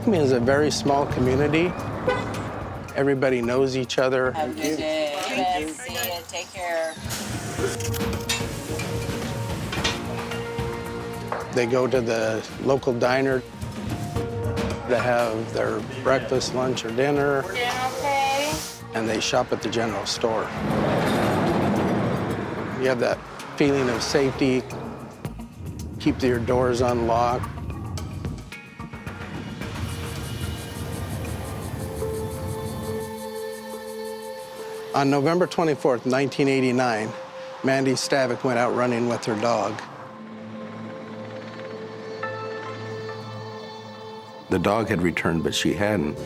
Acme is a very small community. Everybody knows each other. Have a good day. Thank you. See you. Take care. They go to the local diner to have their breakfast, lunch, or dinner. Okay. And they shop at the general store. You have that feeling of safety. Keep your doors unlocked. On November 24th, 1989, Mandy Stavik went out running with her dog. The dog had returned, but she hadn't.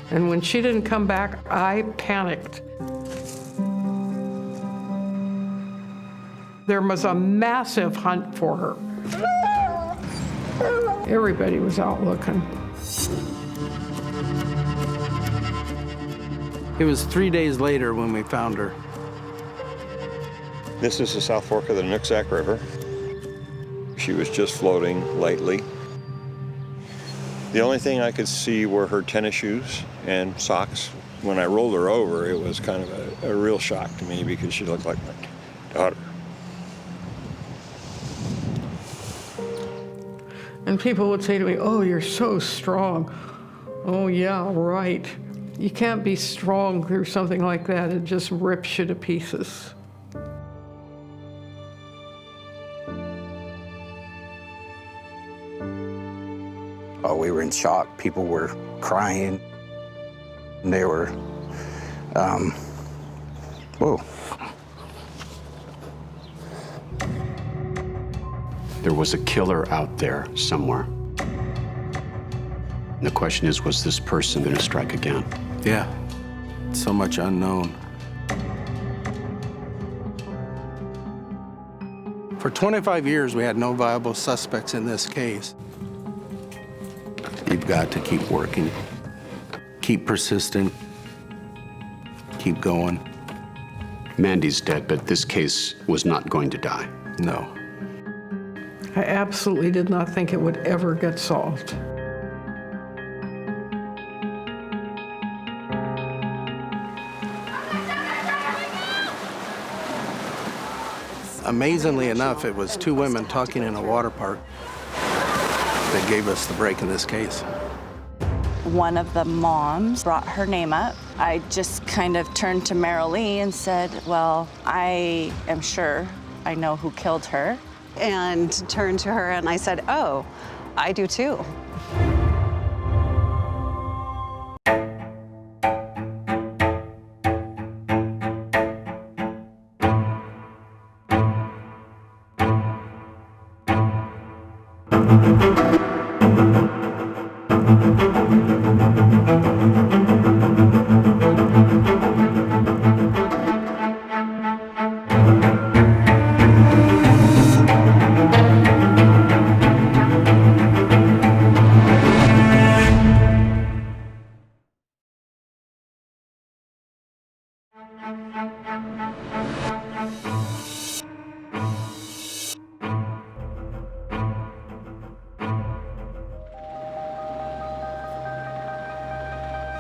And when she didn't come back, I panicked. There was a massive hunt for her. Everybody was out looking. It was 3 days later when we found her. This is the South Fork of the Nooksack River. She was just floating lightly. The only thing I could see were her tennis shoes and socks. When I rolled her over, it was kind of a real shock to me because she looked like my daughter. And people would say to me, "Oh, you're so strong." Oh, yeah, right. You can't be strong through something like that. It just rips you to pieces. Oh, we were in shock. People were crying. They were, whoa. There was a killer out there somewhere. And the question is, was this person going to strike again? Yeah, so much unknown. For 25 years, we had no viable suspects in this case. You've got to keep working, keep persistent, keep going. Mandy's dead, but this case was not going to die. No. I absolutely did not think it would ever get solved. Amazingly enough, it was two women talking in a water park that gave us the break in this case. One of the moms brought her name up. I just kind of turned to Merrill Lee and said, well, I am sure I know who killed her. And turned to her and I said, oh, I do too.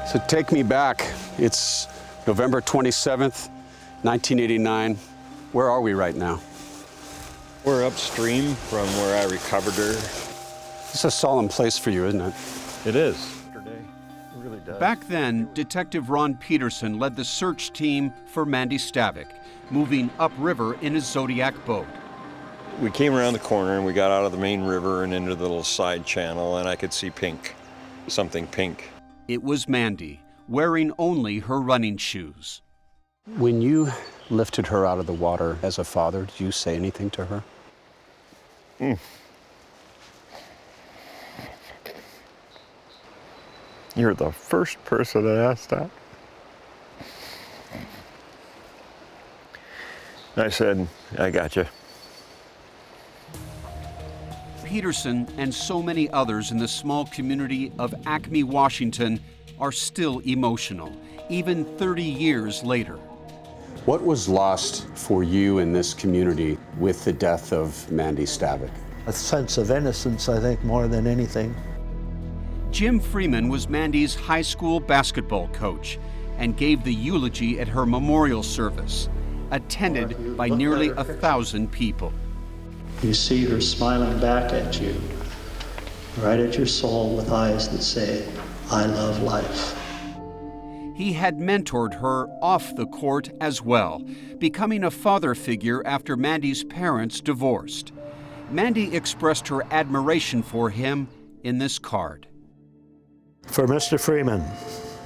So take me back. It's November 27th, 1989. Where are we right now? We're upstream from where I recovered her. It's a solemn place for you, isn't it? It is. It really does. Back then, Detective Ron Peterson led the search team for Mandy Stavik, moving upriver in his Zodiac boat. We came around the corner and we got out of the main river and into the little side channel, and I could see pink, something pink. It was Mandy, wearing only her running shoes. When you lifted her out of the water as a father, did you say anything to her? You're the first person that asked that. I said, I got you. Peterson and so many others in the small community of Acme, Washington, are still emotional, even 30 years later. What was lost for you in this community with the death of Mandy Stavik? a sense of innocence, I think, more than anything. Jim Freeman was Mandy's high school basketball coach and gave the eulogy at her memorial service, attended by nearly 1,000 people. You see her smiling back at you, right at your soul with eyes that say, I love life. He had mentored her off the court as well, becoming a father figure after Mandy's parents divorced. Mandy expressed her admiration for him in this card. For Mr. Freeman,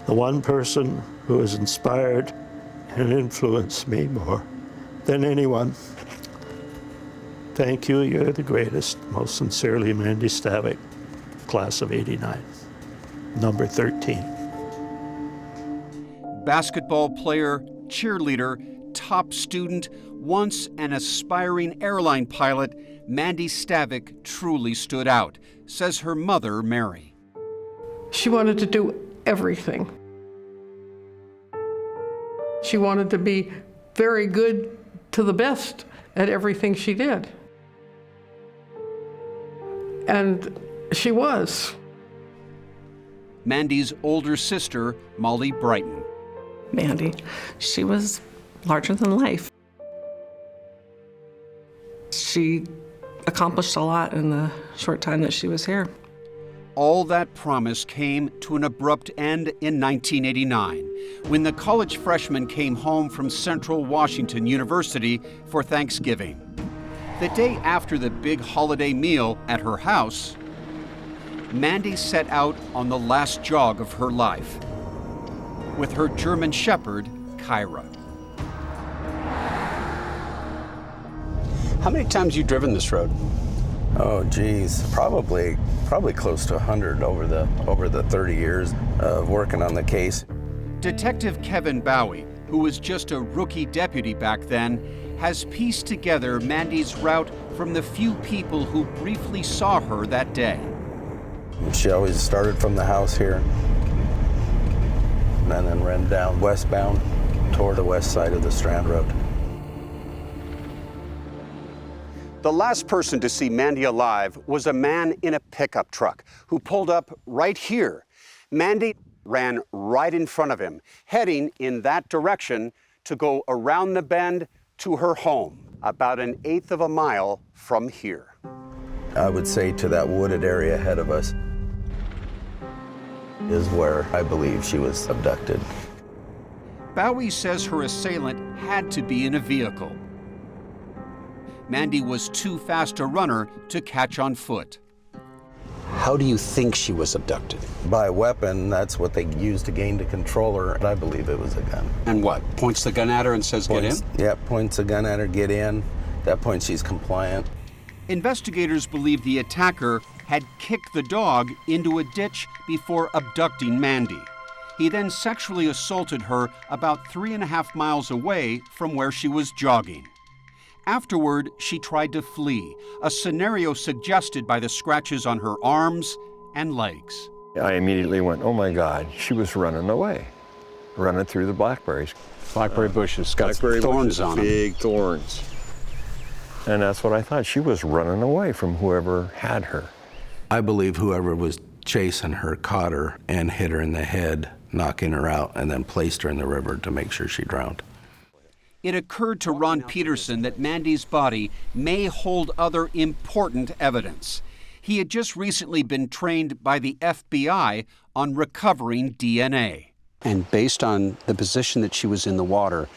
the one person who has inspired and influenced me more than anyone. Thank you, you're the greatest. Most sincerely, Mandy Stavik, class of '89, number 13. Basketball player, cheerleader, top student, once an aspiring airline pilot, Mandy Stavik truly stood out, says her mother, Mary. She wanted to do everything. She wanted to be very good to the best at everything she did. And she was. Mandy's older sister, Molly Brighton. Mandy, she was larger than life. She accomplished a lot in the short time that she was here. All that promise came to an abrupt end in 1989, when the college freshman came home from Central Washington University for Thanksgiving. The day after the big holiday meal at her house, Mandy set out on the last jog of her life with her German Shepherd, Kyra. How many times have you driven this road? Oh, geez, probably close to 100 over the 30 years of working on the case. Detective Kevin Bowie, who was just a rookie deputy back then, has pieced together Mandy's route from the few people who briefly saw her that day. She always started from the house here and then ran down westbound toward the west side of the Strand Road. The last person to see Mandy alive was a man in a pickup truck who pulled up right here. Mandy ran right in front of him, heading in that direction to go around the bend to her home, about 1/8 of a mile from here. I would say to that wooded area ahead of us is where I believe she was abducted. Bowie says her assailant had to be in a vehicle. Mandy was too fast a runner to catch on foot. How do you think she was abducted? By weapon, that's what they used to gain to control her. I believe it was a gun. And what? Points the gun at her and says, get in? Yep, points a gun at her, get in. At that point, she's compliant. Investigators believe the attacker had kicked the dog into a ditch before abducting Mandy. He then sexually assaulted her about 3.5 miles away from where she was jogging. Afterward, she tried to flee, a scenario suggested by the scratches on her arms and legs. I immediately went, oh my God, she was running away, running through the blackberries. Blackberry bushes, got Blackberry thorns bushes, on them. big thorns. And that's what I thought. She was running away from whoever had her. I believe whoever was chasing her caught her and hit her in the head, knocking her out, and then placed her in the river to make sure she drowned. It occurred to Ron Peterson that Mandy's body may hold other important evidence. He had just recently been trained by the FBI on recovering DNA. And based on the position that she was in the water,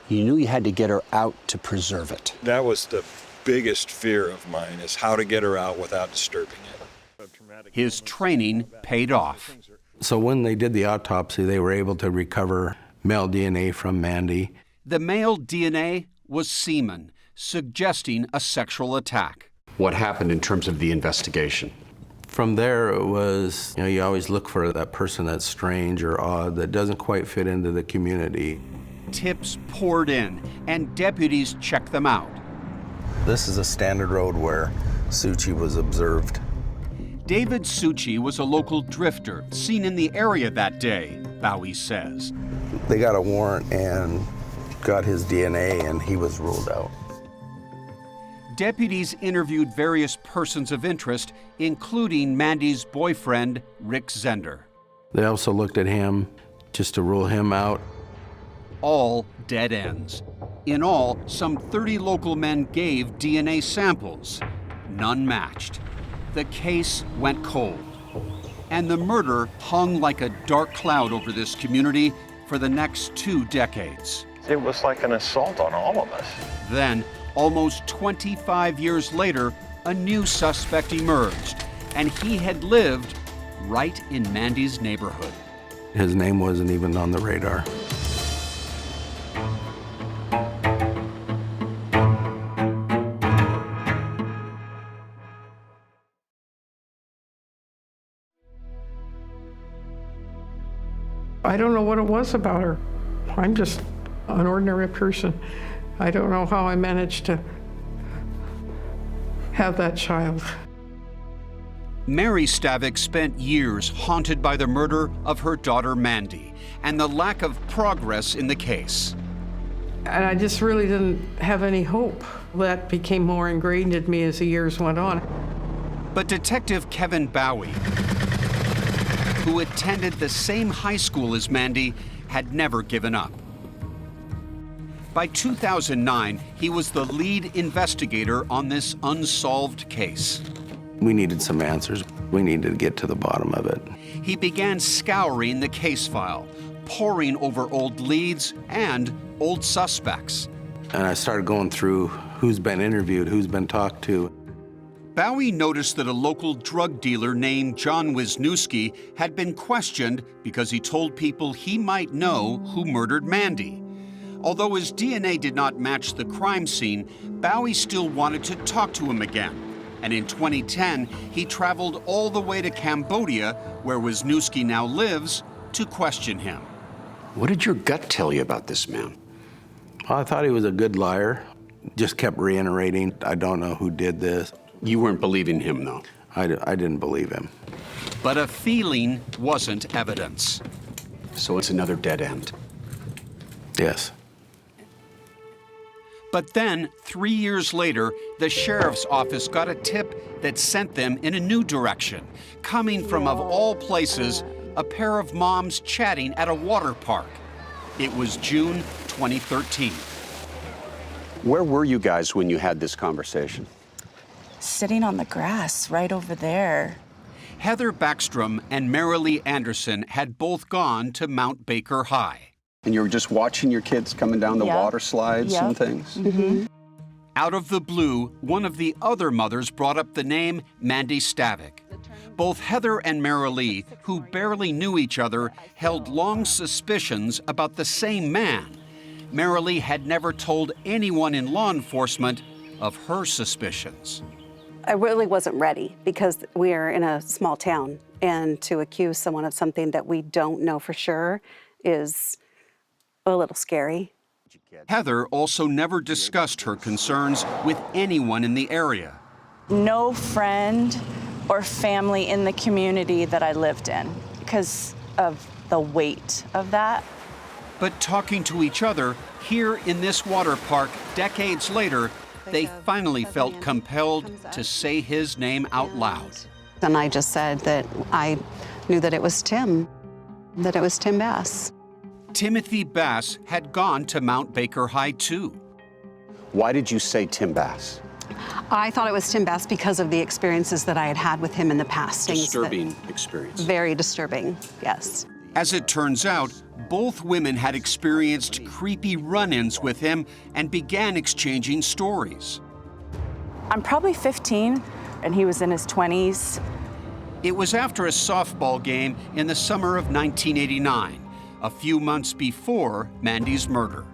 you knew you had to get her out to preserve it. That was the biggest fear of mine, is how to get her out without disturbing it. His training paid off. So when they did the autopsy, they were able to recover male DNA from Mandy. The male DNA was semen, suggesting a sexual attack. What happened in terms of the investigation? From there, it was, you always look for that person that's strange or odd, that doesn't quite fit into the community. Tips poured in, and deputies checked them out. This is a standard road where Suchi was observed. David Suchi was a local drifter seen in the area that day, Bowie says. They got a warrant and got his DNA, and he was ruled out. Deputies interviewed various persons of interest, including Mandy's boyfriend, Rick Zender. They also looked at him just to rule him out. All dead ends. In all, some 30 local men gave DNA samples. None matched. The case went cold. And the murder hung like a dark cloud over this community for the next 2 decades. It was like an assault on all of us. Then, almost 25 years later, a new suspect emerged, and he had lived right in Mandy's neighborhood. His name wasn't even on the radar. I don't know what it was about her. I'm just an ordinary person. I don't know how I managed to have that child. Mary Stavik spent years haunted by the murder of her daughter Mandy and the lack of progress in the case. And I just really didn't have any hope. That became more ingrained in me as the years went on. But Detective Kevin Bowie, who attended the same high school as Mandy, had never given up. By 2009, he was the lead investigator on this unsolved case. We needed some answers. We needed to get to the bottom of it. He began scouring the case file, poring over old leads and old suspects. And I started going through who's been interviewed, who's been talked to. Bowie noticed that a local drug dealer named John Wisniewski had been questioned because he told people he might know who murdered Mandy. Although his DNA did not match the crime scene, Bowie still wanted to talk to him again. And in 2010, he traveled all the way to Cambodia, where Wisniewski now lives, to question him. What did your gut tell you about this man? Well, I thought he was a good liar. Just kept reiterating, I don't know who did this. You weren't believing him, though. I didn't believe him. But a feeling wasn't evidence. So it's another dead end. Yes. But then, 3 years later, the sheriff's office got a tip that sent them in a new direction, coming from, of all places, a pair of moms chatting at a water park. It was June 2013. Where were you guys when you had this conversation? Sitting on the grass right over there. Heather Backstrom and Marilee Anderson had both gone to Mount Baker High. And you were just watching your kids coming down the Yep. water slides Yep. and things? Mm-hmm. Out of the blue, one of the other mothers brought up the name Mandy Stavik. Both Heather and Marilee, who barely knew each other, held long suspicions about the same man. Marilee had never told anyone in law enforcement of her suspicions. I really wasn't ready because we are in a small town, and to accuse someone of something that we don't know for sure is a little scary. Heather also never discussed her concerns with anyone in the area. No friend or family in the community that I lived in because of the weight of that. But talking to each other here in this water park decades later, they finally felt compelled to say his name out loud. And I just said that I knew that it was Tim Bass. Timothy Bass had gone to Mount Baker High too. Why did you say Tim Bass? I thought it was Tim Bass because of the experiences that I had had with him in the past. Disturbing experience. Very disturbing, yes. As it turns out, both women had experienced creepy run-ins with him and began exchanging stories. I'm probably 15, and he was in his 20s. It was after a softball game in the summer of 1989, a few months before Mandy's murder.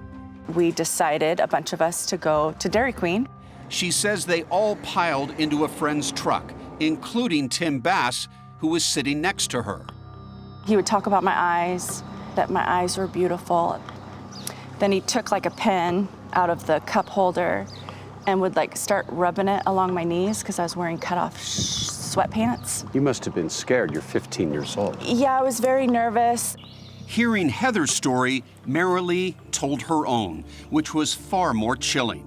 We decided, a bunch of us, to go to Dairy Queen. She says they all piled into a friend's truck, including Tim Bass, who was sitting next to her. He would talk about my eyes, that my eyes were beautiful. Then he took like a pen out of the cup holder and would like start rubbing it along my knees because I was wearing cutoff sweatpants. You must have been scared. You're 15 years old. Yeah, I was very nervous. Hearing Heather's story, Marilee told her own, which was far more chilling.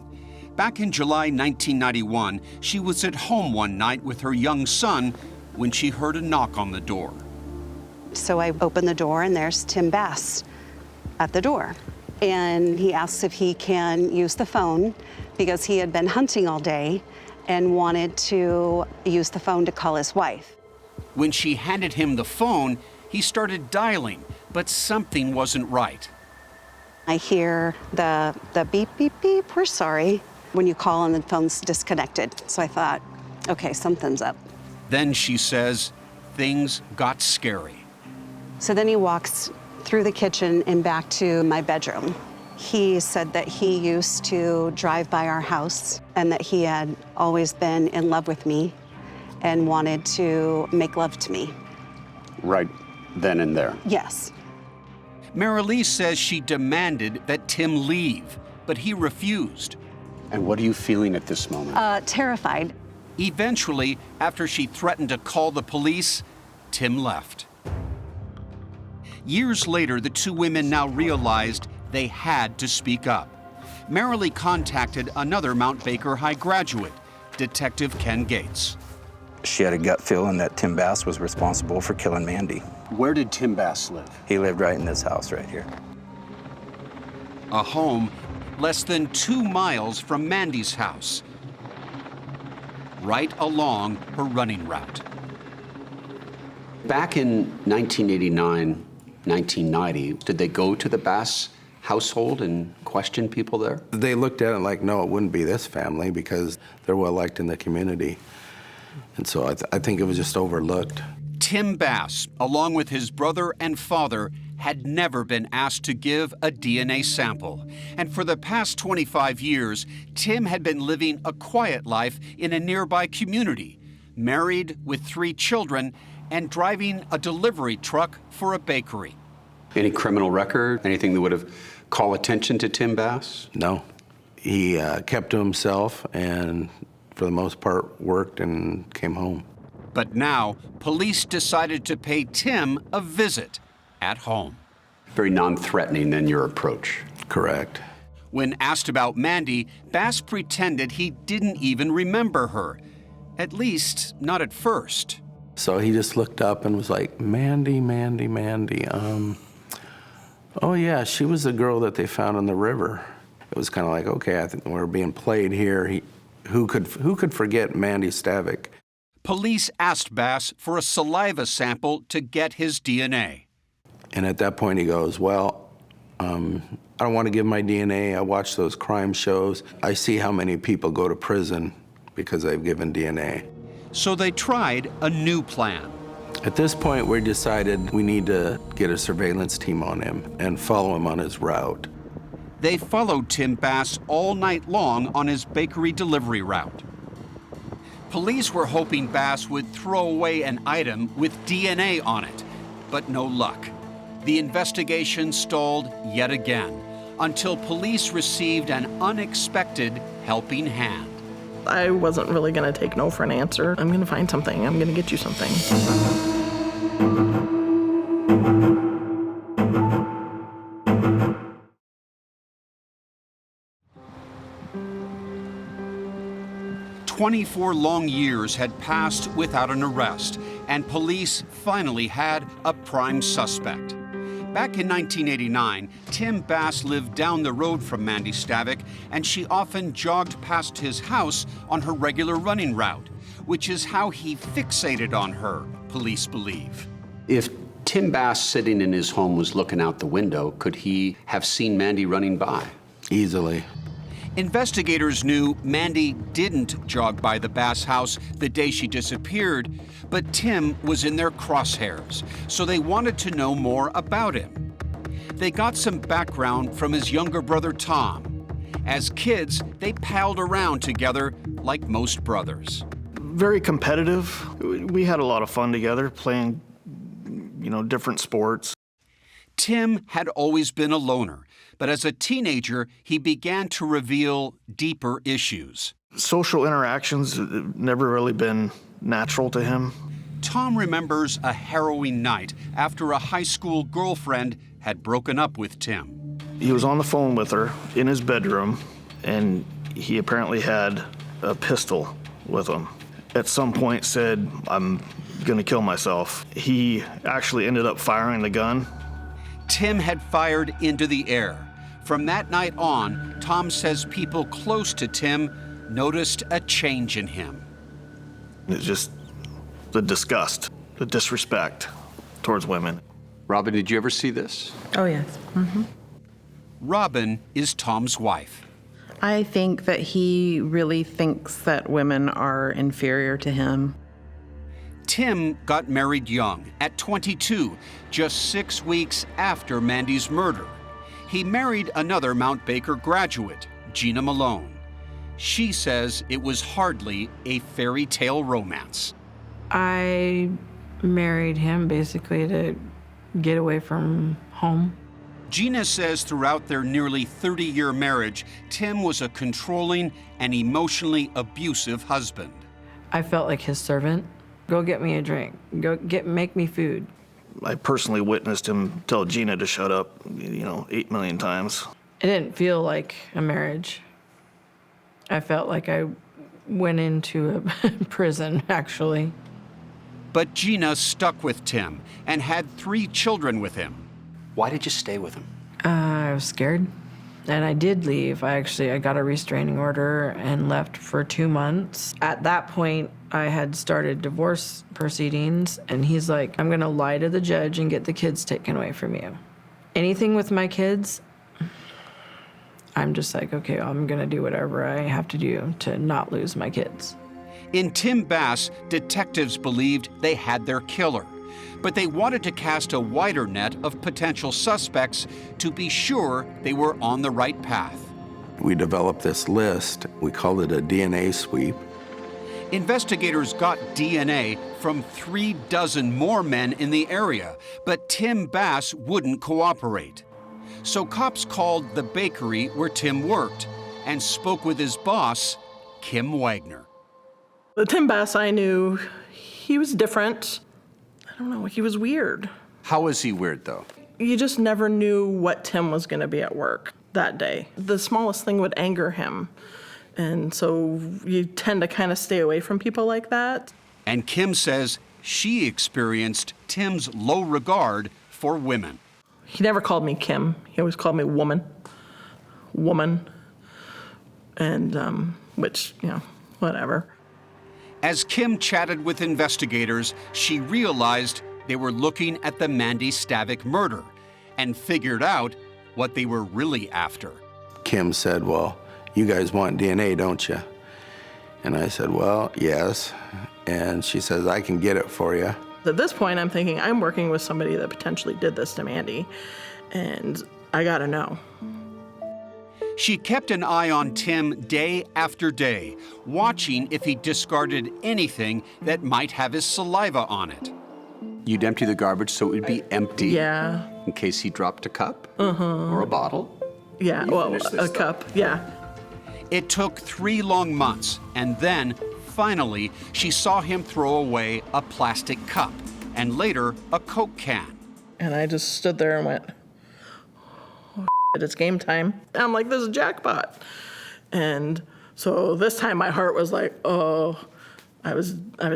Back in July 1991, she was at home one night with her young son when she heard a knock on the door. So I open the door and there's Tim Bass at the door. And he asks if he can use the phone because he had been hunting all day and wanted to use the phone to call his wife. When she handed him the phone, he started dialing, but something wasn't right. I hear the beep, beep, beep, we're sorry, when you call and the phone's disconnected. So I thought, okay, something's up. Then she says things got scary. So then he walks through the kitchen and back to my bedroom. He said that he used to drive by our house and that he had always been in love with me and wanted to make love to me. Right then and there. Yes. Marilee says she demanded that Tim leave, but he refused. And what are you feeling at this moment? Terrified. Eventually, after she threatened to call the police, Tim left. Years later, the two women now realized they had to speak up. Marilee contacted another Mount Baker High graduate, Detective Ken Gates. She had a gut feeling that Tim Bass was responsible for killing Mandy. Where did Tim Bass live? He lived right in this house right here. A home less than 2 miles from Mandy's house, right along her running route. Back in 1989, 1990, did they go to the Bass household and question people there? They looked at it like, no, it wouldn't be this family because they're well liked in the community. And so I think it was just overlooked. Tim Bass, along with his brother and father, had never been asked to give a DNA sample. And for the past 25 years, Tim had been living a quiet life in a nearby community, married with 3 children, and driving a delivery truck for a bakery. Any criminal record? Anything that would have called attention to Tim Bass? No. He kept to himself and, for the most part, worked and came home. But now, police decided to pay Tim a visit at home. Very non-threatening in your approach. Correct. When asked about Mandy, Bass pretended he didn't even remember her. At least, not at first. So he just looked up and was like, Mandy. Oh yeah, she was the girl that they found in the river. It was kind of like, okay, I think we're being played here. Who could forget Mandy Stavik? Police asked Bass for a saliva sample to get his DNA. And at that point he goes, well, I don't want to give my DNA. I watch those crime shows. I see how many people go to prison because they've given DNA. So they tried a new plan. At this point, we decided we need to get a surveillance team on him and follow him on his route. They followed Tim Bass all night long on his bakery delivery route. Police were hoping Bass would throw away an item with DNA on it, but no luck. The investigation stalled yet again until police received an unexpected helping hand. I wasn't really going to take no for an answer. I'm going to find something. I'm going to get you something. "24 long years had passed without an arrest, and police finally had a prime suspect. Back in 1989, Tim Bass lived down the road from Mandy Stavik, and she often jogged past his house on her regular running route, which is how he fixated on her, police believe. If Tim Bass sitting in his home was looking out the window, could he have seen Mandy running by? Easily. Investigators knew Mandy didn't jog by the Bass house the day she disappeared, but Tim was in their crosshairs, so they wanted to know more about him. They got some background from his younger brother, Tom. As kids, they palled around together like most brothers. Very competitive. We had a lot of fun together, playing, different sports. Tim had always been a loner, but as a teenager, he began to reveal deeper issues. Social interactions have never really been natural to him. Tom remembers a harrowing night after a high school girlfriend had broken up with Tim. He was on the phone with her in his bedroom, and He apparently had a pistol with him. At some point said, "I'm gonna kill myself." He actually ended up firing the gun. Tim had fired into the air. From that night on, Tom says people close to Tim noticed a change in him. It's just the disgust, the disrespect towards women. Robin, did you ever see this? Oh, yes. Robin is Tom's wife. I think that he really thinks that women are inferior to him. Tim got married young, at 22, just 6 weeks after Mandy's murder. He married another Mount Baker graduate, Gina Malone. She says it was hardly a fairy tale romance. I married him basically to get away from home. Gina says throughout their nearly 30-year marriage, Tim was a controlling and emotionally abusive husband. I felt like his servant. Go get me a drink. Make me food. I personally witnessed him tell Gina to shut up, 8 million times. It didn't feel like a marriage. I felt like I went into a prison, actually. But Gina stuck with Tim and had 3 children with him. Why did you stay with him? I was scared. And I did leave. I got a restraining order and left for 2 months. At that point, I had started divorce proceedings, and he's like, "I'm gonna lie to the judge and get the kids taken away from you. Anything with my kids," I'm just like, okay, I'm gonna do whatever I have to do to not lose my kids. In Tim Bass, detectives believed they had their killer, but they wanted to cast a wider net of potential suspects to be sure they were on the right path. We developed this list. We called it a DNA sweep. Investigators got DNA from 3 dozen more men in the area, but Tim Bass wouldn't cooperate. So cops called the bakery where Tim worked and spoke with his boss, Kim Wagner. The Tim Bass I knew, he was different. I don't know, he was weird. How was he weird, though? You just never knew what Tim was gonna be at work that day. The smallest thing would anger him. And so you tend to kind of stay away from people like that. And Kim says she experienced Tim's low regard for women. He never called me Kim. He always called me woman. Woman. And, which, whatever. As Kim chatted with investigators, she realized they were looking at the Mandy Stavik murder and figured out what they were really after. Kim said, "Well, you guys want DNA, don't you?" And I said, "Well, yes." And she says, "I can get it for you." At this point, I'm thinking, I'm working with somebody that potentially did this to Mandy, and I gotta know. She kept an eye on Tim day after day, watching if he discarded anything that might have his saliva on it. You'd empty the garbage so it would be empty. Yeah. In case he dropped a cup or a bottle. Yeah, well, a cup, yeah. It took 3 long months, and then, finally, she saw him throw away a plastic cup, and later, a Coke can. And I just stood there and went, "Oh, shit, it's game time." And I'm like, this is jackpot. And so this time my heart was like, oh, I was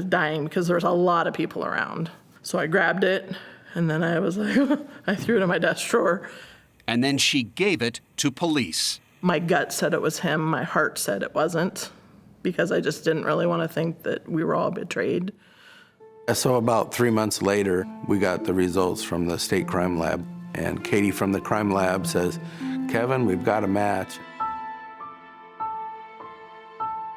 dying because there was a lot of people around. So I grabbed it, and then I was like, I threw it in my desk drawer. And then she gave it to police. My gut said it was him. My heart said it wasn't, because I just didn't really want to think that we were all betrayed. So about 3 months later, we got the results from the state crime lab. And Katie from the crime lab says, "Kevin, we've got a match."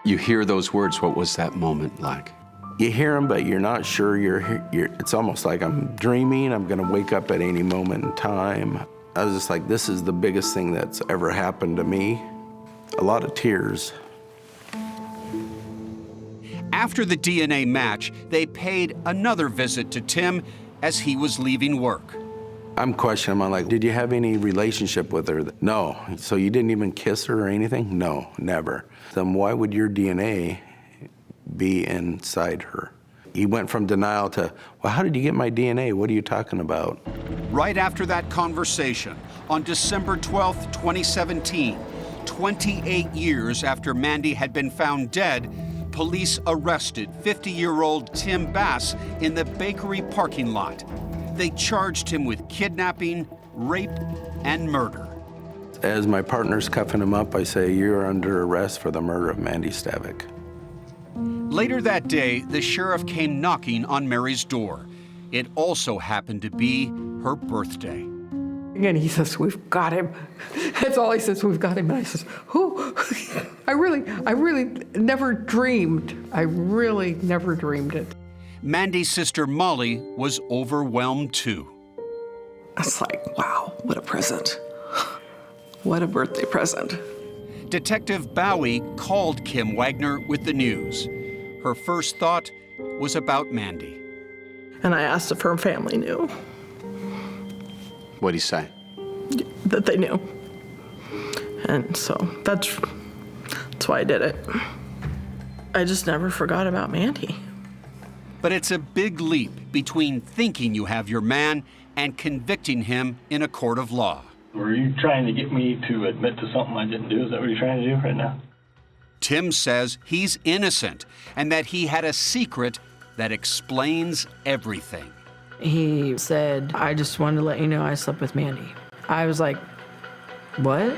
You hear those words. What was that moment like? You hear them, but you're not sure it's almost like I'm dreaming. I'm gonna wake up at any moment in time. I was just like, this is the biggest thing that's ever happened to me. A lot of tears. After the DNA match, they paid another visit to Tim as he was leaving work. I'm questioning him. I'm like, did you have any relationship with her? No. So you didn't even kiss her or anything? No, never. Then why would your DNA be inside her? He went from denial to, well, how did you get my DNA? What are you talking about? Right after that conversation, on December 12th, 2017, 28 years after Mandy had been found dead, police arrested 50-year-old Tim Bass in the bakery parking lot. They charged him with kidnapping, rape, and murder. As my partner's cuffing him up, I say, "You're under arrest for the murder of Mandy Stavik." Later that day, the sheriff came knocking on Mary's door. It also happened to be her birthday. And he says, "We've got him." That's all he says, "We've got him." And I says, "Who?" I really never dreamed. I really never dreamed it. Mandy's sister Molly was overwhelmed too. It's like, wow, what a present. What a birthday present. Detective Bowie called Kim Wagner with the news. Her first thought was about Mandy. And I asked if her family knew. What'd he say? That they knew. And so that's why I did it. I just never forgot about Mandy. But it's a big leap between thinking you have your man and convicting him in a court of law. Were you trying to get me to admit to something I didn't do? Is that what you're trying to do right now? Tim says he's innocent and that he had a secret that explains everything. He said, "I just wanted to let you know I slept with Mandy." I was like, what?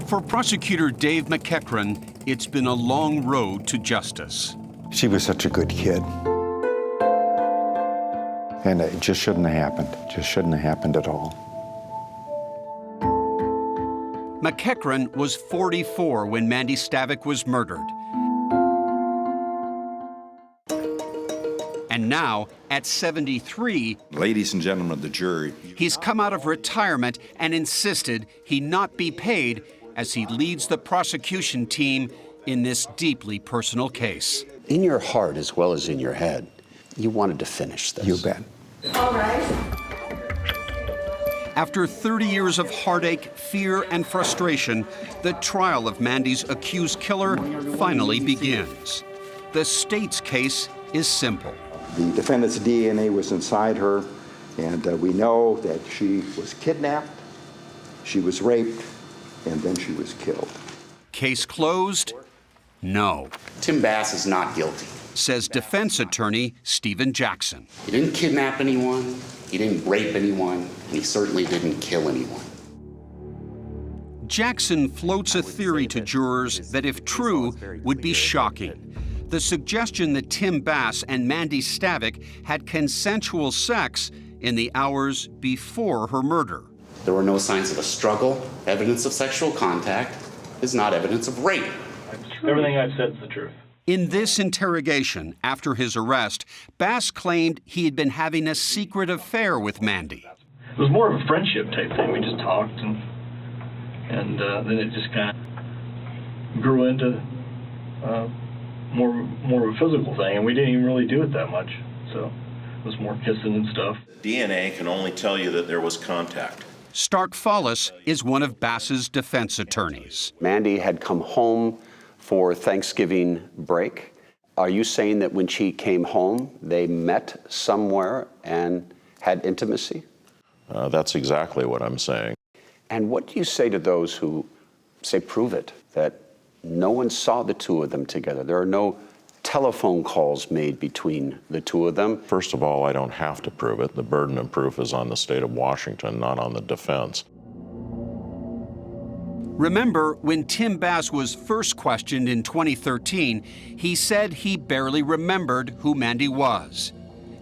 For prosecutor Dave McEachran, it's been a long road to justice. She was such a good kid. And it just shouldn't have happened. Just shouldn't have happened at all. McEachran was 44 when Mandy Stavik was murdered. And now, at 73, ladies and gentlemen of the jury, he's come out of retirement and insisted he not be paid as he leads the prosecution team in this deeply personal case. In your heart as well as in your head, you wanted to finish this. You bet. All right. After 30 years of heartache, fear, and frustration, the trial of Mandy's accused killer finally begins. The state's case is simple. The defendant's DNA was inside her, and we know that she was kidnapped, she was raped, and then she was killed. Case closed? No. Tim Bass is not guilty, says defense attorney Stephen Jackson. He didn't kidnap anyone, he didn't rape anyone, and he certainly didn't kill anyone. Jackson floats a theory to jurors that, if true, would be shocking. The suggestion that Tim Bass and Mandy Stavik had consensual sex in the hours before her murder. There were no signs of a struggle. Evidence of sexual contact is not evidence of rape. Everything I've said is the truth. In this interrogation, after his arrest, Bass claimed he had been having a secret affair with Mandy. It was more of a friendship type thing. We just talked, and then it just kind of grew into more of a physical thing, and we didn't even really do it that much. So it was more kissing and stuff. DNA can only tell you that there was contact. Stark Follis is one of Bass's defense attorneys. Mandy had come home for Thanksgiving break. Are you saying that when she came home, they met somewhere and had intimacy? That's exactly what I'm saying. And what do you say to those who say, prove it, that no one saw the two of them together? There are no telephone calls made between the two of them. First of all, I don't have to prove it. The burden of proof is on the state of Washington, not on the defense. Remember, when Tim Bass was first questioned in 2013, he said he barely remembered who Mandy was.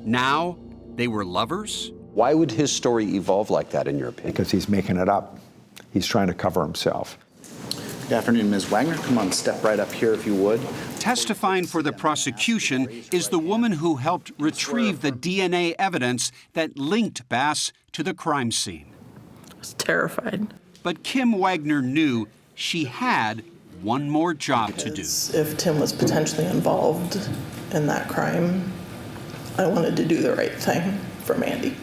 Now, they were lovers? Why would his story evolve like that, in your opinion? Because he's making it up. He's trying to cover himself. Good afternoon, Ms. Wagner. Come on, step right up here if you would. Testifying for the prosecution is the woman who helped retrieve the DNA evidence that linked Bass to the crime scene. I was terrified. But Kim Wagner knew she had one more job to do. If Tim was potentially involved in that crime, I wanted to do the right thing for Mandy.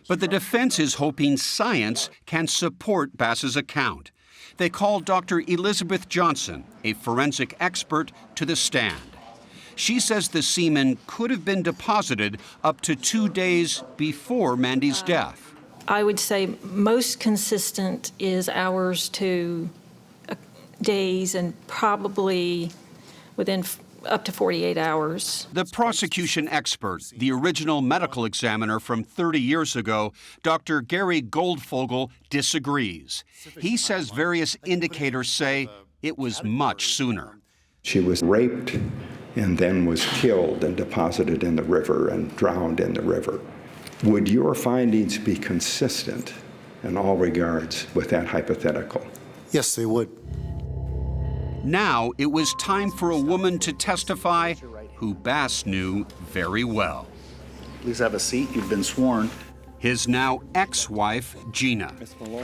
But the defense is hoping science can support Bass's account. They called Dr. Elizabeth Johnson, a forensic expert, to the stand. She says the semen could have been deposited up to 2 days before Mandy's death. I would say most consistent is hours to days, and probably within up to 48 hours. The prosecution expert, the original medical examiner from 30 years ago, Dr. Gary Goldfogel, disagrees. He says various indicators say it was much sooner. She was raped and then was killed and deposited in the river and drowned in the river. Would your findings be consistent in all regards with that hypothetical? Yes, they would. Now it was time for a woman to testify who Bass knew very well. Please have a seat. You've been sworn. His now ex-wife, Gina.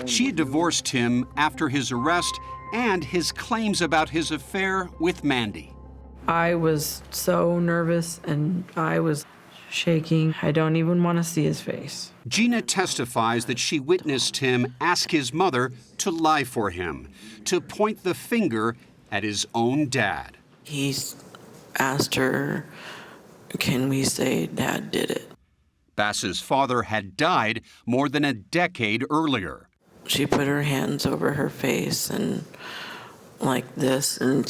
She had divorced him after his arrest and his claims about his affair with Mandy. I was so nervous and I was shaking. I don't even want to see his face. Gina testifies that she witnessed him ask his mother to lie for him, to point the finger at his own dad. He's asked her, can we say Dad did it? Bass's father had died more than a decade earlier. She put her hands over her face and like this and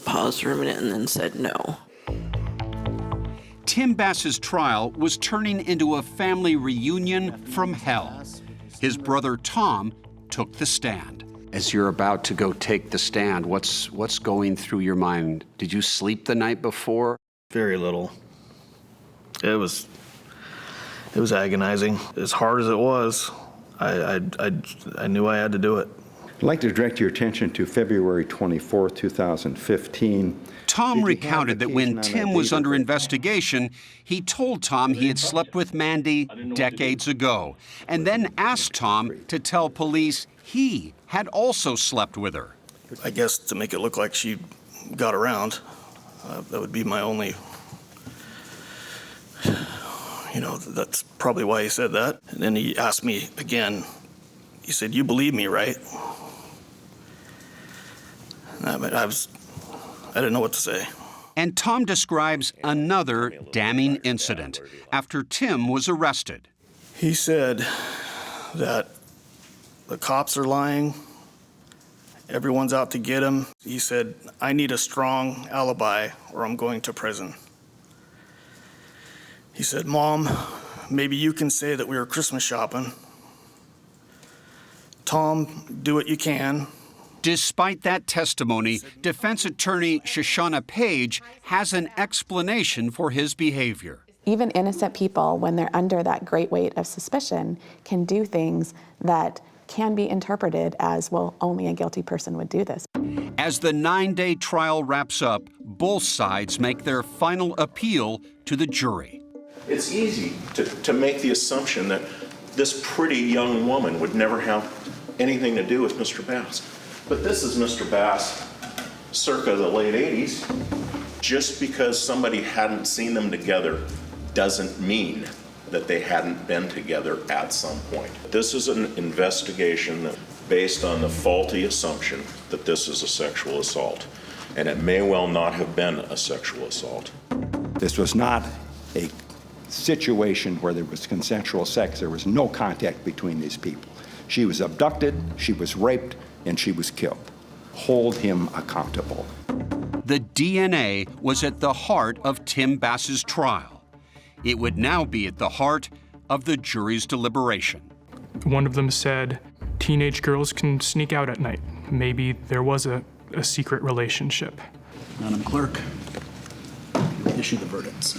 paused for a minute and then said no. Tim Bass's trial was turning into a family reunion from hell. His brother Tom took the stand. As you're about to go take the stand, what's going through your mind? Did you sleep the night before? Very little. It was agonizing. As hard as it was, I knew I had to do it. I'd like to direct your attention to February 24, 2015. Tom recounted that when Tim was under investigation, he told Tom he had slept with Mandy decades ago, and then asked Tom to tell police he had also slept with her. I guess to make it look like she got around, that would be my only, that's probably why he said that. And then he asked me again, he said, "You believe me, right?" I didn't know what to say. And Tom describes another damning incident after Tim was arrested. He said that the cops are lying, everyone's out to get him. He said, "I need a strong alibi or I'm going to prison." He said, "Mom, maybe you can say that we were Christmas shopping. Tom, do what you can." Despite that testimony, defense attorney Shoshana Page has an explanation for his behavior. Even innocent people, when they're under that great weight of suspicion, can do things that can be interpreted as, well, only a guilty person would do this. As the 9-day trial wraps up, both sides make their final appeal to the jury. It's easy to make the assumption that this pretty young woman would never have anything to do with Mr. Bass. But this is Mr. Bass circa the late 80s. Just because somebody hadn't seen them together doesn't mean that they hadn't been together at some point. This is an investigation based on the faulty assumption that this is a sexual assault, and it may well not have been a sexual assault. This was not a situation where there was consensual sex. There was no contact between these people. She was abducted, she was raped, and she was killed. Hold him accountable. The DNA was at the heart of Tim Bass's trial. It would now be at the heart of the jury's deliberation. One of them said, teenage girls can sneak out at night. Maybe there was a secret relationship. Madam Clerk, issue the verdicts.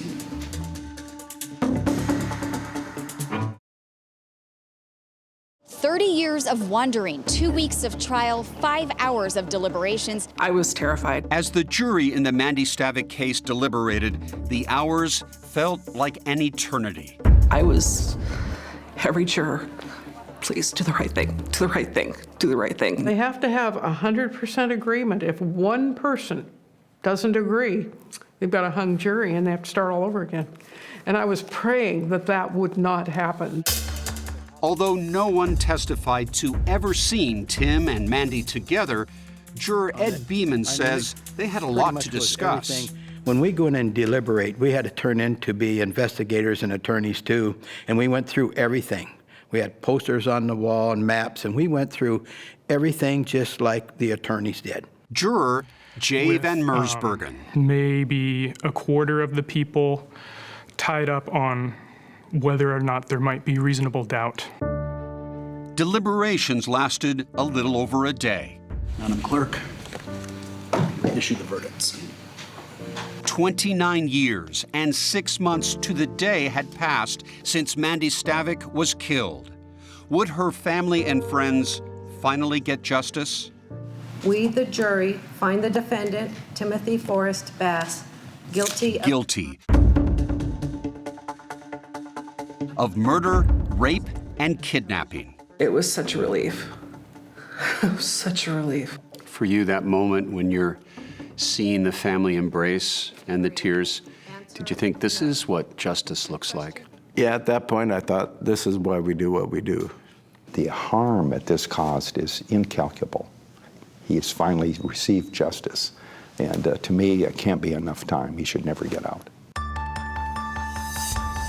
"30 years of wondering, 2 weeks of trial, 5 hours of deliberations." I was terrified. As the jury in the Mandy Stavik case deliberated, the hours felt like an eternity. I was every juror, please do the right thing, do the right thing, do the right thing. They have to have 100% agreement. If one person doesn't agree, they've got a hung jury and they have to start all over again. And I was praying that that would not happen. Although no one testified to ever seeing Tim and Mandy together, juror Ed Beeman says they had a lot to discuss. When we go in and deliberate, we had to turn in to be investigators and attorneys too, and we went through everything. We had posters on the wall and maps, and we went through everything just like the attorneys did. Juror Jay Van Mersbergen. Maybe a quarter of the people tied up on whether or not there might be reasonable doubt. Deliberations lasted a little over a day. Madam Clerk, issue the verdicts. 29 years and 6 months to the day had passed since Mandy Stavik was killed. Would her family and friends finally get justice? We, the jury, find the defendant, Timothy Forrest Bass, guilty of murder, rape, and kidnapping. It was such a relief. It was such a relief. For you, that moment when you're seeing the family embrace and the tears, did you think this is what justice looks like? Yeah, at that point I thought, this is why we do what we do. The harm that this caused is incalculable. He has finally received justice. And to me, it can't be enough time. He should never get out.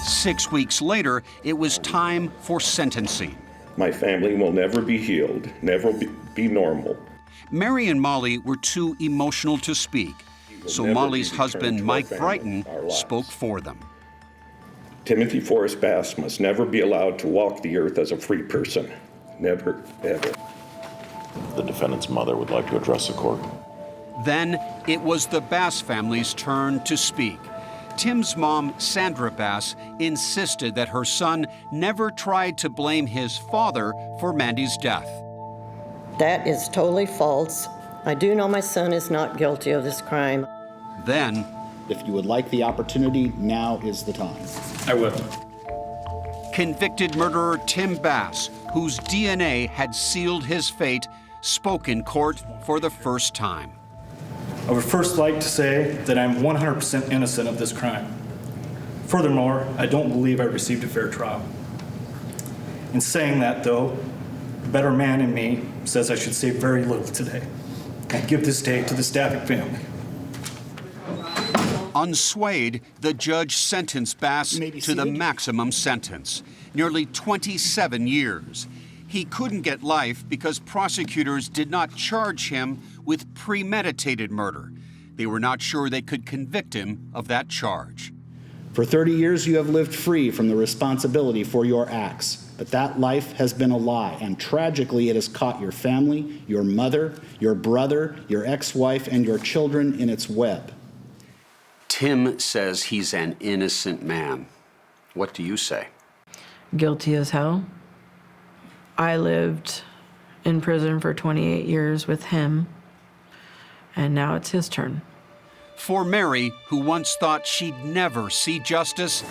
6 weeks later, it was time for sentencing. My family will never be healed, never be normal. Mary and Molly were too emotional to speak, so Molly's husband, Mike Brighton, spoke for them. Timothy Forrest Bass must never be allowed to walk the earth as a free person. Never, ever. The defendant's mother would like to address the court. Then it was the Bass family's turn to speak. Tim's mom, Sandra Bass, insisted that her son never tried to blame his father for Mandy's death. That is totally false. I do know my son is not guilty of this crime. Then, if you would like the opportunity, now is the time. I will. Convicted murderer Tim Bass, whose DNA had sealed his fate, spoke in court for the first time. I would first like to say that I'm 100% innocent of this crime. Furthermore, I don't believe I received a fair trial. In saying that, though, the better man in me says I should say very little today and give this day to the Stavik family. Unswayed, the judge sentenced Bass to the maximum sentence, nearly 27 years. He couldn't get life because prosecutors did not charge him with premeditated murder. They were not sure they could convict him of that charge. For 30 years, you have lived free from the responsibility for your acts. But that life has been a lie, and tragically it has caught your family, your mother, your brother, your ex-wife, and your children in its web. Tim says he's an innocent man. What do you say? Guilty as hell. I lived in prison for 28 years with him, and now it's his turn. For Mary, who once thought she'd never see justice,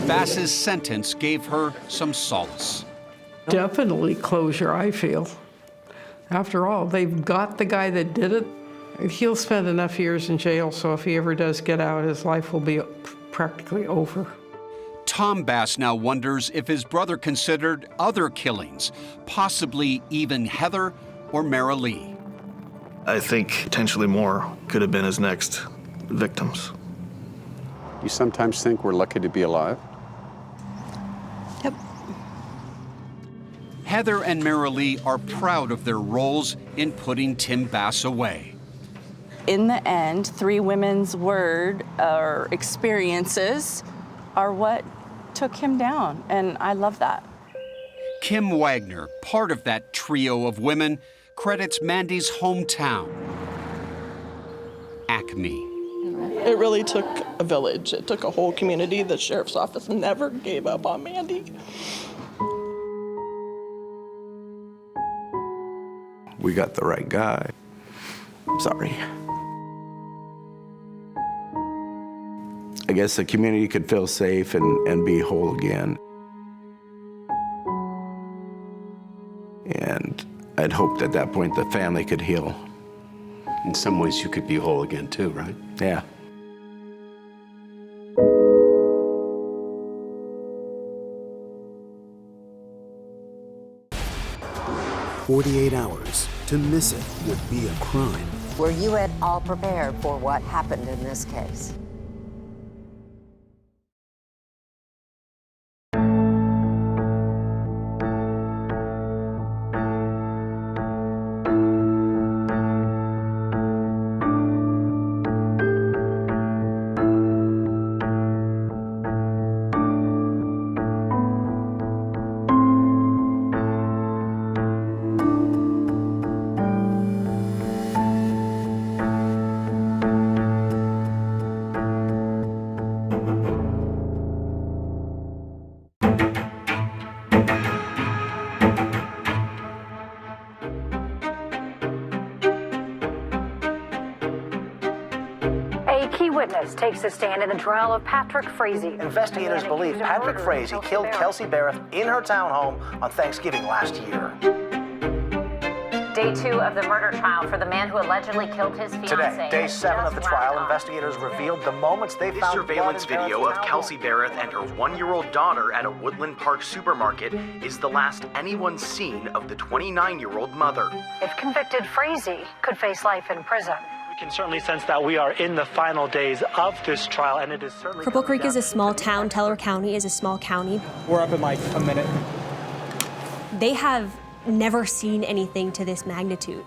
Bass's sentence gave her some solace. Definitely closure, I feel. After all, they've got the guy that did it. He'll spend enough years in jail, so if he ever does get out, his life will be practically over. Tom Bass now wonders if his brother considered other killings, possibly even Heather or Mara Lee. I think potentially more could have been his next victims. You sometimes think we're lucky to be alive? Yep. Heather and Mara Lee are proud of their roles in putting Tim Bass away. In the end, three women's word or experiences are what took him down, and I love that. Kim Wagner, part of that trio of women, credits Mandy's hometown, Acme. It really took a village. It took a whole community. The sheriff's office never gave up on Mandy. We got the right guy. Sorry. I guess the community could feel safe and be whole again. And I'd hoped at that point the family could heal. In some ways, you could be whole again too, right? Yeah. 48 hours to miss it would be a crime. Were you at all prepared for what happened in this case? A key witness takes a stand in the trial of Patrick Frazee. Investigators believe Patrick Frazee killed Kelsey Berreth in her townhome on Thanksgiving last year. Day 2 of the murder trial for the man who allegedly killed his fiancée. Today, day 7 of the trial, investigators revealed the moments they found surveillance video of Kelsey Berreth and her 1-year-old daughter at a Woodland Park supermarket is the last anyone's seen of the 29-year-old mother. If convicted, Frazee could face life in prison. We can certainly sense that we are in the final days of this trial, and it is certainly... Cripple Creek is a small town. Teller County is a small county. We're up in like a minute. They have never seen anything to this magnitude.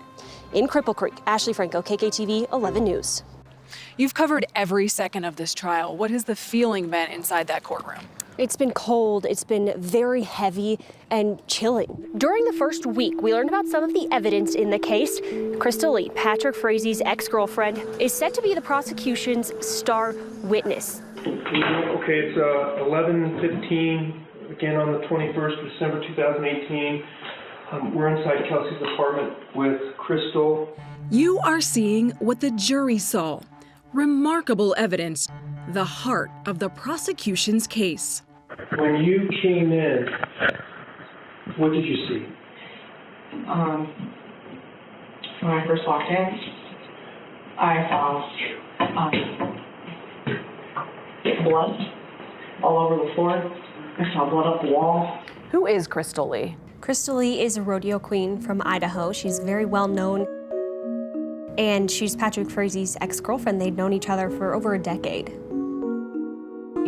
In Cripple Creek, Ashley Franco, KKTV 11 News. You've covered every second of this trial. What has the feeling been inside that courtroom? It's been cold, it's been very heavy and chilling. During the first week, we learned about some of the evidence in the case. Crystal Lee, Patrick Frazee's ex-girlfriend, is set to be the prosecution's star witness. Okay, it's 11:15, again on the 21st of December 2018. We're inside Kelsey's apartment with Crystal. You are seeing what the jury saw. Remarkable evidence, the heart of the prosecution's case. When you came in, what did you see? When I first walked in, I saw blood all over the floor. I saw blood up the wall. Who is Crystal Lee? Crystal Lee is a rodeo queen from Idaho. She's very well known. And she's Patrick Frazee's ex-girlfriend. They'd known each other for over a decade.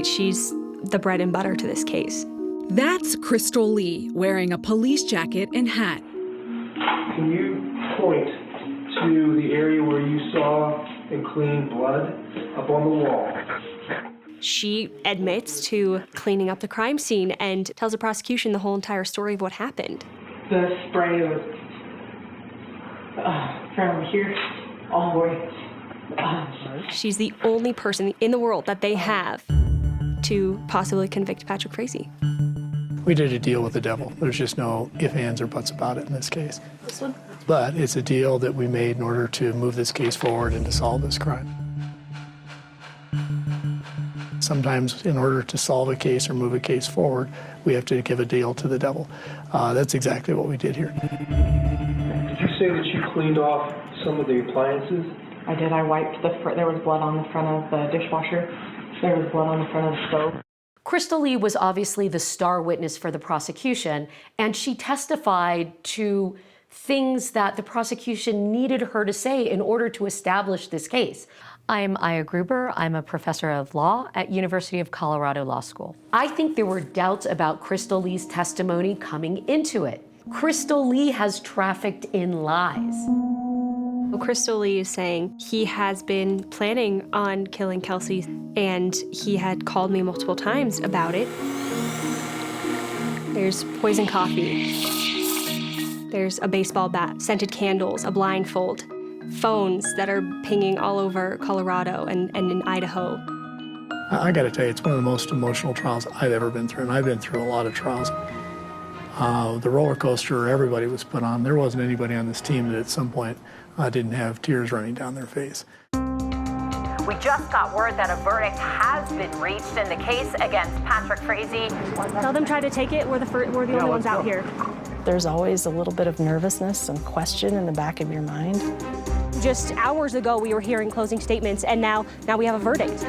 She's the bread and butter to this case. That's Crystal Lee wearing a police jacket and hat. Can you point to the area where you saw and clean blood up on the wall? She admits to cleaning up the crime scene and tells the prosecution the whole entire story of what happened. The spray was from here all the way. She's the only person in the world that they have to possibly convict Patrick Frazee. We did a deal with the devil. There's just no ifs, ands, or buts about it in this case. But it's a deal that we made in order to move this case forward and to solve this crime. Sometimes in order to solve a case or move a case forward, we have to give a deal to the devil. That's exactly what we did here. Did you say that you cleaned off some of the appliances? I did. I wiped there was blood on the front of the dishwasher. There was blood on the front of the stove. Crystal Lee was obviously the star witness for the prosecution, and she testified to things that the prosecution needed her to say in order to establish this case. I'm Aya Gruber. I'm a professor of law at University of Colorado Law School. I think there were doubts about Crystal Lee's testimony coming into it. Crystal Lee has trafficked in lies. Crystal Lee is saying he has been planning on killing Kelsey, and he had called me multiple times about it. There's poison coffee. There's a baseball bat, scented candles, a blindfold, phones that are pinging all over Colorado and in Idaho. I got to tell you, it's one of the most emotional trials I've ever been through, and I've been through a lot of trials. The roller coaster everybody was put on, there wasn't anybody on this team that at some point didn't have tears running down their face. We just got word that a verdict has been reached in the case against Patrick Frazee. Tell them try to take it. We're the only ones out here. There's always a little bit of nervousness and question in the back of your mind. Just hours ago, we were hearing closing statements, and now we have a verdict.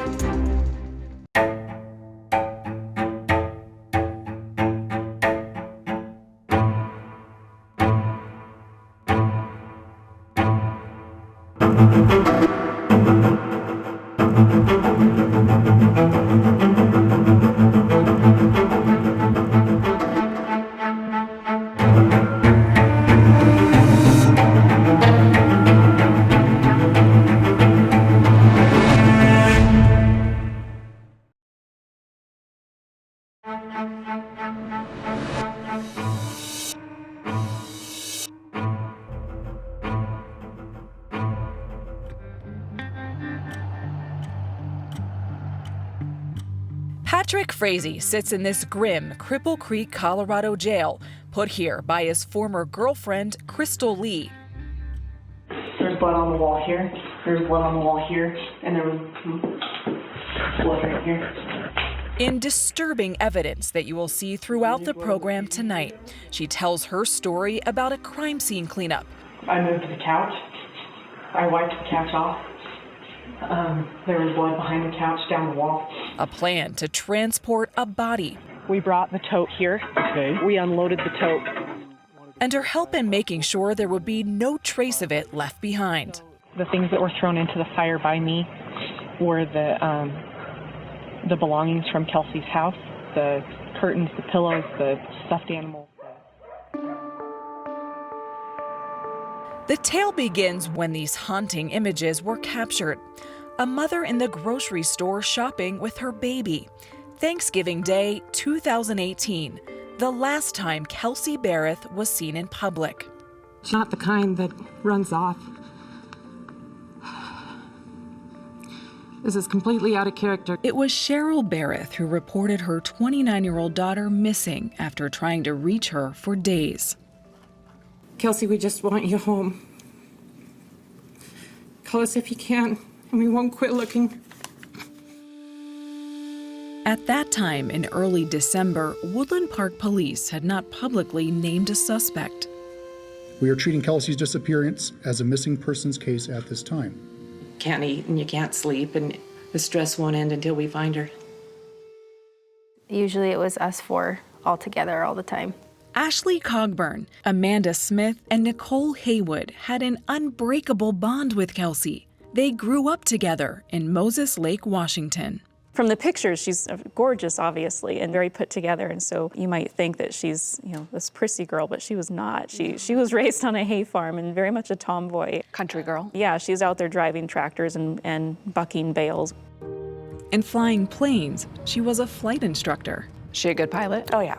Patrick Frazee sits in this grim Cripple Creek, Colorado jail, put here by his former girlfriend, Crystal Lee. There's blood on the wall here, there's blood on the wall here, and there was blood right here. In disturbing evidence that you will see throughout the program tonight, she tells her story about a crime scene cleanup. I moved the couch, I wiped the couch off. There was blood behind the couch down the wall. A plan to transport a body. We brought the tote here. Okay. We unloaded the tote. And her help in making sure there would be no trace of it left behind. The things that were thrown into the fire by me were the belongings from Kelsey's house, the curtains, the pillows, the stuffed animals. The tale begins when these haunting images were captured. A mother in the grocery store shopping with her baby. Thanksgiving Day 2018, the last time Kelsey Berreth was seen in public. She's not the kind that runs off. This is completely out of character. It was Cheryl Berreth who reported her 29-year-old daughter missing after trying to reach her for days. Kelsey, we just want you home. Call us if you can, and we won't quit looking. At that time, in early December, Woodland Park Police had not publicly named a suspect. We are treating Kelsey's disappearance as a missing persons case at this time. Can't eat and you can't sleep, and the stress won't end until we find her. Usually it was us four all together all the time. Ashley Cogburn, Amanda Smith, and Nicole Haywood had an unbreakable bond with Kelsey. They grew up together in Moses Lake, Washington. From the pictures, she's gorgeous, obviously, and very put together. And so you might think that she's, this prissy girl, but she was not. She was raised on a hay farm and very much a tomboy. Country girl. Yeah, she's out there driving tractors and bucking bales. In flying planes, she was a flight instructor. She a good pilot? Oh, yeah.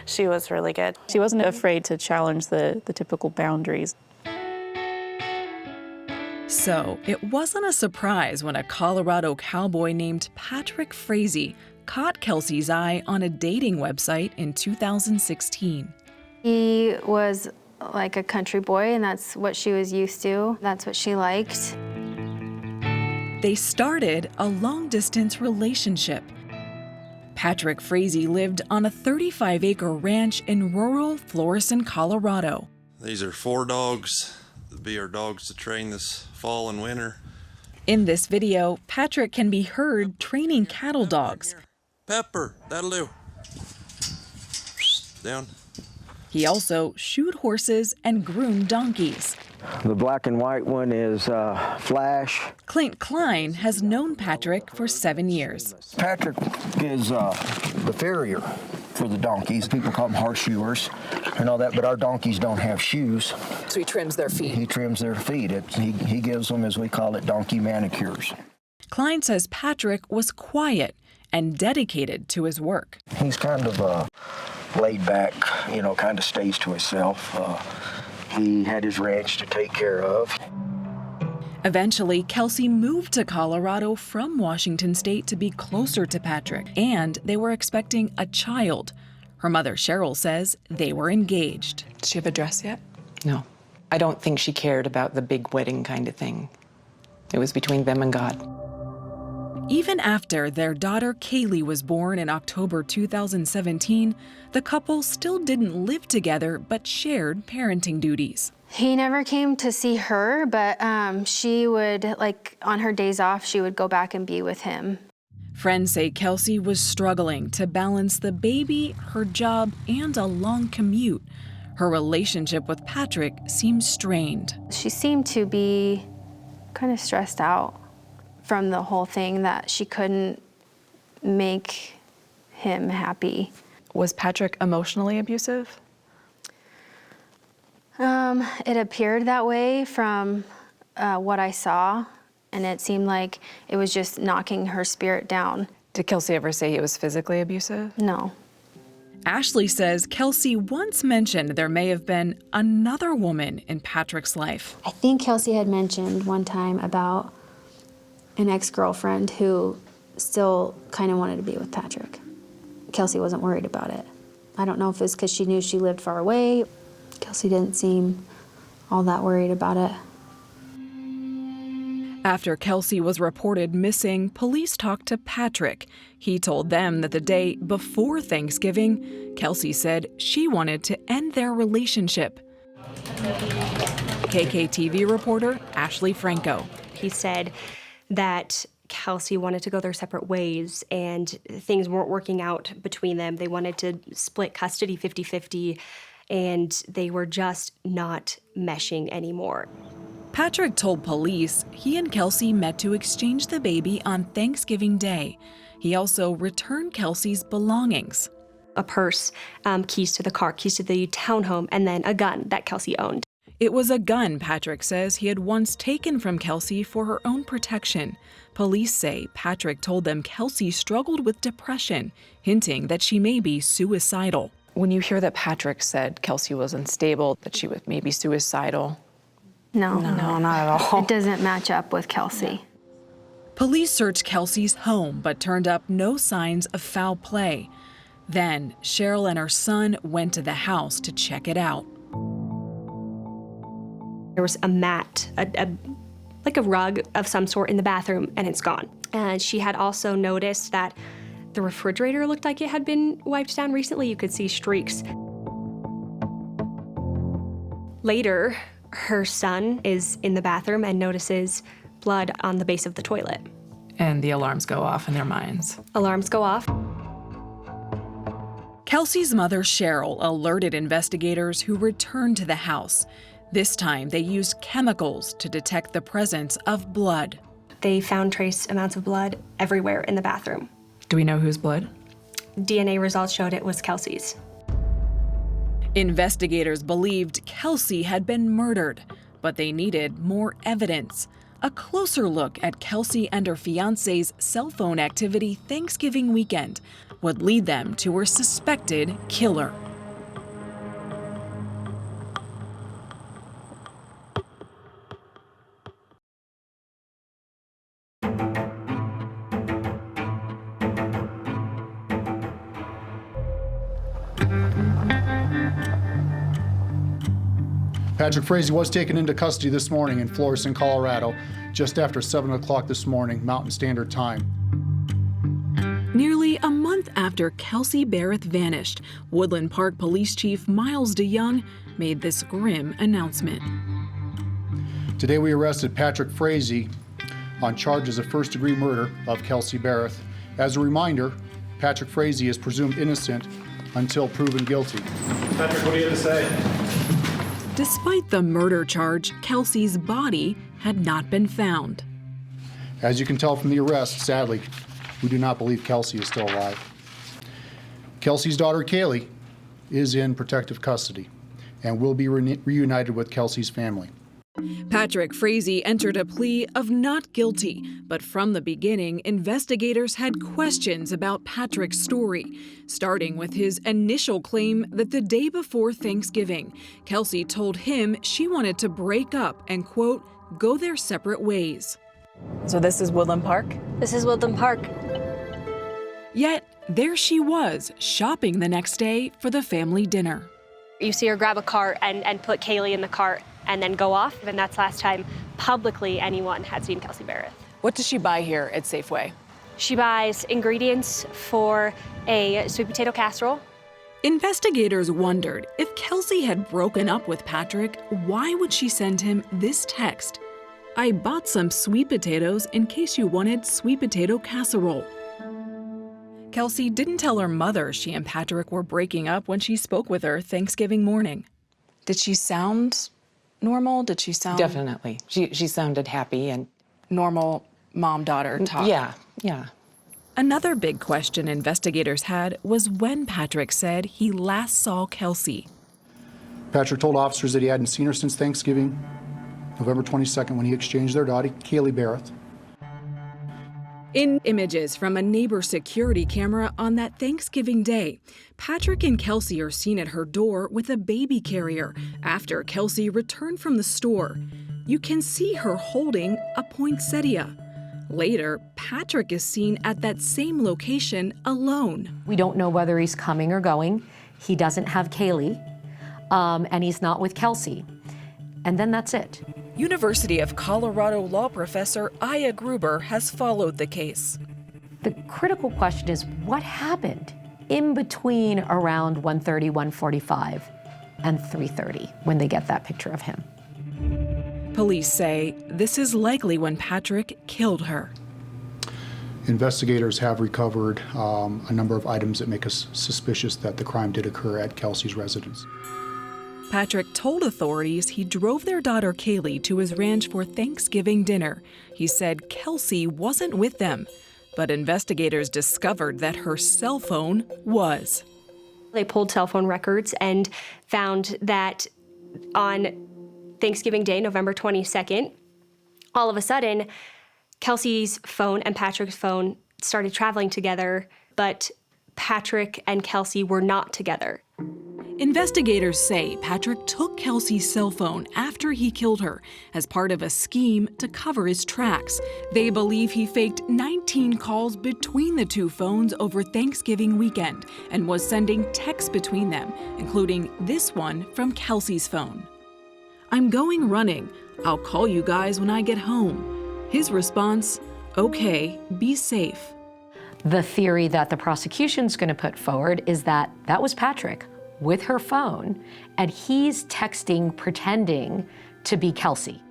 She was really good. She wasn't afraid to challenge the typical boundaries. So it wasn't a surprise when a Colorado cowboy named Patrick Frazee caught Kelsey's eye on a dating website in 2016. He was like a country boy, and that's what she was used to. That's what she liked. They started a long-distance relationship. Patrick Frazee lived on a 35-acre ranch in rural Florissant, Colorado. These are 4 dogs. They'll be our dogs to train this fall and winter. In this video, Patrick can be heard training cattle dogs. Pepper, that'll do. Down. He also shoot horses and groom donkeys. The black and white one is Flash. Clint Klein has known Patrick for 7 years. Patrick is the farrier for the donkeys. People call them horseshoers and all that, but our donkeys don't have shoes. So he trims their feet. He trims their feet. He gives them, as we call it, donkey manicures. Klein says Patrick was quiet and dedicated to his work. He's kind of laid back, kind of stays to himself. He had his ranch to take care of. Eventually, Kelsey moved to Colorado from Washington State to be closer to Patrick, and they were expecting a child. Her mother, Cheryl, says they were engaged. Does she have a dress yet? No. I don't think she cared about the big wedding kind of thing. It was between them and God. Even after their daughter Kaylee was born in October 2017, the couple still didn't live together but shared parenting duties. He never came to see her, but she would, on her days off, she would go back and be with him. Friends say Kelsey was struggling to balance the baby, her job, and a long commute. Her relationship with Patrick seemed strained. She seemed to be kind of stressed out from the whole thing, that she couldn't make him happy. Was Patrick emotionally abusive? It appeared that way from what I saw, and it seemed like it was just knocking her spirit down. Did Kelsey ever say he was physically abusive? No. Ashley says Kelsey once mentioned there may have been another woman in Patrick's life. I think Kelsey had mentioned one time about an ex-girlfriend who still kind of wanted to be with Patrick. Kelsey wasn't worried about it. I don't know if it's because she knew she lived far away. Kelsey didn't seem all that worried about it. After Kelsey was reported missing, police talked to Patrick. He told them that the day before Thanksgiving, Kelsey said she wanted to end their relationship. KKTV reporter Ashley Franco. He said that Kelsey wanted to go their separate ways and things weren't working out between them. They wanted to split custody 50-50 and they were just not meshing anymore. Patrick told police he and Kelsey met to exchange the baby on Thanksgiving Day. He also returned Kelsey's belongings. A purse, keys to the car, keys to the townhome, and then a gun that Kelsey owned. It was a gun Patrick says he had once taken from Kelsey for her own protection. Police say Patrick told them Kelsey struggled with depression, hinting that she may be suicidal. When you hear that Patrick said Kelsey was unstable, that she was maybe suicidal. No, not at all. It doesn't match up with Kelsey. Police searched Kelsey's home but turned up no signs of foul play. Then Cheryl and her son went to the house to check it out. There was a mat, like a rug of some sort in the bathroom, and it's gone. And she had also noticed that the refrigerator looked like it had been wiped down recently. You could see streaks. Later, her son is in the bathroom and notices blood on the base of the toilet. And the alarms go off in their minds. Alarms go off. Kelsey's mother, Cheryl, alerted investigators who returned to the house. This time, they used chemicals to detect the presence of blood. They found trace amounts of blood everywhere in the bathroom. Do we know whose blood? DNA results showed it was Kelsey's. Investigators believed Kelsey had been murdered, but they needed more evidence. A closer look at Kelsey and her fiancé's cell phone activity Thanksgiving weekend would lead them to her suspected killer. Patrick Frazee was taken into custody this morning in Florissant, Colorado, just after 7 o'clock this morning, Mountain Standard Time. Nearly a month after Kelsey Berreth vanished, Woodland Park Police Chief Miles DeYoung made this grim announcement. Today we arrested Patrick Frazee on charges of first-degree murder of Kelsey Berreth. As a reminder, Patrick Frazee is presumed innocent until proven guilty. Patrick, what do you have to say? Despite the murder charge, Kelsey's body had not been found. As you can tell from the arrest, sadly, we do not believe Kelsey is still alive. Kelsey's daughter, Kaylee, is in protective custody and will be reunited with Kelsey's family. Patrick Frazee entered a plea of not guilty, but from the beginning, investigators had questions about Patrick's story, starting with his initial claim that the day before Thanksgiving, Kelsey told him she wanted to break up and, quote, go their separate ways. So this is Woodland Park? This is Woodland Park. Yet, there she was, shopping the next day for the family dinner. You see her grab a cart and put Kaylee in the cart and then go off, and that's last time publicly anyone had seen Kelsey Berreth. What does she buy here at Safeway? She buys ingredients for a sweet potato casserole. Investigators wondered if Kelsey had broken up with Patrick, why would she send him this text? I bought some sweet potatoes in case you wanted sweet potato casserole. Kelsey didn't tell her mother she and Patrick were breaking up when she spoke with her Thanksgiving morning. Did she sound normal? Did she sound... Definitely. She sounded happy and... Normal mom-daughter talk? Yeah. Another big question investigators had was when Patrick said he last saw Kelsey. Patrick told officers that he hadn't seen her since Thanksgiving, November 22nd, when he exchanged their daughter, Kaylee Berreth. In images from a neighbor's security camera on that Thanksgiving day, Patrick and Kelsey are seen at her door with a baby carrier after Kelsey returned from the store. You can see her holding a poinsettia. Later, Patrick is seen at that same location alone. We don't know whether he's coming or going. He doesn't have Kaylee, and he's not with Kelsey. And then that's it. University of Colorado law professor Aya Gruber has followed the case. The critical question is what happened in between around 1:30, 1:45, and 3:30 when they get that picture of him. Police say this is likely when Patrick killed her. Investigators have recovered a number of items that make us suspicious that the crime did occur at Kelsey's residence. Patrick told authorities he drove their daughter Kaylee to his ranch for Thanksgiving dinner. He said Kelsey wasn't with them, but investigators discovered that her cell phone was. They pulled cell phone records and found that on Thanksgiving Day, November 22nd, all of a sudden, Kelsey's phone and Patrick's phone started traveling together, but Patrick and Kelsey were not together. Investigators say Patrick took Kelsey's cell phone after he killed her as part of a scheme to cover his tracks. They believe he faked 19 calls between the two phones over Thanksgiving weekend and was sending texts between them, including this one from Kelsey's phone. "I'm going running. I'll call you guys when I get home." His response, "Okay, be safe." The theory that the prosecution's going to put forward is that that was Patrick with her phone, and he's texting pretending to be Kelsey.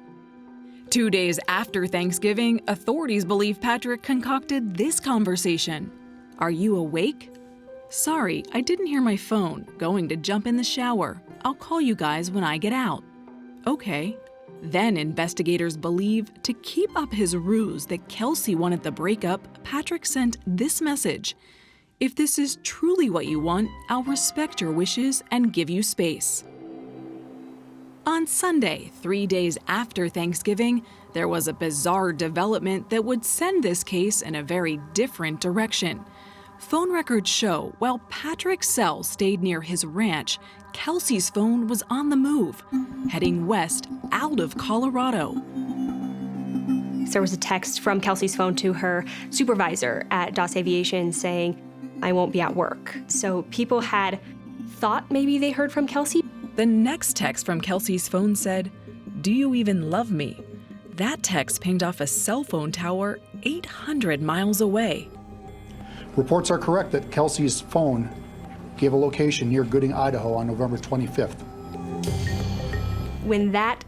2 days after Thanksgiving, authorities believe Patrick concocted this conversation. "Are you awake? Sorry, I didn't hear my phone. Going to jump in the shower. I'll call you guys when I get out." Okay. Then investigators believe to keep up his ruse that Kelsey wanted the breakup, Patrick sent this message. "If this is truly what you want, I'll respect your wishes and give you space." On Sunday, 3 days after Thanksgiving, there was a bizarre development that would send this case in a very different direction. Phone records show while Patrick's cell stayed near his ranch, Kelsey's phone was on the move, heading west out of Colorado. There was a text from Kelsey's phone to her supervisor at DOS Aviation saying, "I won't be at work." So people had thought maybe they heard from Kelsey. The next text from Kelsey's phone said, "Do you even love me?" That text pinged off a cell phone tower 800 miles away. Reports are correct that Kelsey's phone gave a location near Gooding, Idaho on November 25th. When that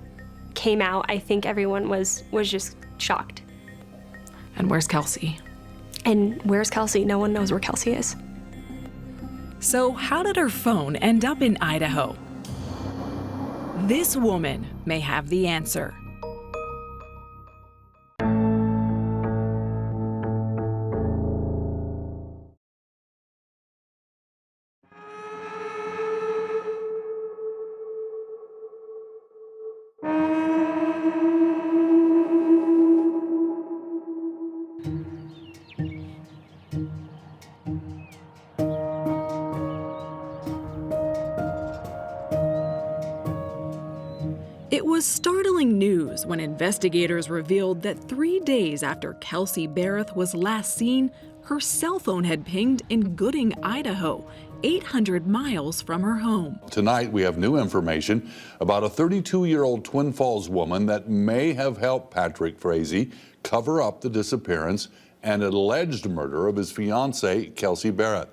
came out, I think everyone was just shocked. And where's Kelsey? And where's Kelsey? No one knows where Kelsey is. So how did her phone end up in Idaho? This woman may have the answer. It was startling news when investigators revealed that 3 days after Kelsey Berreth was last seen, her cell phone had pinged in Gooding, Idaho, 800 miles from her home. Tonight, we have new information about a 32-year-old Twin Falls woman that may have helped Patrick Frazee cover up the disappearance and alleged murder of his fiancée, Kelsey Berreth.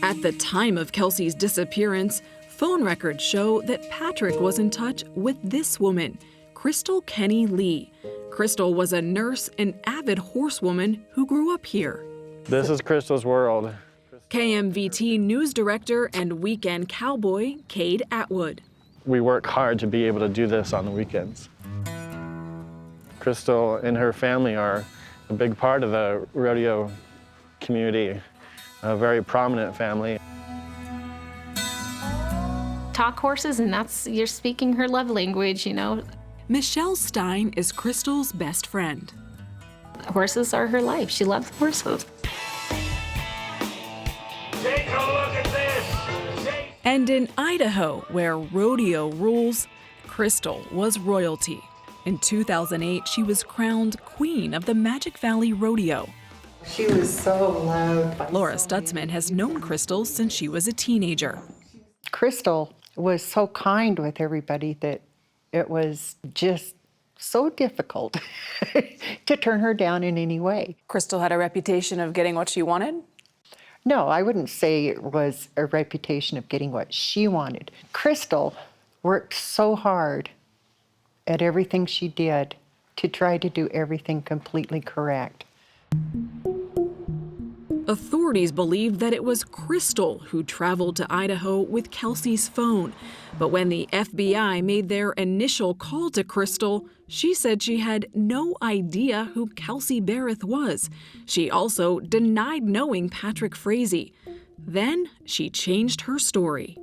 At the time of Kelsey's disappearance, phone records show that Patrick was in touch with this woman, Crystal Kenny Lee. Crystal was a nurse and avid horsewoman who grew up here. This is Crystal's world. KMVT news director and weekend cowboy, Cade Atwood. We work hard to be able to do this on the weekends. Crystal and her family are a big part of the rodeo community, a very prominent family. Talk horses, and you're speaking her love language, you know. Michelle Stein is Crystal's best friend. Horses are her life. She loves horses. Take a look at this. And in Idaho, where rodeo rules, Crystal was royalty. In 2008, she was crowned Queen of the Magic Valley Rodeo. She was so loved. Laura Stutzman has known Crystal since she was a teenager. Crystal was so kind with everybody that it was just so difficult to turn her down in any way. Crystal had a reputation of getting what she wanted? No, I wouldn't say it was a reputation of getting what she wanted. Crystal worked so hard at everything she did to try to do everything completely correct. Authorities believed that it was Crystal who traveled to Idaho with Kelsey's phone. But when the FBI made their initial call to Crystal, she said she had no idea who Kelsey Berreth was. She also denied knowing Patrick Frazee. Then she changed her story.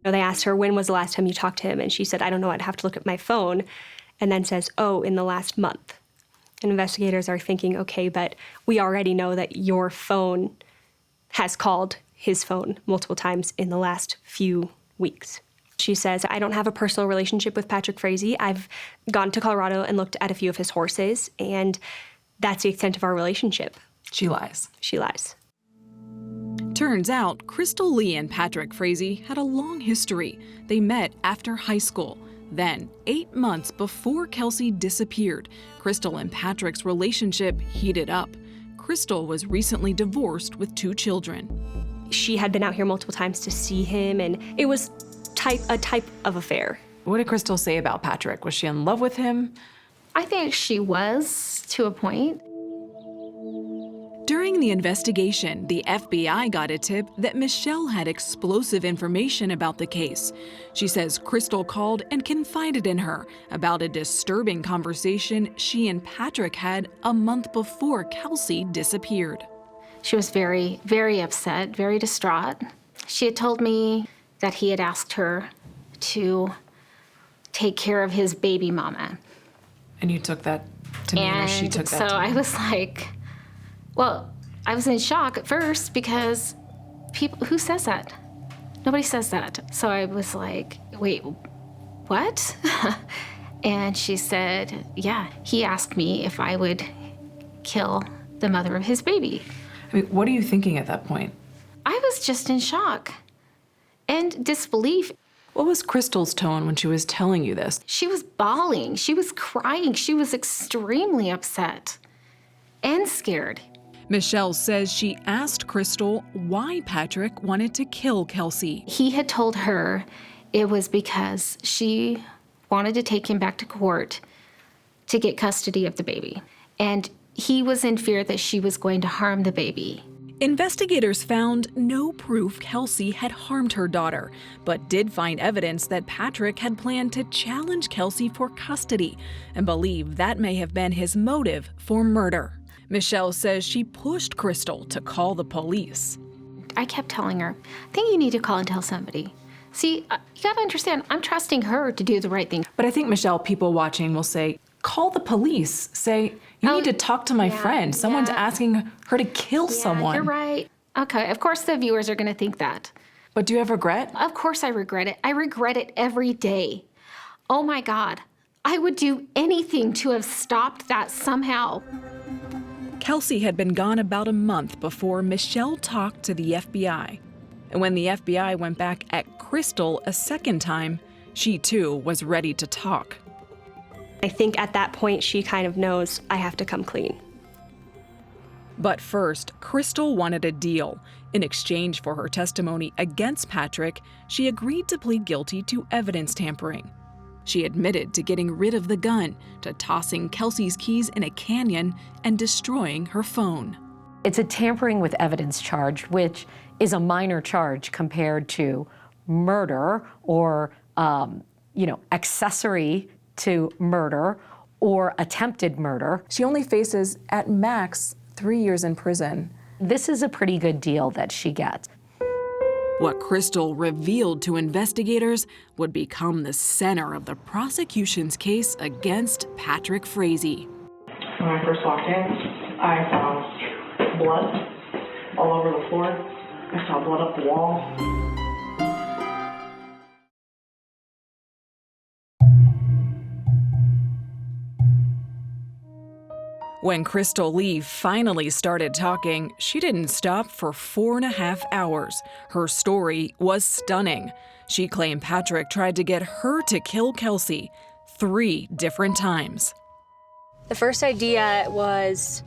They asked her, when was the last time you talked to him? And she said, I don't know, I'd have to look at my phone. And then says, oh, in the last month. And investigators are thinking, okay, but we already know that your phone has called his phone multiple times in the last few weeks. She says, I don't have a personal relationship with Patrick Frazee. I've gone to Colorado and looked at a few of his horses, and that's the extent of our relationship. She lies. She lies. Turns out, Crystal Lee and Patrick Frazee had a long history. They met after high school. Then, 8 months before Kelsey disappeared, Crystal and Patrick's relationship heated up. Crystal was recently divorced with 2 children. She had been out here multiple times to see him, and it was a type of affair. What did Crystal say about Patrick? Was she in love with him? I think she was, to a point. During the investigation, the FBI got a tip that Michelle had explosive information about the case. She says Crystal called and confided in her about a disturbing conversation she and Patrick had a month before Kelsey disappeared. She was very, very upset, very distraught. She had told me that he had asked her to take care of his baby mama. And you took that to mean, or she took that so to mean? I was like, well, I was in shock at first because people, who says that? Nobody says that. So I was like, wait, what? And she said, yeah, he asked me if I would kill the mother of his baby. I mean, what are you thinking at that point? I was just in shock and disbelief. What was Crystal's tone when she was telling you this? She was bawling. She was crying. She was extremely upset and scared. Michelle says she asked Crystal why Patrick wanted to kill Kelsey. He had told her it was because she wanted to take him back to court to get custody of the baby. And he was in fear that she was going to harm the baby. Investigators found no proof Kelsey had harmed her daughter, but did find evidence that Patrick had planned to challenge Kelsey for custody and believe that may have been his motive for murder. Michelle says she pushed Crystal to call the police. I kept telling her, I think you need to call and tell somebody. See, you gotta understand, I'm trusting her to do the right thing. But I think, Michelle, people watching will say, call the police. Say, you need to talk to my friend. Someone's asking her to kill someone. You're right. Okay, of course the viewers are gonna think that. But do you have regret? Of course I regret it. I regret it every day. Oh my God, I would do anything to have stopped that somehow. Kelsey had been gone about a month before Michelle talked to the FBI. And when the FBI went back at Crystal a second time, she too was ready to talk. I think at that point she kind of knows I have to come clean. But first, Crystal wanted a deal. In exchange for her testimony against Patrick, she agreed to plead guilty to evidence tampering. She admitted to getting rid of the gun, to tossing Kelsey's keys in a canyon, and destroying her phone. It's a tampering with evidence charge, which is a minor charge compared to murder or, accessory to murder or attempted murder. She only faces, at max, 3 years in prison. This is a pretty good deal that she gets. What Crystal revealed to investigators would become the center of the prosecution's case against Patrick Frazee. When I first walked in, I saw blood all over the floor. I saw blood up the wall. When Crystal Lee finally started talking, she didn't stop for 4.5 hours. Her story was stunning. She claimed Patrick tried to get her to kill Kelsey 3 different times. The first idea was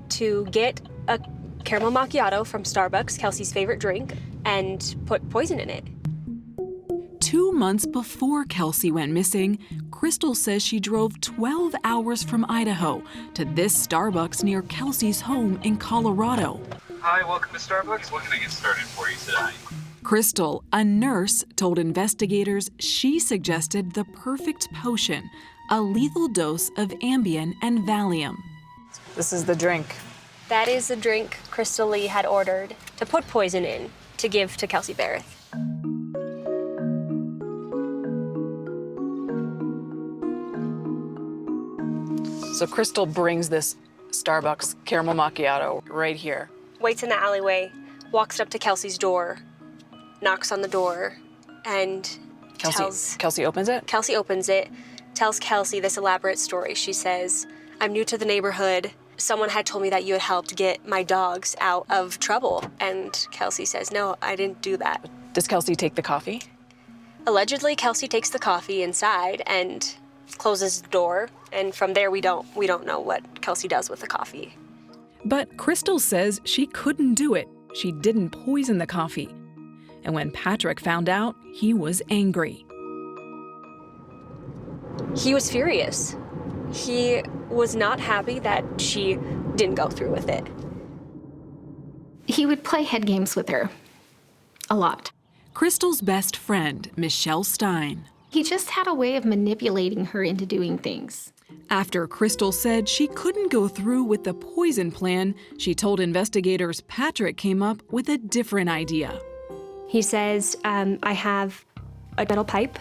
to get a caramel macchiato from Starbucks, Kelsey's favorite drink, and put poison in it. 2 months before Kelsey went missing, Crystal says she drove 12 hours from Idaho to this Starbucks near Kelsey's home in Colorado. Hi, welcome to Starbucks. What can I get started for you today? Crystal, a nurse, told investigators she suggested the perfect potion, a lethal dose of Ambien and Valium. This is the drink. That is the drink Crystal Lee had ordered to put poison in to give to Kelsey Berreth. So Crystal brings this Starbucks caramel macchiato right here. Waits in the alleyway, walks up to Kelsey's door, knocks on the door, and Kelsey opens it? Kelsey opens it, tells Kelsey this elaborate story. She says, "I'm new to the neighborhood. Someone had told me that you had helped get my dogs out of trouble." And Kelsey says, "No, I didn't do that." Does Kelsey take the coffee? Allegedly, Kelsey takes the coffee inside and closes the door. And from there, we don't know what Kelsey does with the coffee. But Crystal says she couldn't do it. She didn't poison the coffee. And when Patrick found out, he was angry. He was furious. He was not happy that she didn't go through with it. He would play head games with her a lot. Crystal's best friend, Michelle Stein. He just had a way of manipulating her into doing things. After Crystal said she couldn't go through with the poison plan, she told investigators Patrick came up with a different idea. He says, I have a metal pipe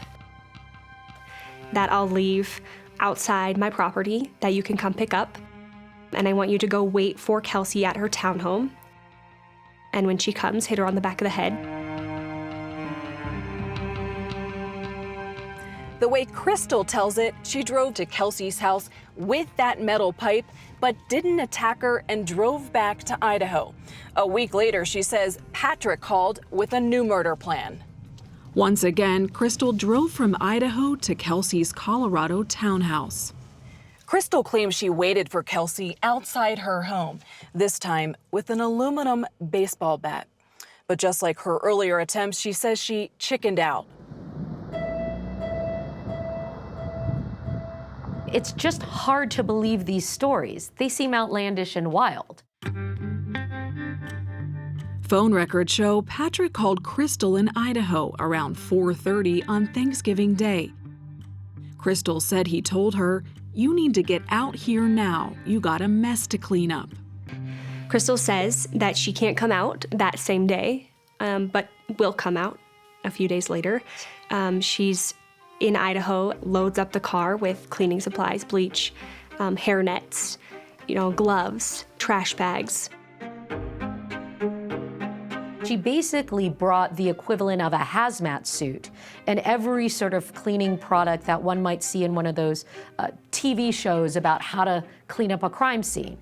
that I'll leave outside my property that you can come pick up. And I want you to go wait for Kelsey at her townhome. And when she comes, hit her on the back of the head. The way Crystal tells it, she drove to Kelsey's house with that metal pipe, but didn't attack her and drove back to Idaho. A week later, she says Patrick called with a new murder plan. Once again, Crystal drove from Idaho to Kelsey's Colorado townhouse. Crystal claims she waited for Kelsey outside her home, this time with an aluminum baseball bat. But just like her earlier attempts, she says she chickened out. It's just hard to believe these stories. They seem outlandish and wild. Phone records show Patrick called Crystal in Idaho around 4:30 on Thanksgiving Day. Crystal said he told her, "You need to get out here now. You got a mess to clean up." Crystal says that she can't come out that same day, but will come out a few days later. She's in Idaho, loads up the car with cleaning supplies, bleach, hair nets, gloves, trash bags. She basically brought the equivalent of a hazmat suit and every sort of cleaning product that one might see in one of those TV shows about how to clean up a crime scene.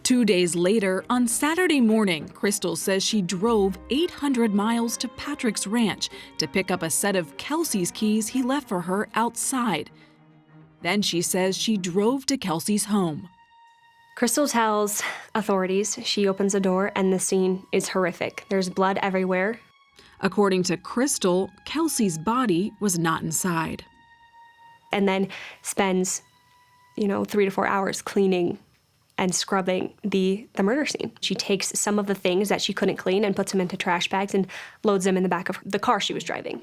2 days later, on Saturday morning, Crystal says she drove 800 miles to Patrick's ranch to pick up a set of Kelsey's keys he left for her outside. Then she says she drove to Kelsey's home. Crystal tells authorities she opens the door and the scene is horrific. There's blood everywhere. According to Crystal, Kelsey's body was not inside. And then spends, 3 to 4 hours cleaning and scrubbing the murder scene. She takes some of the things that she couldn't clean and puts them into trash bags and loads them in the back of the car she was driving.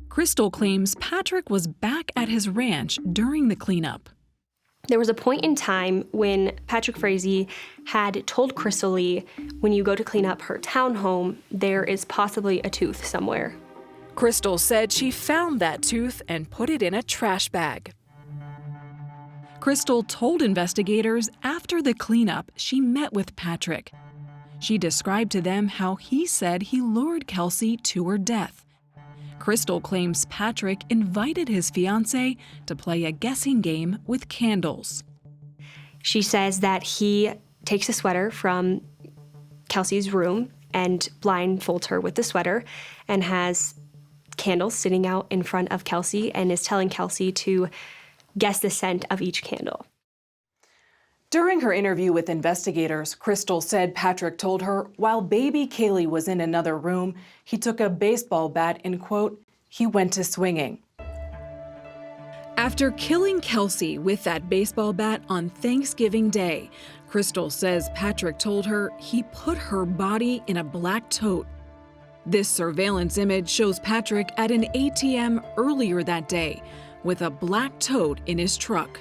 Crystal claims Patrick was back at his ranch during the cleanup. There was a point in time when Patrick Frazee had told Crystal Lee, when you go to clean up her townhome, there is possibly a tooth somewhere. Crystal said she found that tooth and put it in a trash bag. Crystal told investigators after the cleanup she met with Patrick. She described to them how he said he lured Kelsey to her death. Crystal claims Patrick invited his fiancée to play a guessing game with candles. She says that he takes a sweater from Kelsey's room and blindfolds her with the sweater and has candles sitting out in front of Kelsey and is telling Kelsey to guess the scent of each candle. During her interview with investigators, Crystal said Patrick told her while baby Kaylee was in another room, he took a baseball bat and, quote, he went to swinging. After killing Kelsey with that baseball bat on Thanksgiving Day, Crystal says Patrick told her he put her body in a black tote. This surveillance image shows Patrick at an ATM earlier that day with a black tote in his truck.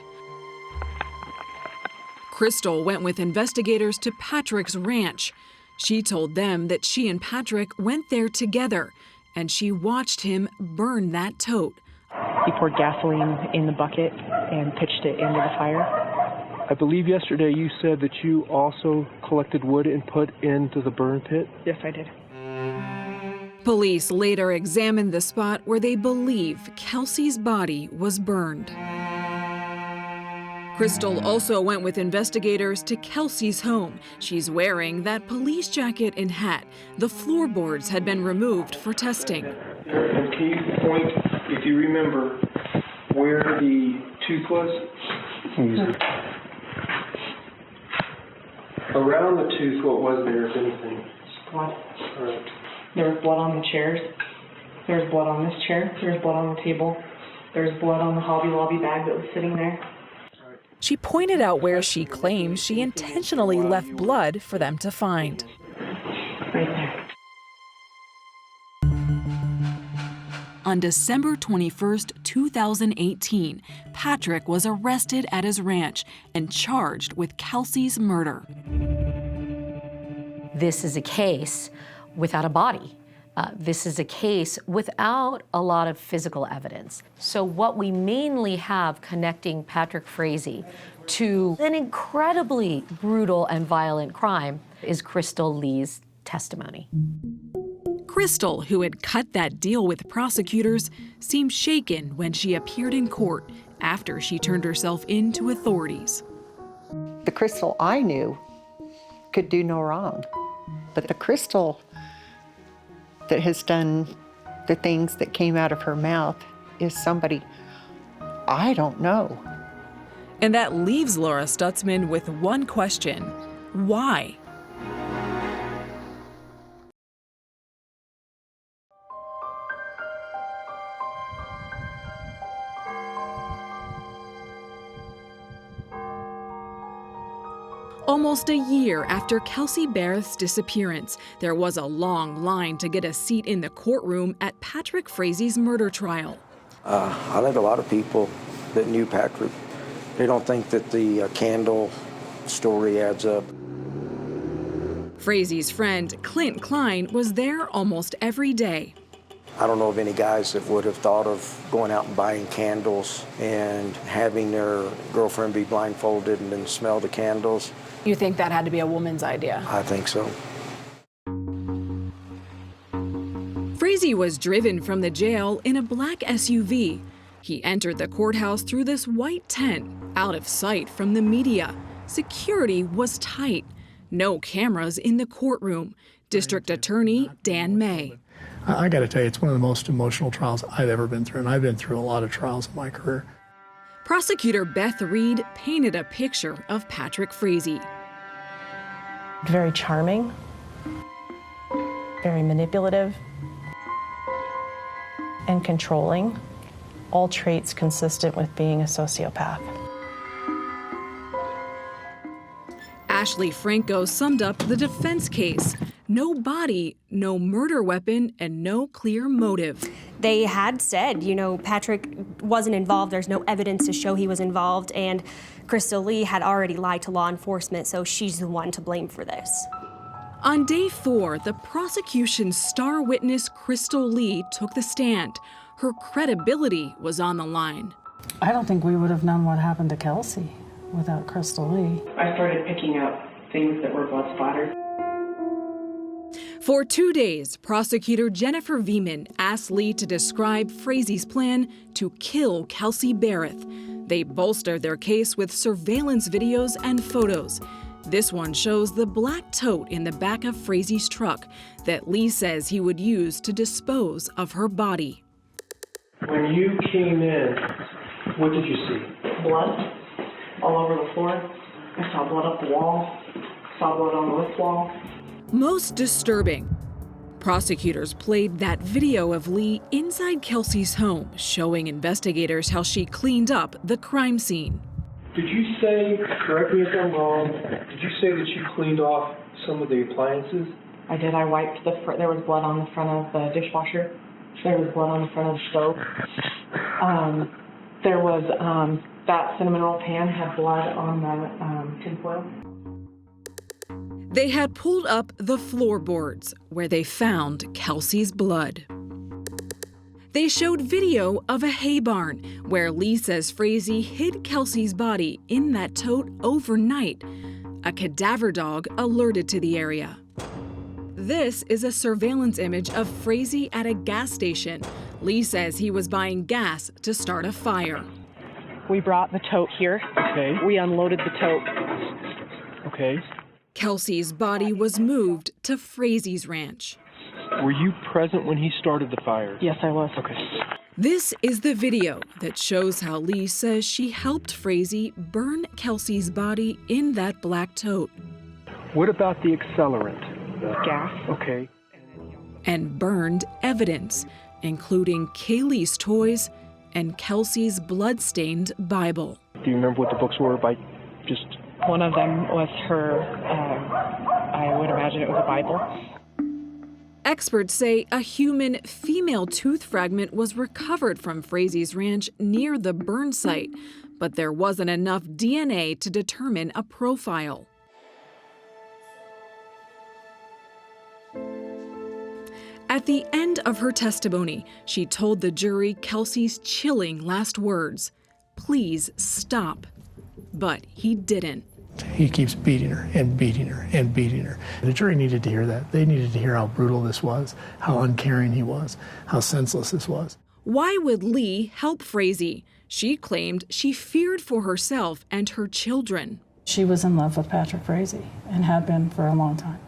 Crystal went with investigators to Patrick's ranch. She told them that she and Patrick went there together, and she watched him burn that tote. He poured gasoline in the bucket and pitched it into the fire. I believe yesterday you said that you also collected wood and put into the burn pit? Yes, I did. Police later examined the spot where they believe Kelsey's body was burned. Crystal also went with investigators to Kelsey's home. She's wearing that police jacket and hat. The floorboards had been removed for testing. And can you point, if you remember, where the tooth was? Around the tooth, what was there, if anything? Blood. All right. There was blood on the chairs. There was blood on this chair. There was blood on the table. There was blood on the Hobby Lobby bag that was sitting there. She pointed out where she claims she intentionally left blood for them to find. Right there. On December 21st, 2018, Patrick was arrested at his ranch and charged with Kelsey's murder. This is a case without a body. This is a case without a lot of physical evidence. So what we mainly have connecting Patrick Frazee to an incredibly brutal and violent crime is Crystal Lee's testimony. Crystal, who had cut that deal with prosecutors, seemed shaken when she appeared in court after she turned herself in to authorities. The Crystal I knew could do no wrong, but the Crystal that has done the things that came out of her mouth is somebody I don't know. And that leaves Laura Stutzman with one question: why? Almost a year after Kelsey Berreth's disappearance, there was a long line to get a seat in the courtroom at Patrick Frazee's murder trial. I think a lot of people that knew Patrick, they don't think that the candle story adds up. Frazee's friend, Clint Klein, was there almost every day. I don't know of any guys that would have thought of going out and buying candles and having their girlfriend be blindfolded and then smell the candles. You think that had to be a woman's idea? I think so. Frazee was driven from the jail in a black SUV. He entered the courthouse through this white tent, out of sight from the media. Security was tight. No cameras in the courtroom. District Attorney Dan May. I got to tell you, it's one of the most emotional trials I've ever been through, and I've been through a lot of trials in my career. Prosecutor Beth Reed painted a picture of Patrick Frazee. Very charming, very manipulative, and controlling, all traits consistent with being a sociopath. Ashley Franco summed up the defense case. No body, no murder weapon, and no clear motive. They had said, Patrick wasn't involved. There's no evidence to show he was involved. And Crystal Lee had already lied to law enforcement, so she's the one to blame for this. On day 4, the prosecution's star witness, Crystal Lee, took the stand. Her credibility was on the line. I don't think we would have known what happened to Kelsey without Crystal Lee. I started picking up things that were blood splattered. For 2 days, prosecutor Jennifer Veman asked Lee to describe Frazie's plan to kill Kelsey Berreth. They bolstered their case with surveillance videos and photos. This one shows the black tote in the back of Frazie's truck that Lee says he would use to dispose of her body. When you came in, what did you see? Blood all over the floor. I saw blood up the wall. Saw blood on the lift wall. Most disturbing, prosecutors played that video of Lee inside Kelsey's home, showing investigators how she cleaned up the crime scene. Did you say, correct me if I'm wrong, did you say that you cleaned off some of the appliances? I did. I wiped there was blood on the front of the dishwasher. There was blood on the front of the stove. There was that cinnamon roll pan had blood on the tinfoil. They had pulled up the floorboards where they found Kelsey's blood. They showed video of a hay barn where Lee says Frazie hid Kelsey's body in that tote overnight. A cadaver dog alerted to the area. This is a surveillance image of Frazie at a gas station. Lee says he was buying gas to start a fire. We brought the tote here. Okay. We unloaded the tote. Okay. Kelsey's body was moved to Frazie's ranch. Were you present when he started the fire? Yes, I was. Okay. This is the video that shows how Lee says she helped Frazie burn Kelsey's body in that black tote. What about the accelerant? Gas. Okay. And burned evidence, including Kaylee's toys and Kelsey's blood-stained Bible. Do you remember what the books were by just... One of them was her, I would imagine it was a Bible. Experts say a human female tooth fragment was recovered from Frazie's ranch near the burn site, but there wasn't enough DNA to determine a profile. At the end of her testimony, she told the jury Kelsey's chilling last words, "Please stop." But he didn't. He keeps beating her and beating her and beating her. The jury needed to hear that. They needed to hear how brutal this was, how uncaring he was, how senseless this was. Why would Lee help Frazie? She claimed she feared for herself and her children. She was in love with Patrick Frazie and had been for a long time.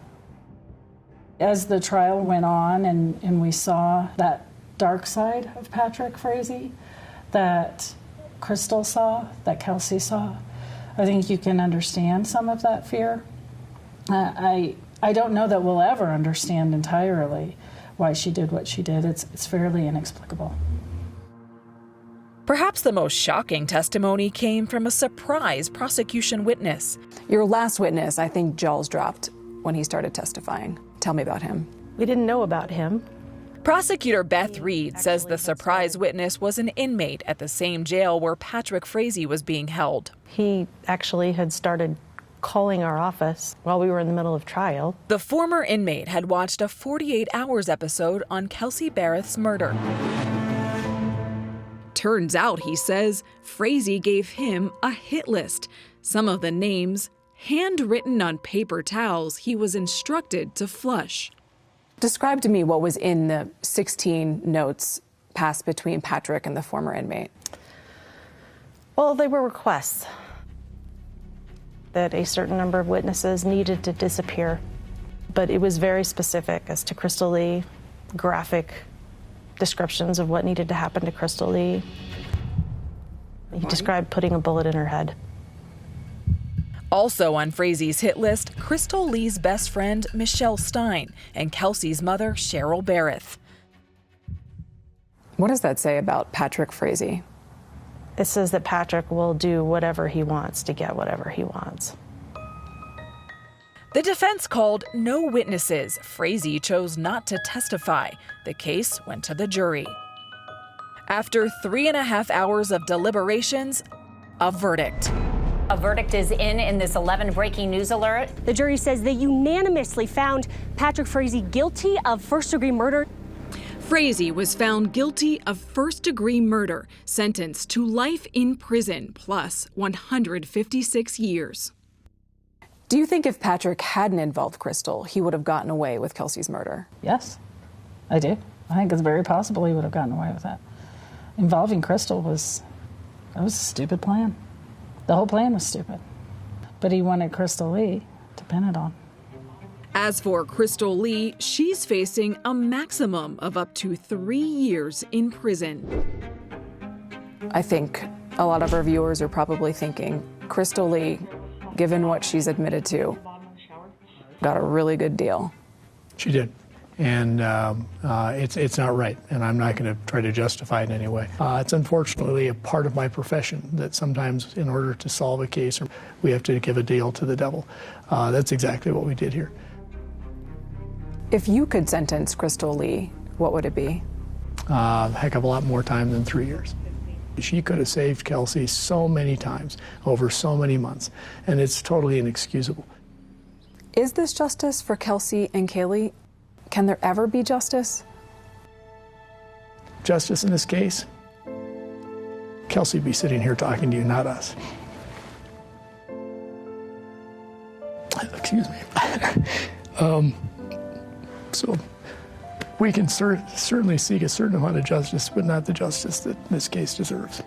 As the trial went on and we saw that dark side of Patrick Frazie that Crystal saw, that Kelsey saw, I think you can understand some of that fear. I don't know that we'll ever understand entirely why she did what she did. It's fairly inexplicable. Perhaps the most shocking testimony came from a surprise prosecution witness. Your last witness, I think jaws dropped when he started testifying. Tell me about him. We didn't know about him. Prosecutor Beth Reed says the surprise witness was an inmate at the same jail where Patrick Frazie was being held. He actually had started calling our office while we were in the middle of trial. The former inmate had watched a 48 Hours episode on Kelsey Berreth's murder. Turns out, he says, Frazie gave him a hit list. Some of the names handwritten on paper towels he was instructed to flush. Describe to me what was in the 16 notes passed between Patrick and the former inmate. Well, they were requests that a certain number of witnesses needed to disappear. But it was very specific as to Crystal Lee, graphic descriptions of what needed to happen to Crystal Lee. He described putting a bullet in her head. Also on Frazie's hit list, Crystal Lee's best friend, Michelle Stein, and Kelsey's mother, Cheryl Berreth. What does that say about Patrick Frazie? It says that Patrick will do whatever he wants to get whatever he wants. The defense called no witnesses. Frazie chose not to testify. The case went to the jury. After 3.5 hours of deliberations, a verdict. A verdict is in this 11 breaking news alert. The jury says they unanimously found Patrick Frazie guilty of first-degree murder. Frazee was found guilty of first-degree murder, sentenced to life in prison plus 156 years. Do you think if Patrick hadn't involved Crystal, he would have gotten away with Kelsey's murder? Yes, I do. I think it's very possible he would have gotten away with that. Involving Crystal was a stupid plan. The whole plan was stupid. But he wanted Crystal Lee to pin it on. As for Crystal Lee, she's facing a maximum of up to 3 years in prison. I think a lot of our viewers are probably thinking, Crystal Lee, given what she's admitted to, got a really good deal. She did. And it's not right, and I'm not going to try to justify it in any way. It's unfortunately a part of my profession that sometimes in order to solve a case, we have to give a deal to the devil. That's exactly what we did here. If you could sentence Crystal Lee, what would it be? A heck of a lot more time than 3 years. She could have saved Kelsey so many times over so many months, and it's totally inexcusable. Is this justice for Kelsey and Kaylee? Can there ever be justice? Justice in this case? Kelsey would be sitting here talking to you, not us. Excuse me. So we can certainly seek a certain amount of justice, but not the justice that this case deserves.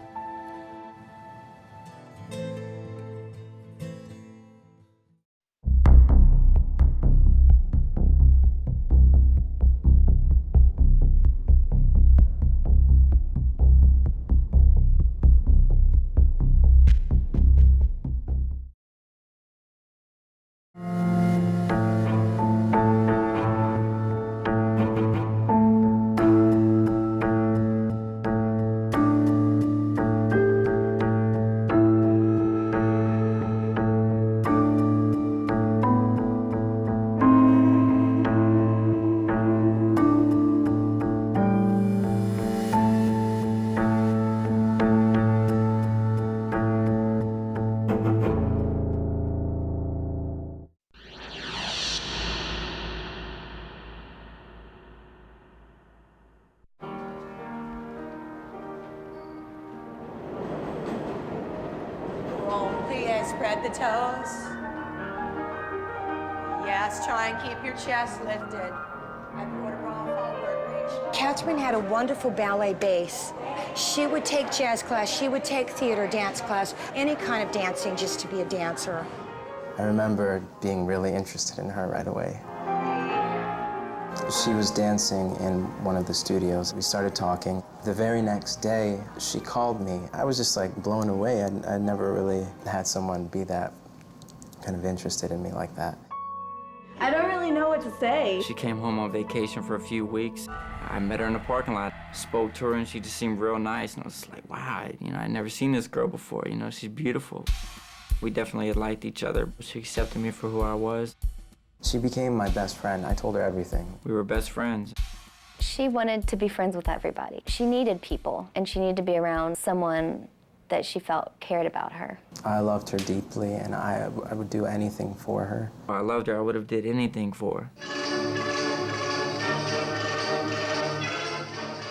Spread the toes. Yes, try and keep your chest lifted. Catherine had a wonderful ballet base. She would take jazz class, she would take theater dance class, any kind of dancing just to be a dancer. I remember being really interested in her right away. She was dancing in one of the studios. We started talking. The very next day, she called me. I was just like blown away. I'd never really had someone be that kind of interested in me like that. I don't really know what to say. She came home on vacation for a few weeks. I met her in the parking lot, spoke to her, and she just seemed real nice. And I was like, wow, I'd never seen this girl before. She's beautiful. We definitely had liked each other. She accepted me for who I was. She became my best friend. I told her everything. We were best friends. She wanted to be friends with everybody. She needed people, and she needed to be around someone that she felt cared about her. I loved her deeply, and I would do anything for her. I loved her. I would have did anything for her.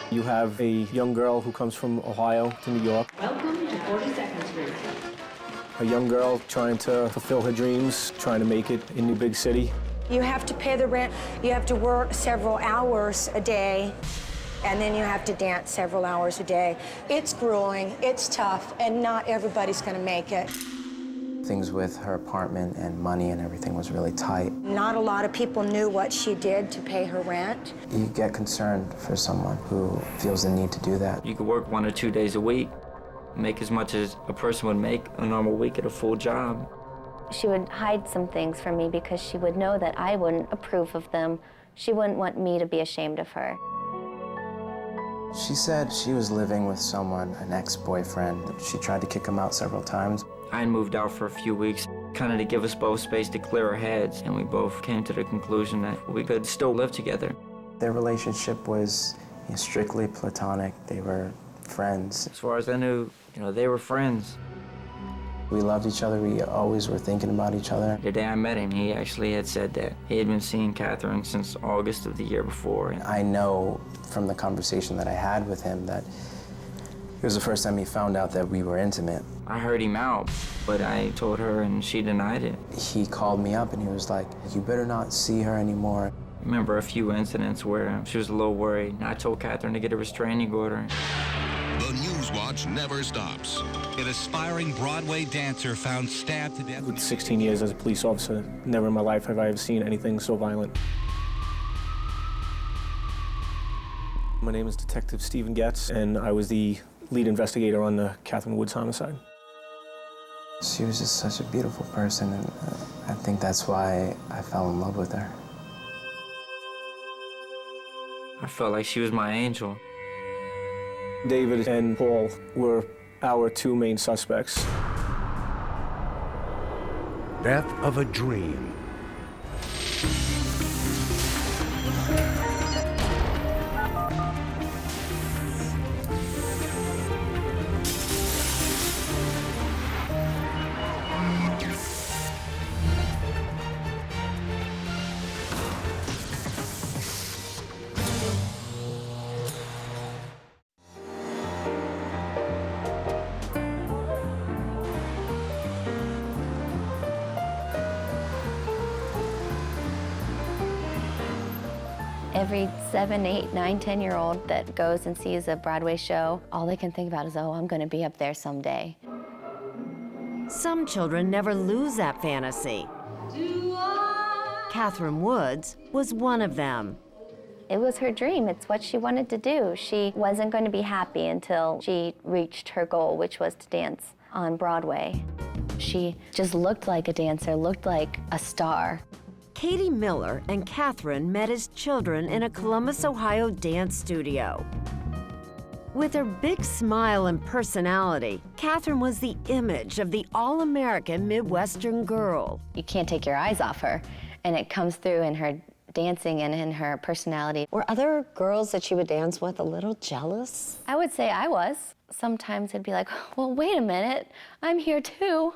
You have a young girl who comes from Ohio to New York. Welcome to 42nd Street. A young girl trying to fulfill her dreams, trying to make it in the big city. You have to pay the rent, you have to work several hours a day, and then you have to dance several hours a day. It's grueling, it's tough, and not everybody's gonna make it. Things with her apartment and money and everything was really tight. Not a lot of people knew what she did to pay her rent. You get concerned for someone who feels the need to do that. You could work 1 or 2 days a week, make as much as a person would make a normal week at a full job. She would hide some things from me because she would know that I wouldn't approve of them. She wouldn't want me to be ashamed of her. She said she was living with someone, an ex-boyfriend. She tried to kick him out several times. I had moved out for a few weeks, kind of to give us both space to clear our heads, and we both came to the conclusion that we could still live together. Their relationship was strictly platonic. They were friends. As far as I knew, they were friends. We loved each other. We always were thinking about each other. The day I met him, he actually had said that he had been seeing Catherine since August of the year before. I know from the conversation that I had with him that it was the first time he found out that we were intimate. I heard him out, but I told her and she denied it. He called me up and he was like, "You better not see her anymore." I remember a few incidents where she was a little worried. I told Catherine to get a restraining order. The News Watch never stops. An aspiring Broadway dancer found stabbed to death. With 16 years as a police officer, never in my life have I ever seen anything so violent. My name is Detective Stephen Getz, and I was the lead investigator on the Catherine Woods homicide. She was just such a beautiful person, and I think that's why I fell in love with her. I felt like she was my angel. David and Paul were our two main suspects. Death of a dream. Every 7, 8, 9, 10-year-old that goes and sees a Broadway show, all they can think about is, oh, I'm going to be up there someday. Some children never lose that fantasy. Catherine Woods was one of them. It was her dream. It's what she wanted to do. She wasn't going to be happy until she reached her goal, which was to dance on Broadway. She just looked like a dancer, looked like a star. Katie Miller and Catherine met as children in a Columbus, Ohio dance studio. With her big smile and personality, Catherine was the image of the all-American Midwestern girl. You can't take your eyes off her, and it comes through in her dancing and in her personality. Were other girls that she would dance with a little jealous? I would say I was. Sometimes it'd be like, well, wait a minute, I'm here too.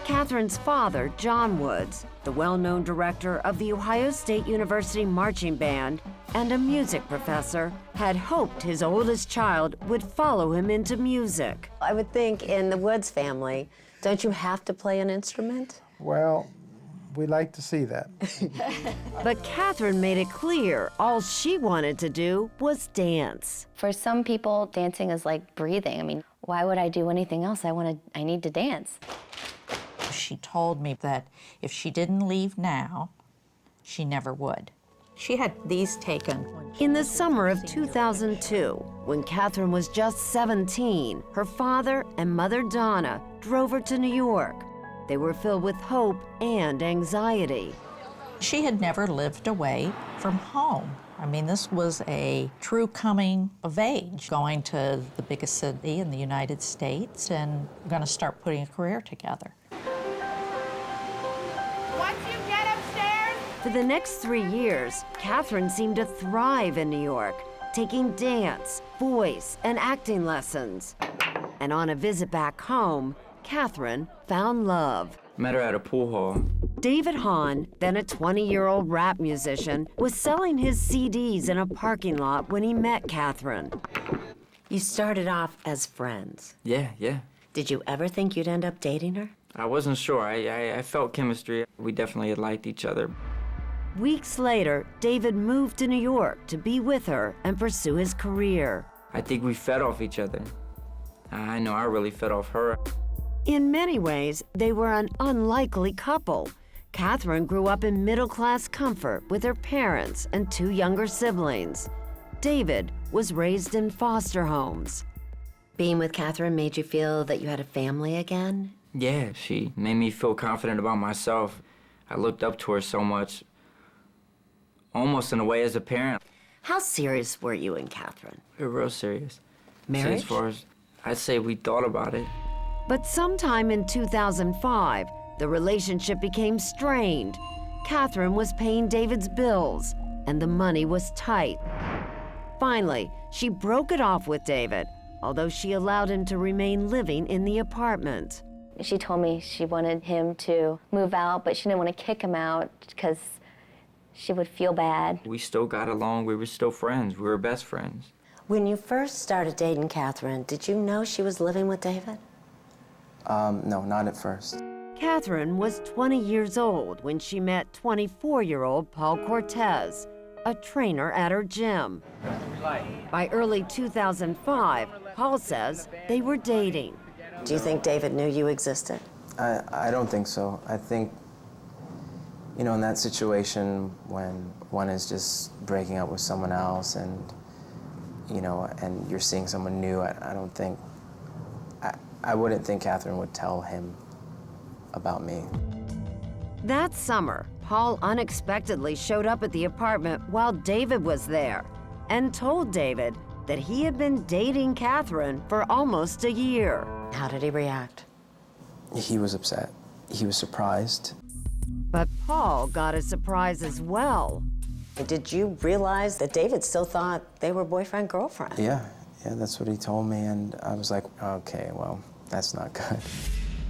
Catherine's father, John Woods, the well-known director of the Ohio State University Marching Band and a music professor, had hoped his oldest child would follow him into music. I would think in the Woods family, don't you have to play an instrument? Well, we like to see that. But Catherine made it clear all she wanted to do was dance. For some people, dancing is like breathing. I mean, why would I do anything else? I need to dance. She told me that if she didn't leave now, she never would. She had these taken. In the summer of 2002, when Catherine was just 17, her father and mother Donna drove her to New York. They were filled with hope and anxiety. She had never lived away from home. I mean, this was a true coming of age, going to the biggest city in the United States and going to start putting a career together. For the next 3 years, Catherine seemed to thrive in New York, taking dance, voice, and acting lessons. And on a visit back home, Catherine found love. Met her at a pool hall. David Hahn, then a 20-year-old rap musician, was selling his CDs in a parking lot when he met Catherine. You started off as friends. Yeah. Did you ever think you'd end up dating her? I wasn't sure. I felt chemistry. We definitely had liked each other. Weeks later, David moved to New York to be with her and pursue his career. I think we fed off each other. I know I really fed off her. In many ways, they were an unlikely couple. Catherine grew up in middle-class comfort with her parents and 2 younger siblings. David was raised in foster homes. Being with Catherine made you feel that you had a family again? Yeah, she made me feel confident about myself. I looked up to her so much, almost in a way as a parent. How serious were you and Catherine? We were real serious. Marriage? As far as, I'd say we thought about it. But sometime in 2005, the relationship became strained. Catherine was paying David's bills, and the money was tight. Finally, she broke it off with David, although she allowed him to remain living in the apartment. She told me she wanted him to move out, but she didn't want to kick him out because she would feel bad. We still got along. We were still friends. We were best friends. When you first started dating Catherine, did you know she was living with David? No, not at first. Catherine was 20 years old when she met 24-year-old Paul Cortez, a trainer at her gym. By early 2005, Paul says they were dating. Do you think David knew you existed? I don't think so. I think, you know, in that situation when one is just breaking up with someone else and, you know, and you're seeing someone new, I don't think, I wouldn't think Catherine would tell him about me. That summer, Paul unexpectedly showed up at the apartment while David was there and told David that he had been dating Catherine for almost a year. How did he react? He was upset. He was surprised. But Paul got a surprise as well. Did you realize that David still thought they were boyfriend-girlfriend? Yeah, that's what he told me, and I was like, okay, well, that's not good.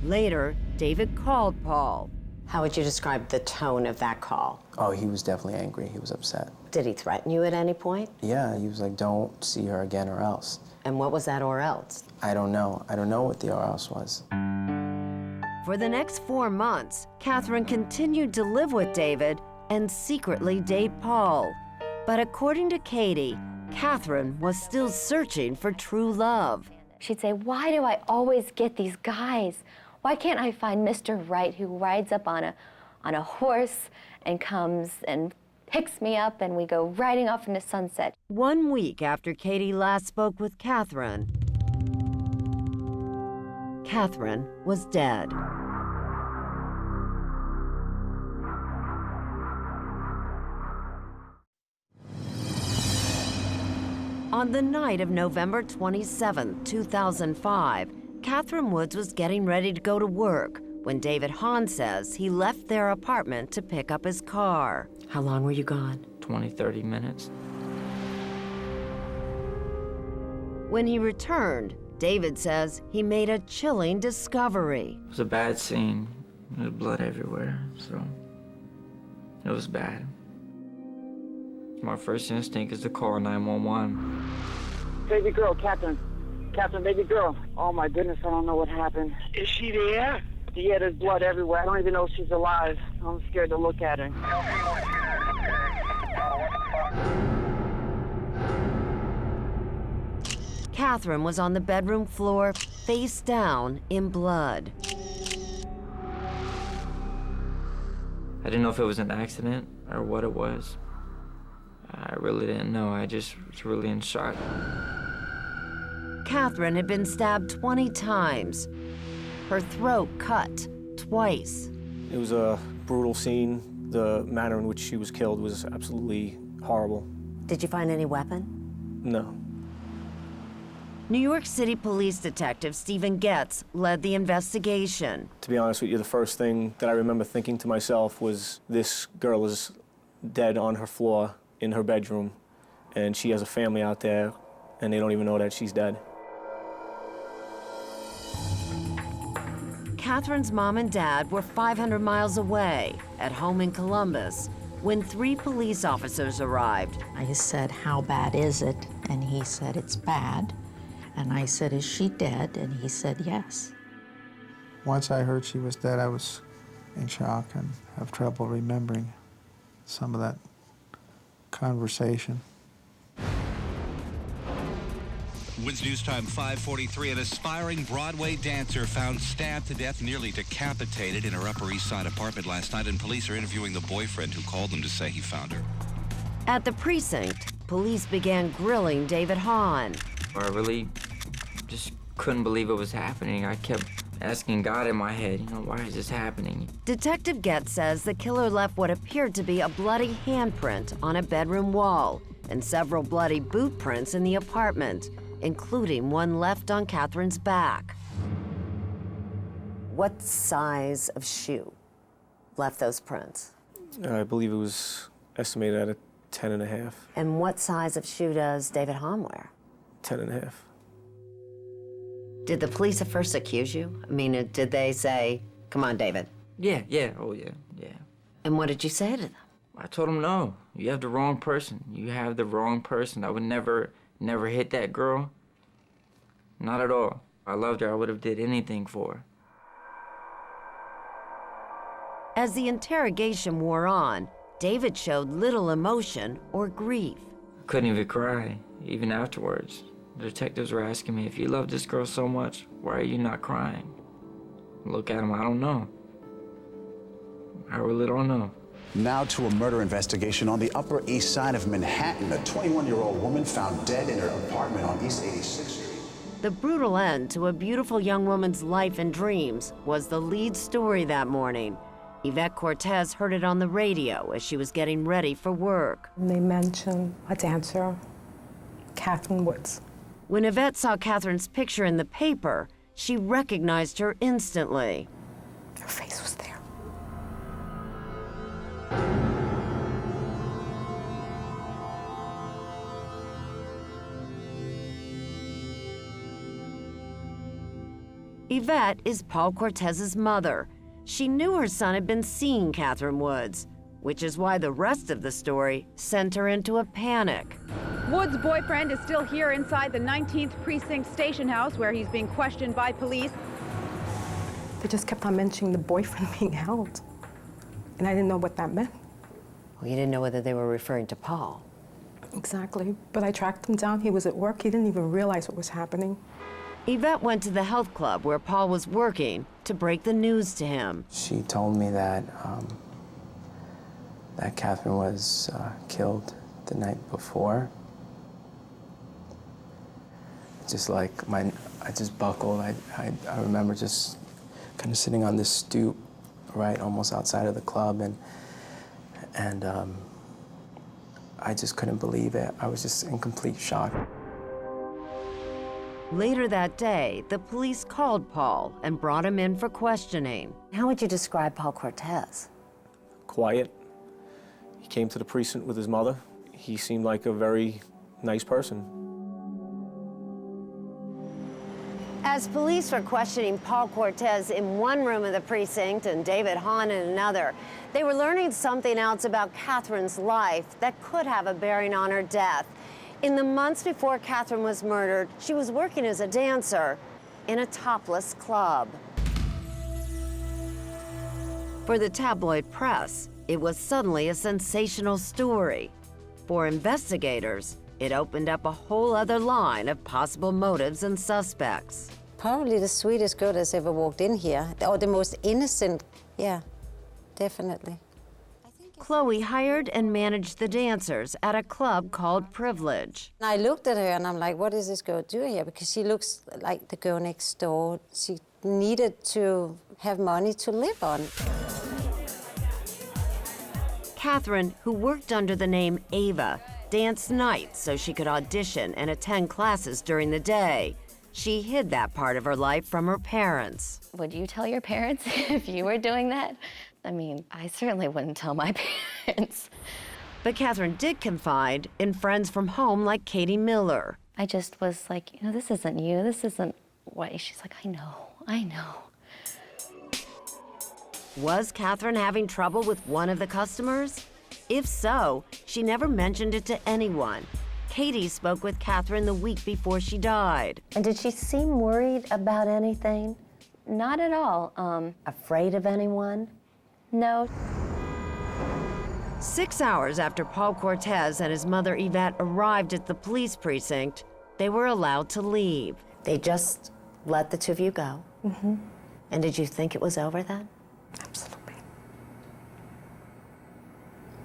Later, David called Paul. How would you describe the tone of that call? Oh, he was definitely angry. He was upset. Did he threaten you at any point? Yeah, he was like, don't see her again or else. And what was that or else? I don't know. I don't know what the or else was. For the next 4 months, Catherine continued to live with David and secretly date Paul. But according to Katie, Catherine was still searching for true love. She'd say, why do I always get these guys? Why can't I find Mr. Right who rides up on a horse and comes and picks me up and we go riding off into sunset? 1 week after Katie last spoke with Catherine, Catherine was dead. On the night of November 27, 2005, Catherine Woods was getting ready to go to work when David Hahn says he left their apartment to pick up his car. How long were you gone? 20, 30 minutes. When he returned, David says he made a chilling discovery. It was a bad scene. There was blood everywhere, so it was bad. My first instinct is to call 911. Baby girl, Catherine. Catherine, baby girl. Oh my goodness, I don't know what happened. Is she there? Yeah, there's blood everywhere. I don't even know if she's alive. I'm scared to look at her. Catherine was on the bedroom floor, face down in blood. I didn't know if it was an accident or what it was. I really didn't know. I just was really in shock. Catherine had been stabbed 20 times. Her throat cut twice. It was a brutal scene. The manner in which she was killed was absolutely horrible. Did you find any weapon? No. New York City Police Detective Stephen Getz led the investigation. To be honest with you, the first thing that I remember thinking to myself was, this girl is dead on her floor in her bedroom, and she has a family out there, and they don't even know that she's dead. Catherine's mom and dad were 500 miles away, at home in Columbus, when 3 police officers arrived. I said, how bad is it? And he said, it's bad. And I said, is she dead? And he said, yes. Once I heard she was dead, I was in shock and have trouble remembering some of that conversation. Wins News Time 5:43. An aspiring Broadway dancer found stabbed to death, nearly decapitated in her Upper East Side apartment last night, and police are interviewing the boyfriend who called them to say he found her. At the precinct, police began grilling David Hahn. I really just couldn't believe it was happening. I kept asking God in my head, why is this happening? Detective Getz says the killer left what appeared to be a bloody handprint on a bedroom wall and several bloody boot prints in the apartment, including one left on Catherine's back. What size of shoe left those prints? I believe it was estimated at a 10.5. And what size of shoe does David Hahn wear? 10.5. Did the police at first accuse you? I mean, did they say, come on, David? Yeah, oh yeah. And what did you say to them? I told them, no, you have the wrong person. You have the wrong person. I would never hit that girl. Not at all. I loved her. I would have did anything for her. As the interrogation wore on, David showed little emotion or grief. I couldn't even cry, even afterwards. The detectives were asking me, if you love this girl so much, why are you not crying? Look at him, I don't know. I really don't know. Now to a murder investigation on the Upper East Side of Manhattan. A 21-year-old woman found dead in her apartment on East 86th Street. The brutal end to a beautiful young woman's life and dreams was the lead story that morning. Yvette Cortez heard it on the radio as she was getting ready for work. They mentioned a dancer, Catherine Woods. When Yvette saw Catherine's picture in the paper, she recognized her instantly. Her face was there. Yvette is Paul Cortez's mother. She knew her son had been seeing Catherine Woods, which is why the rest of the story sent her into a panic. Wood's boyfriend is still here inside the 19th Precinct station house where he's being questioned by police. They just kept on mentioning the boyfriend being held, and I didn't know what that meant. Well, you didn't know whether they were referring to Paul. Exactly, but I tracked him down. He was at work. He didn't even realize what was happening. Yvette went to the health club where Paul was working to break the news to him. She told me that that Catherine was killed the night before. Just like I just buckled. I remember just kind of sitting on this stoop, right, almost outside of the club, and I just couldn't believe it. I was just in complete shock. Later that day, the police called Paul and brought him in for questioning. How would you describe Paul Cortez? Quiet. He came to the precinct with his mother. He seemed like a very nice person. As police were questioning Paul Cortez in one room of the precinct and David Hahn in another, they were learning something else about Catherine's life that could have a bearing on her death. In the months before Catherine was murdered, she was working as a dancer in a topless club. For the tabloid press, it was suddenly a sensational story. For investigators, it opened up a whole other line of possible motives and suspects. Probably the sweetest girl that's ever walked in here, or the most innocent. Yeah, definitely. Chloe hired and managed the dancers at a club called Privilege. I looked at her and I'm like, what is this girl doing here? Because she looks like the girl next door. She needed to have money to live on. Catherine, who worked under the name Ava, danced nights so she could audition and attend classes during the day. She hid that part of her life from her parents. Would you tell your parents if you were doing that? I mean, I certainly wouldn't tell my parents. But Catherine did confide in friends from home like Katie Miller. I just was like, you know, this isn't you. This isn't what. She's like, I know. Was Catherine having trouble with one of the customers? If so, she never mentioned it to anyone. Katie spoke with Catherine the week before she died. And did she seem worried about anything? Not at all. Afraid of anyone? No. 6 hours after Paul Cortez and his mother Yvette arrived at the police precinct, they were allowed to leave. They just let the two of you go? Mm-hmm. And did you think it was over then? Absolutely.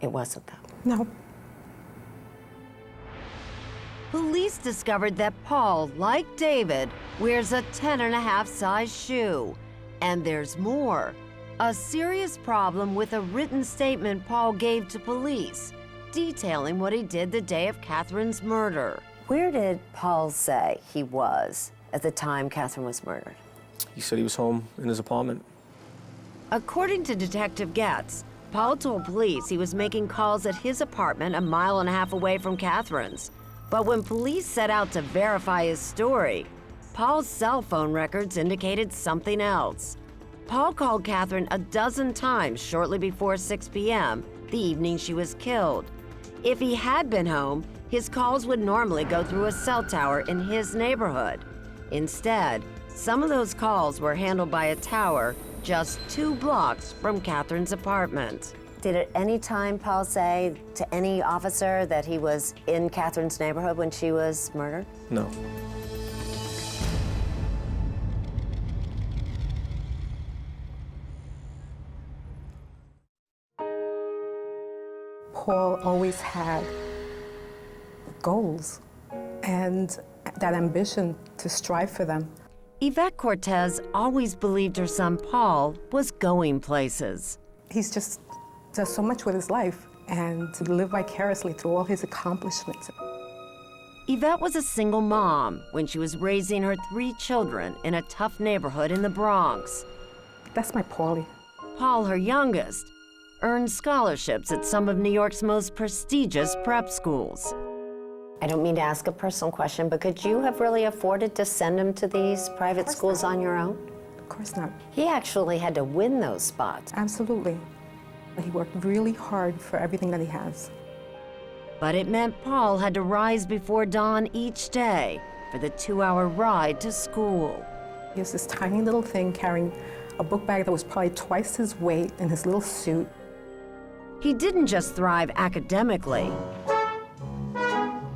It wasn't, though. No. Police discovered that Paul, like David, wears a 10.5 size shoe. And there's more. A serious problem with a written statement Paul gave to police, detailing what he did the day of Catherine's murder. Where did Paul say he was at the time Catherine was murdered? He said he was home in his apartment. According to Detective Getz, Paul told police he was making calls at his apartment 1.5 miles away from Catherine's. But when police set out to verify his story, Paul's cell phone records indicated something else. Paul called Catherine a dozen times shortly before 6 p.m., the evening she was killed. If he had been home, his calls would normally go through a cell tower in his neighborhood. Instead, some of those calls were handled by a tower just 2 blocks from Catherine's apartment. Did at any time Paul say to any officer that he was in Catherine's neighborhood when she was murdered? No. Paul always had goals and that ambition to strive for them. Yvette Cortez always believed her son Paul was going places. He's just does so much with his life and to live vicariously through all his accomplishments. Yvette was a single mom when she was raising her 3 children in a tough neighborhood in the Bronx. That's my Paulie. Paul, her youngest, earned scholarships at some of New York's most prestigious prep schools. I don't mean to ask a personal question, but could you have really afforded to send him to these private schools on your own? Of course not. He actually had to win those spots. Absolutely. He worked really hard for everything that he has. But it meant Paul had to rise before dawn each day for the 2-hour ride to school. He was this tiny little thing carrying a book bag that was probably twice his weight in his little suit. He didn't just thrive academically.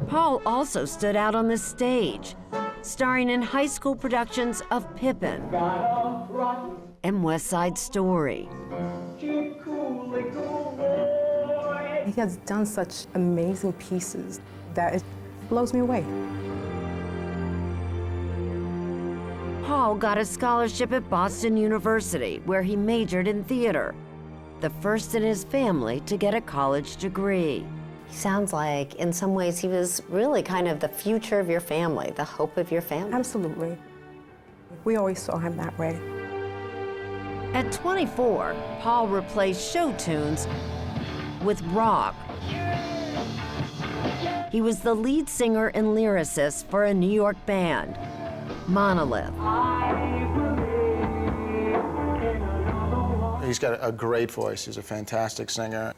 Paul also stood out on the stage, starring in high school productions of Pippin and West Side Story. He has done such amazing pieces that it blows me away. Paul got a scholarship at Boston University, where he majored in theater, the first in his family to get a college degree. He sounds like, in some ways, he was really kind of the future of your family, the hope of your family. Absolutely. We always saw him that way. At 24, Paul replaced show tunes with rock. He was the lead singer and lyricist for a New York band, Monolith. He's got a great voice. He's a fantastic singer.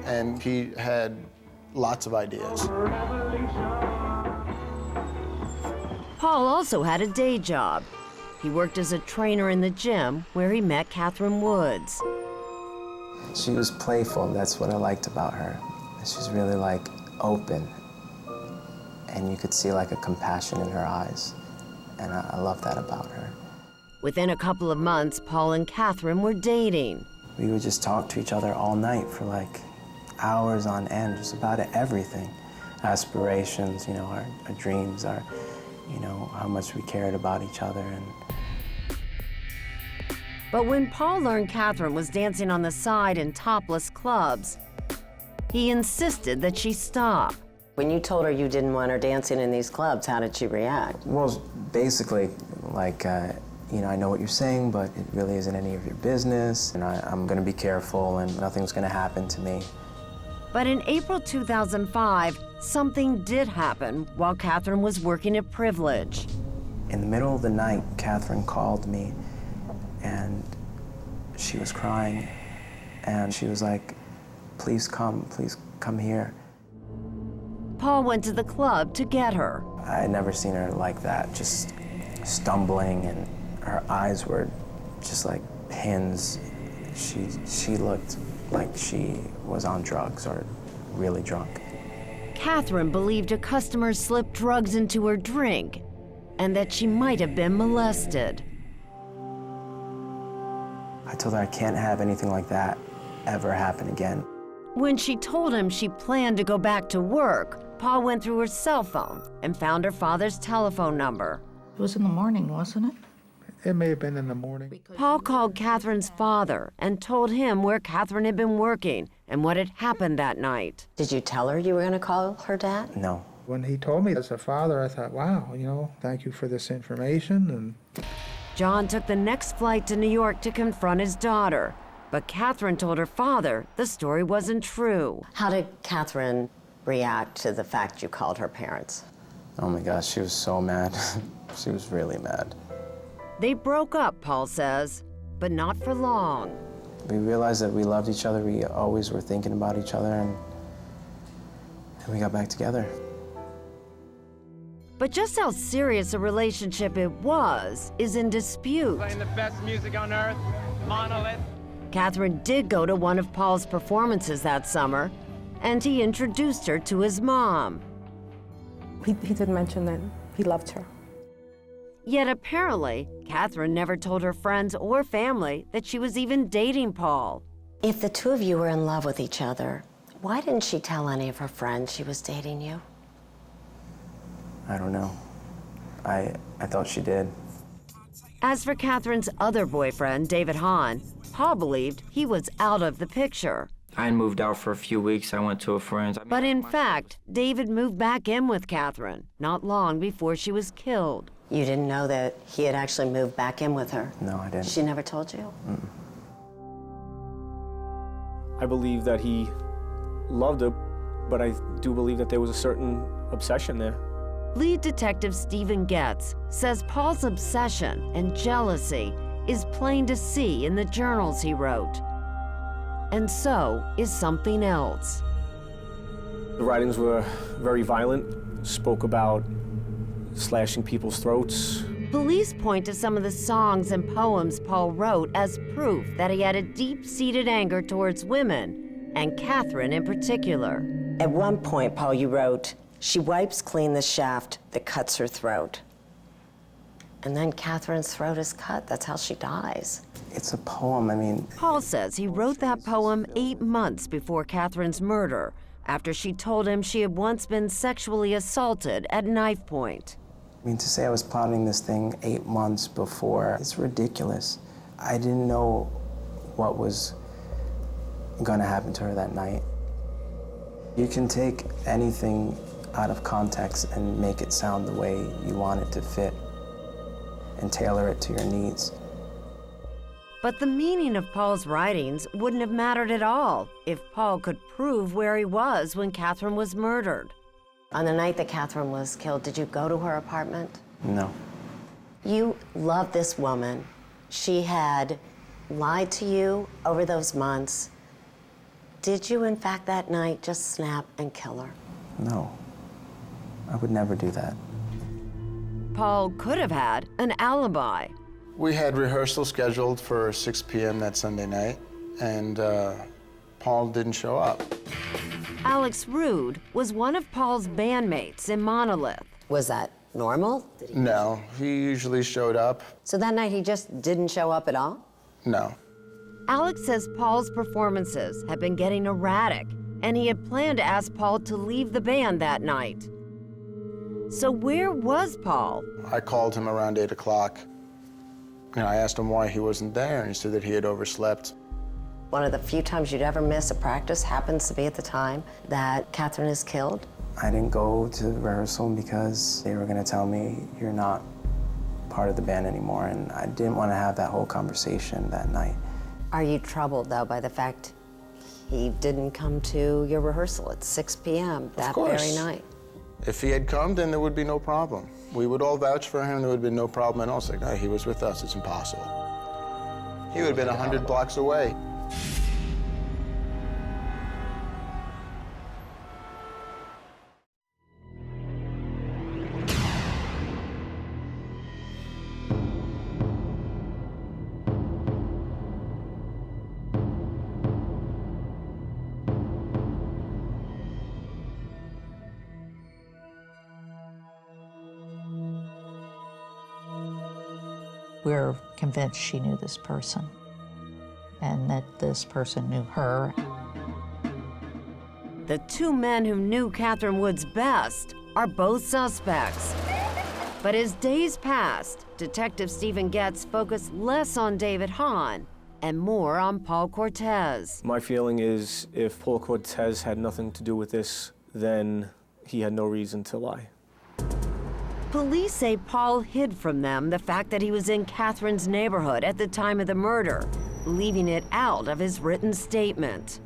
And he had lots of ideas. Paul also had a day job. He worked as a trainer in the gym where he met Catherine Woods. She was playful, that's what I liked about her. She's really like open, and you could see like a compassion in her eyes, and I love that about her. Within a couple of months, Paul and Catherine were dating. We would just talk to each other all night for like hours on end, just about everything. Aspirations, you know, our dreams, our, you know, how much we cared about each other. But when Paul learned Catherine was dancing on the side in topless clubs, he insisted that she stop. When you told her you didn't want her dancing in these clubs, how did she react? Well, basically, like, you know, I know what you're saying, but it really isn't any of your business, and I'm gonna be careful, and nothing's gonna happen to me. But in April 2005, something did happen while Catherine was working at Privilege. In the middle of the night, Catherine called me, and she was crying, and she was like, please come here. Paul went to the club to get her. I had never seen her like that, just stumbling, and her eyes were just like pins. She looked like she was on drugs or really drunk. Catherine believed a customer slipped drugs into her drink and that she might have been molested. I told her I can't have anything like that ever happen again. When she told him she planned to go back to work, Paul went through her cell phone and found her father's telephone number. It was in the morning, wasn't it? It may have been in the morning. Paul called Catherine's father and told him where Catherine had been working and what had happened that night. Did you tell her you were going to call her dad? No. When he told me as a father, I thought, wow, you know, thank you for this information. And John took the next flight to New York to confront his daughter, but Catherine told her father the story wasn't true. How did Catherine react to the fact you called her parents? Oh my gosh, she was so mad. She was really mad. They broke up, Paul says, but not for long. We realized that we loved each other. We always were thinking about each other, and we got back together. But just how serious a relationship it was is in dispute. Playing the best music on earth, Monolith. Catherine did go to one of Paul's performances that summer, and he introduced her to his mom. He did mention that he loved her. Yet apparently, Catherine never told her friends or family that she was even dating Paul. If the two of you were in love with each other, why didn't she tell any of her friends she was dating you? I don't know. I thought she did. As for Catherine's other boyfriend, David Hahn, Paul believed he was out of the picture. I had moved out for a few weeks. I went to a friend's. But in fact, David moved back in with Catherine not long before she was killed. You didn't know that he had actually moved back in with her? No, I didn't. She never told you? Mm-mm. I believe that he loved her, but I do believe that there was a certain obsession there. Lead detective Stephen Getz says Paul's obsession and jealousy is plain to see in the journals he wrote. And so is something else. The writings were very violent, spoke about slashing people's throats. Police point to some of the songs and poems Paul wrote as proof that he had a deep-seated anger towards women, and Catherine in particular. At one point, Paul, you wrote, "She wipes clean the shaft that cuts her throat." And then Catherine's throat is cut. That's how she dies. It's a poem, I mean... Paul says he wrote that poem 8 months before Catherine's murder, after she told him she had once been sexually assaulted at knife point. I mean, to say I was plotting this thing 8 months before, it's ridiculous. I didn't know what was gonna happen to her that night. You can take anything out of context and make it sound the way you want it to fit and tailor it to your needs. But the meaning of Paul's writings wouldn't have mattered at all if Paul could prove where he was when Catherine was murdered. On the night that Catherine was killed, did you go to her apartment? No. You loved this woman. She had lied to you over those months. Did you, in fact, that night just snap and kill her? No. I would never do that. Paul could have had an alibi. We had rehearsal scheduled for 6 p.m. that Sunday night, and Paul didn't show up. Alex Rude was one of Paul's bandmates in Monolith. Was that normal? No, he usually showed up. So that night he just didn't show up at all? No. Alex says Paul's performances had been getting erratic, and he had planned to ask Paul to leave the band that night. So where was Paul? I called him around 8 o'clock. And I asked him why he wasn't there, and he said that he had overslept. One of the few times you'd ever miss a practice happens to be at the time that Catherine is killed. I didn't go to rehearsal because they were gonna tell me you're not part of the band anymore, and I didn't want to have that whole conversation that night. Are you troubled, though, by the fact he didn't come to your rehearsal at 6 p.m. that very night? If he had come, then there would be no problem. We would all vouch for him. There would have been no problem at all. It's like, no, he was with us. It's impossible. He would have been 100 blocks away. We're convinced she knew this person and that this person knew her. The two men who knew Catherine Woods best are both suspects. But as days passed, Detective Stephen Getz focused less on David Hahn and more on Paul Cortez. My feeling is if Paul Cortez had nothing to do with this, then he had no reason to lie. Police say Paul hid from them the fact that he was in Catherine's neighborhood at the time of the murder, leaving it out of his written statement.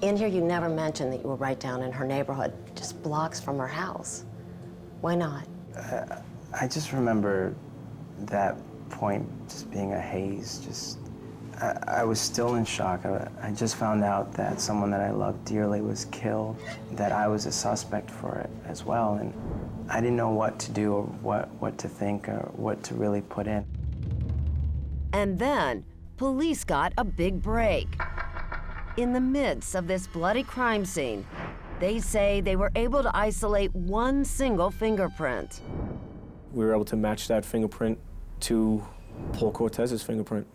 In here, you never mentioned that you were right down in her neighborhood, just blocks from her house. Why not? I just remember that point just being a haze. I was still in shock. I just found out that someone that I loved dearly was killed, that I was a suspect for it as well, and I didn't know what to do or what to think or what to really put in. And then, police got a big break. In the midst of this bloody crime scene, they say they were able to isolate one single fingerprint. We were able to match that fingerprint to Paul Cortez's fingerprint.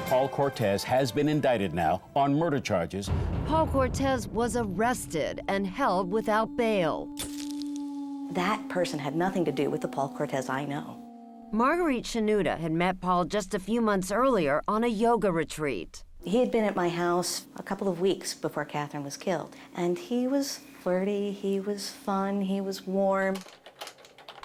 Paul Cortez has been indicted now on murder charges. Paul Cortez was arrested and held without bail. That person had nothing to do with the Paul Cortez I know. Marguerite Shanuda had met Paul just a few months earlier on a yoga retreat. He had been at my house a couple of weeks before Catherine was killed, and he was flirty, he was fun, he was warm.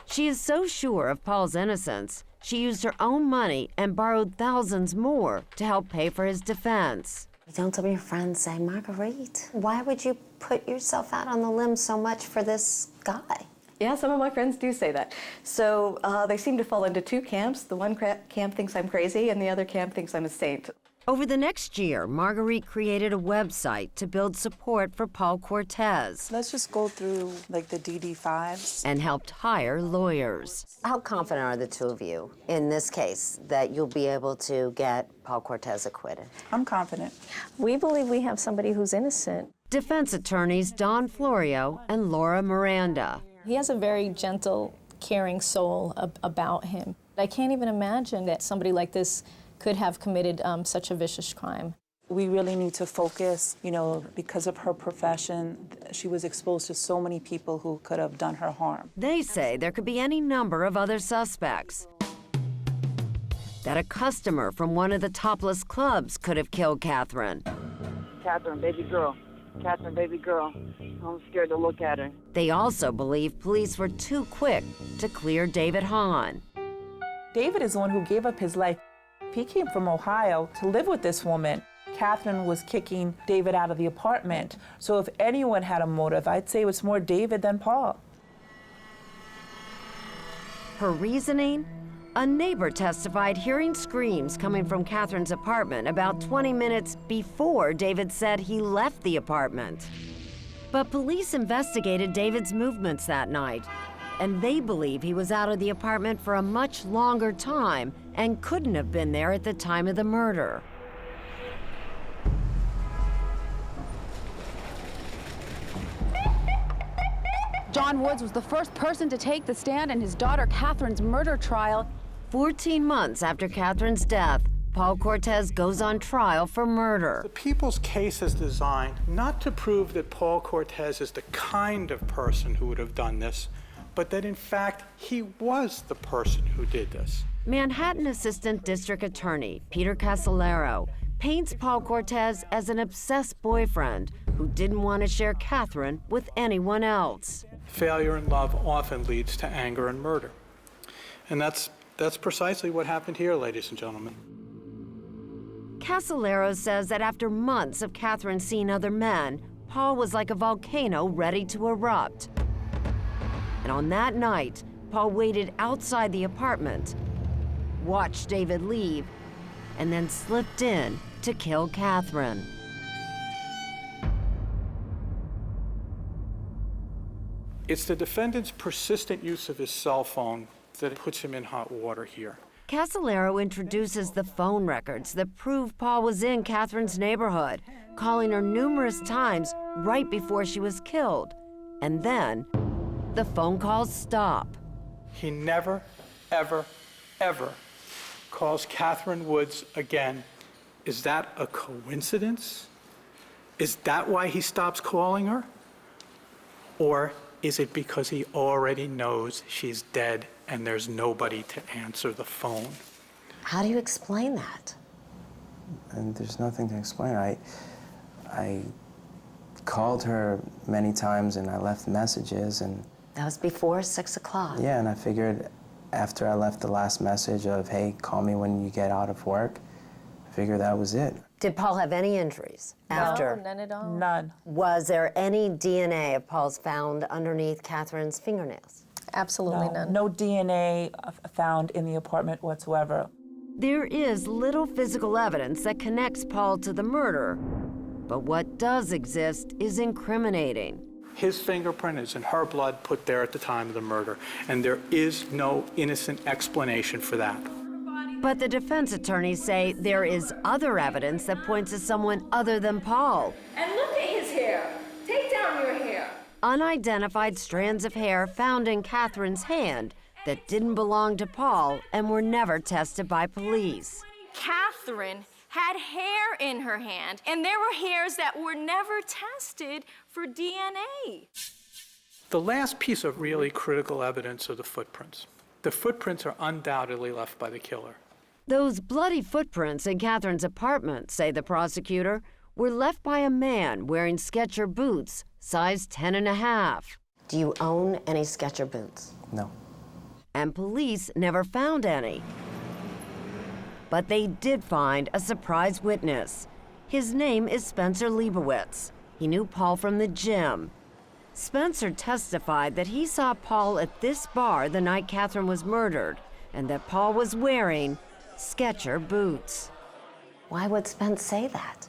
She is so sure of Paul's innocence, she used her own money and borrowed thousands more to help pay for his defense. Don't some of your friends say, Marguerite, why would you put yourself out on the limb so much for this guy? Yeah, some of my friends do say that. So they seem to fall into two camps. The one camp thinks I'm crazy, and the other camp thinks I'm a saint. Over the next year, Marguerite created a website to build support for Paul Cortez. Let's just go through like the DD5s. And helped hire lawyers. How confident are the two of you in this case that you'll be able to get Paul Cortez acquitted? I'm confident. We believe we have somebody who's innocent. Defense attorneys Don Florio and Laura Miranda. He has a very gentle, caring soul about him. I can't even imagine that somebody like this could have committed such a vicious crime. We really need to focus, you know, because of her profession, she was exposed to so many people who could have done her harm. They say there could be any number of other suspects. That a customer from one of the topless clubs could have killed Catherine. Catherine, baby girl. Catherine, baby girl. I'm scared to look at her. They also believe police were too quick to clear David Hahn. David is the one who gave up his life. He came from Ohio to live with this woman. Catherine was kicking David out of the apartment. So if anyone had a motive, I'd say it was more David than Paul. Her reasoning? A neighbor testified hearing screams coming from Catherine's apartment about 20 minutes before David said he left the apartment. But police investigated David's movements that night, and they believe he was out of the apartment for a much longer time and couldn't have been there at the time of the murder. John Woods was the first person to take the stand in his daughter Catherine's murder trial. 14 months after Catherine's death, Paul Cortez goes on trial for murder. The people's case is designed not to prove that Paul Cortez is the kind of person who would have done this, but that in fact he was the person who did this. Manhattan Assistant District Attorney Peter Casolaro paints Paul Cortez as an obsessed boyfriend who didn't want to share Catherine with anyone else. Failure in love often leads to anger and murder. And that's precisely what happened here, ladies and gentlemen. Casolaro says that after months of Catherine seeing other men, Paul was like a volcano ready to erupt. And on that night, Paul waited outside the apartment, watched David leave, and then slipped in to kill Catherine. It's the defendant's persistent use of his cell phone that puts him in hot water here. Casolaro introduces the phone records that prove Paul was in Catherine's neighborhood, calling her numerous times right before she was killed. And then, the phone calls stop. He never, ever, ever calls Catherine Woods again. Is that a coincidence? Is that why he stops calling her? Or is it because he already knows she's dead and there's nobody to answer the phone? How do you explain that? And there's nothing to explain. I called her many times and I left messages and... That was before 6 o'clock. Yeah, and I figured after I left the last message of, hey, call me when you get out of work, I figured that was it. Did Paul have any injuries after? No, none at all. None. Was there any DNA of Paul's found underneath Catherine's fingernails? Absolutely none. No DNA found in the apartment whatsoever. There is little physical evidence that connects Paul to the murder, but what does exist is incriminating. His fingerprint is in her blood put there at the time of the murder, and there is no innocent explanation for that. But the defense attorneys say there is other evidence that points to someone other than Paul. And look at his hair. Take down your hair. Unidentified strands of hair found in Catherine's hand that didn't belong to Paul and were never tested by police. Catherine had hair in her hand, and there were hairs that were never tested for DNA. The last piece of really critical evidence are the footprints. The footprints are undoubtedly left by the killer. Those bloody footprints in Catherine's apartment, say the prosecutor, were left by a man wearing Skechers boots, size 10.5. Do you own any Skechers boots? No. And police never found any. But they did find a surprise witness. His name is Spencer Leibowitz. He knew Paul from the gym. Spencer testified that he saw Paul at this bar the night Catherine was murdered, and that Paul was wearing Skechers boots. Why would Spence say that?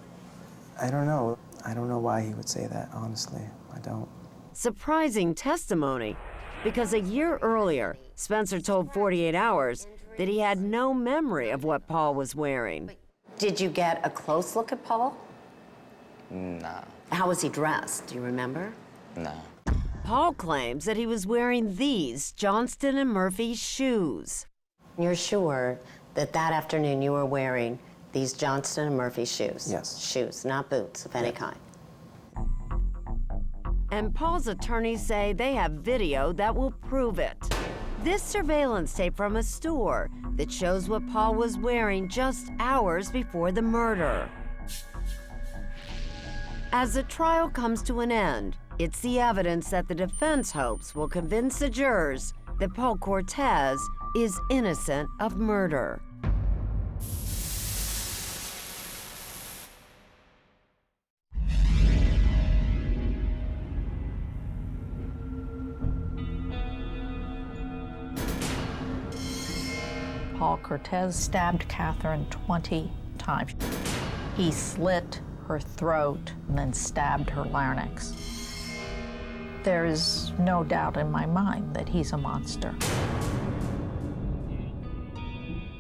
I don't know. I don't know why he would say that, honestly. I don't. Surprising testimony, because a year earlier, Spencer told 48 Hours that he had no memory of what Paul was wearing. Did you get a close look at Paul? No. How was he dressed? Do you remember? No. Paul claims that he was wearing these Johnston & Murphy shoes. You're sure that that afternoon you were wearing these Johnston & Murphy shoes? Yes. Shoes, not boots of any kind. And Paul's attorneys say they have video that will prove it. This surveillance tape from a store that shows what Paul was wearing just hours before the murder. As the trial comes to an end, it's the evidence that the defense hopes will convince the jurors that Paul Cortez is innocent of murder. Paul Cortez stabbed Catherine 20 times. He slit her throat and then stabbed her larynx. There is no doubt in my mind that he's a monster.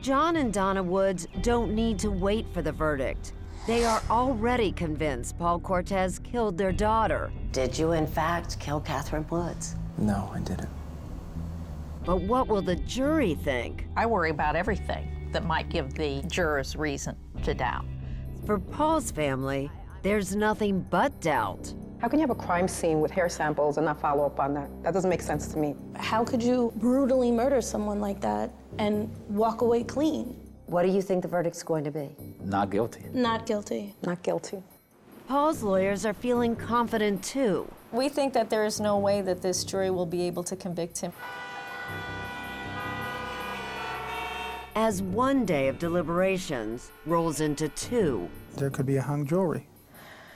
John and Donna Woods don't need to wait for the verdict. They are already convinced Paul Cortez killed their daughter. Did you, in fact, kill Catherine Woods? No, I didn't. But what will the jury think? I worry about everything that might give the jurors reason to doubt. For Paul's family, there's nothing but doubt. How can you have a crime scene with hair samples and not follow up on that? That doesn't make sense to me. How could you brutally murder someone like that and walk away clean? What do you think the verdict's going to be? Not guilty. Not guilty. Not guilty. Paul's lawyers are feeling confident too. We think that there is no way that this jury will be able to convict him. As one day of deliberations rolls into two, There could be a hung jury.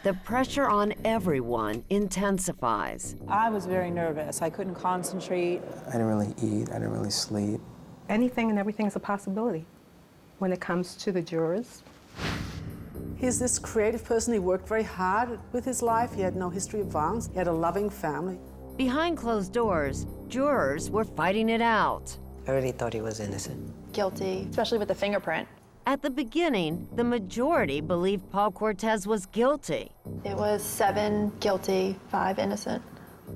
the pressure on everyone intensifies. I was very nervous. I couldn't concentrate. I didn't really eat. I didn't really sleep. Anything and everything is a possibility when it comes to the jurors. He's this creative person. He worked very hard with his life. He had no history of violence. He had a loving family. Behind closed doors, jurors were fighting it out. I really thought he was innocent. Guilty, especially with the fingerprint. At the beginning, the majority believed Paul Cortez was guilty. It was 7 guilty, 5 innocent.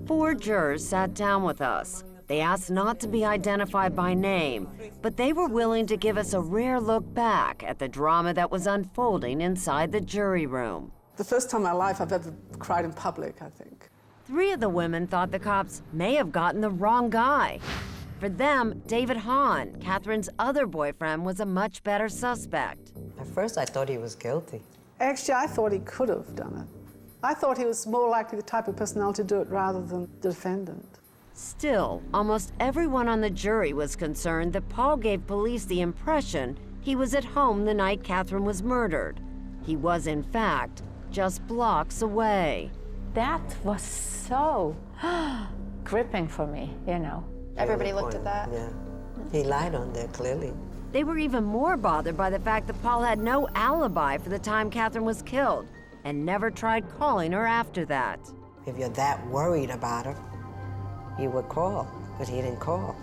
4 jurors sat down with us. They asked not to be identified by name, but they were willing to give us a rare look back at the drama that was unfolding inside the jury room. The first time in my life I've ever cried in public, I think. 3 of the women thought the cops may have gotten the wrong guy. For them, David Hahn, Catherine's other boyfriend, was a much better suspect. At first, I thought he was guilty. Actually, I thought he could have done it. I thought he was more likely the type of personality to do it rather than the defendant. Still, almost everyone on the jury was concerned that Paul gave police the impression he was at home the night Catherine was murdered. He was, in fact, just blocks away. That was so gripping for me, you know. Everybody looked at that? Yeah. He lied on there, clearly. They were even more bothered by the fact that Paul had no alibi for the time Catherine was killed and never tried calling her after that. If you're that worried about her, you would call, but he didn't call.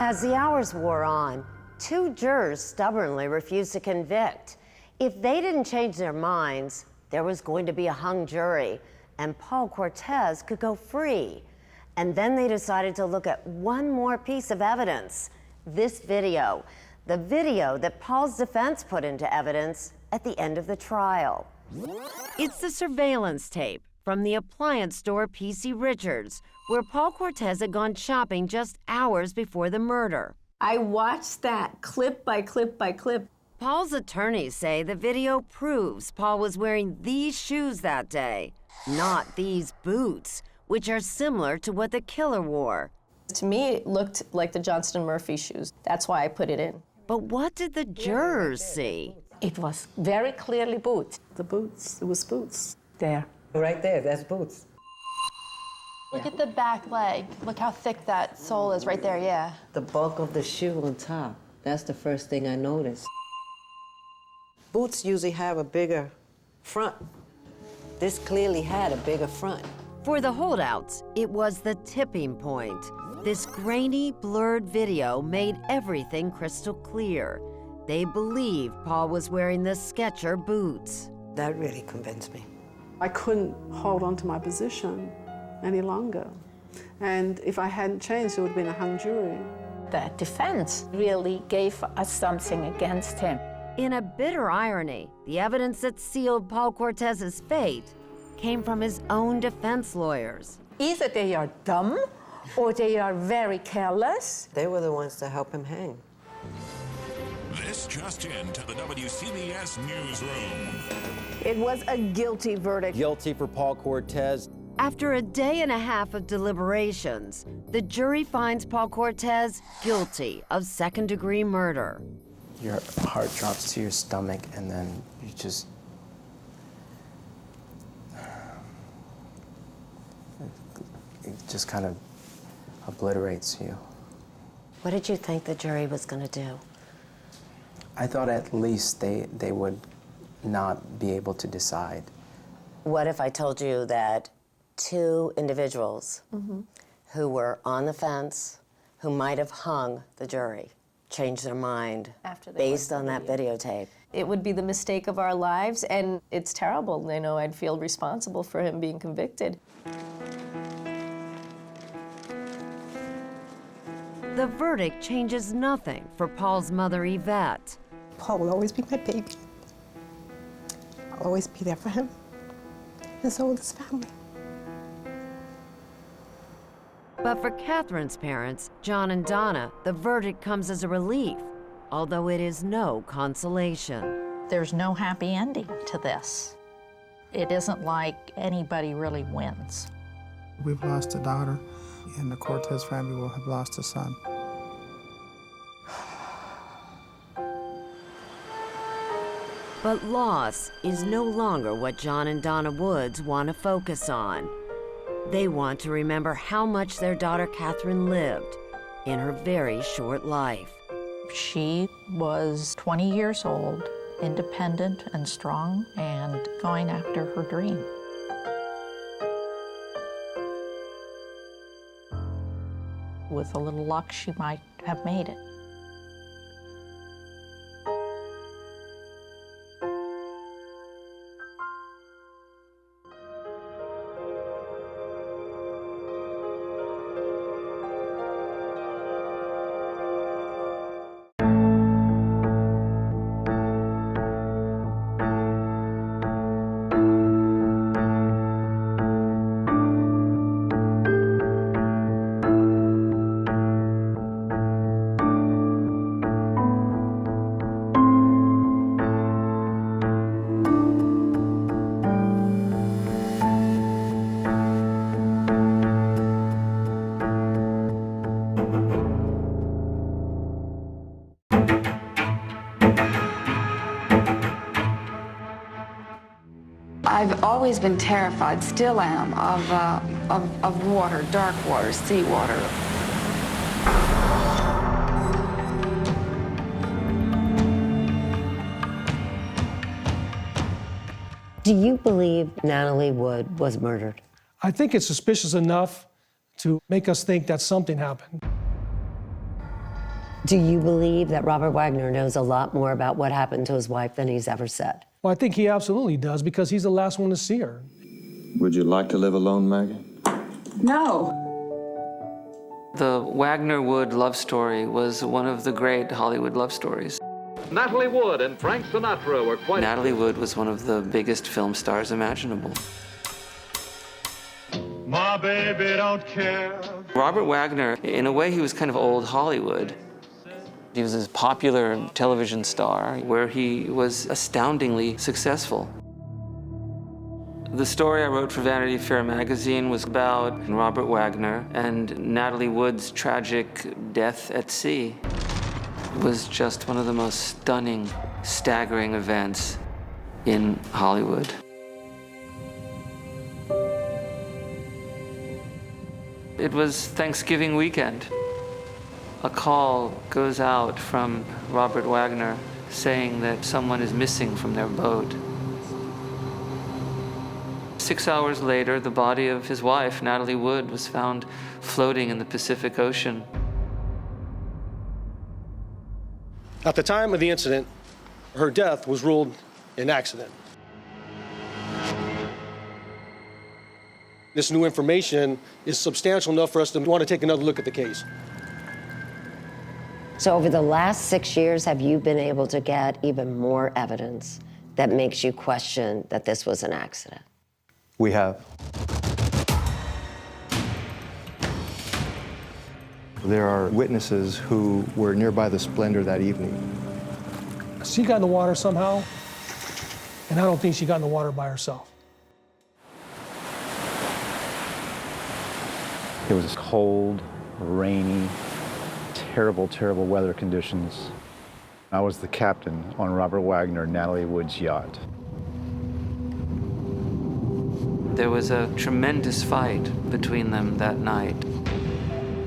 As the hours wore on, 2 jurors stubbornly refused to convict. If they didn't change their minds, there was going to be a hung jury, and Paul Cortez could go free. And then they decided to look at one more piece of evidence, this video, the video that Paul's defense put into evidence at the end of the trial. It's the surveillance tape from the appliance store PC Richards, where Paul Cortez had gone shopping just hours before the murder. I watched that clip by clip by clip. Paul's attorneys say the video proves Paul was wearing these shoes that day, not these boots, which are similar to what the killer wore. To me, it looked like the Johnston Murphy shoes. That's why I put it in. But what did the jurors see? It was very clearly boots. The boots, it was boots. There. Right there, that's boots. Look at the back leg. Look how thick that sole is right there, yeah. The bulk of the shoe on top. That's the first thing I noticed. Boots usually have a bigger front. This clearly had a bigger front. For the holdouts, it was the tipping point. This grainy, blurred video made everything crystal clear. They believed Paul was wearing the Skechers boots. That really convinced me. I couldn't hold on to my position any longer. And if I hadn't changed, it would have been a hung jury. The defense really gave us something against him. In a bitter irony, the evidence that sealed Paul Cortez's fate came from his own defense lawyers. Either they are dumb or they are very careless. They were the ones to help him hang. This just into the WCBS newsroom. It was a guilty verdict. Guilty for Paul Cortez. After a day and a half of deliberations, the jury finds Paul Cortez guilty of second-degree murder. Your heart drops to your stomach, and then you just... It just kind of obliterates you. What did you think the jury was going to do? I thought at least they would not be able to decide. What if I told you that 2 individuals who were on the fence, who might have hung the jury, changed their mind based on that videotape? It would be the mistake of our lives, and it's terrible. You know, I'd feel responsible for him being convicted. The verdict changes nothing for Paul's mother, Yvette. Paul will always be my baby. I'll always be there for him. And so will his family. But for Catherine's parents, John and Donna, the verdict comes as a relief, although it is no consolation. There's no happy ending to this. It isn't like anybody really wins. We've lost a daughter, and the Cortez family will have lost a son. But loss is no longer what John and Donna Woods want to focus on. They want to remember how much their daughter Catherine lived in her very short life. She was 20 years old, independent and strong, and going after her dream. With a little luck, she might have made it. always been terrified, still am, of water, dark water, seawater. Do you believe Natalie Wood was murdered? I think it's suspicious enough to make us think that something happened. Do you believe that Robert Wagner knows a lot more about what happened to his wife than he's ever said? Well, I think he absolutely does because he's the last one to see her. Would you like to live alone, Maggie? No. The Wagner-Wood love story was one of the great Hollywood love stories. Natalie Wood and Frank Sinatra were quite... Natalie Wood was one of the biggest film stars imaginable. My baby don't care. Robert Wagner, in a way, he was kind of old Hollywood. He was a popular television star where he was astoundingly successful. The story I wrote for Vanity Fair magazine was about Robert Wagner and Natalie Wood's tragic death at sea. It was just one of the most stunning, staggering events in Hollywood. It was Thanksgiving weekend. A call goes out from Robert Wagner saying that someone is missing from their boat. 6 hours later, the body of his wife, Natalie Wood, was found floating in the Pacific Ocean. At the time of the incident, her death was ruled an accident. This new information is substantial enough for us to want to take another look at the case. So over the last 6 years, have you been able to get even more evidence that makes you question that this was an accident? We have. There are witnesses who were nearby the Splendor that evening. She got in the water somehow, and I don't think she got in the water by herself. It was cold, rainy, terrible, terrible weather conditions. I was the captain on Robert Wagner and Natalie Wood's yacht. There was a tremendous fight between them that night.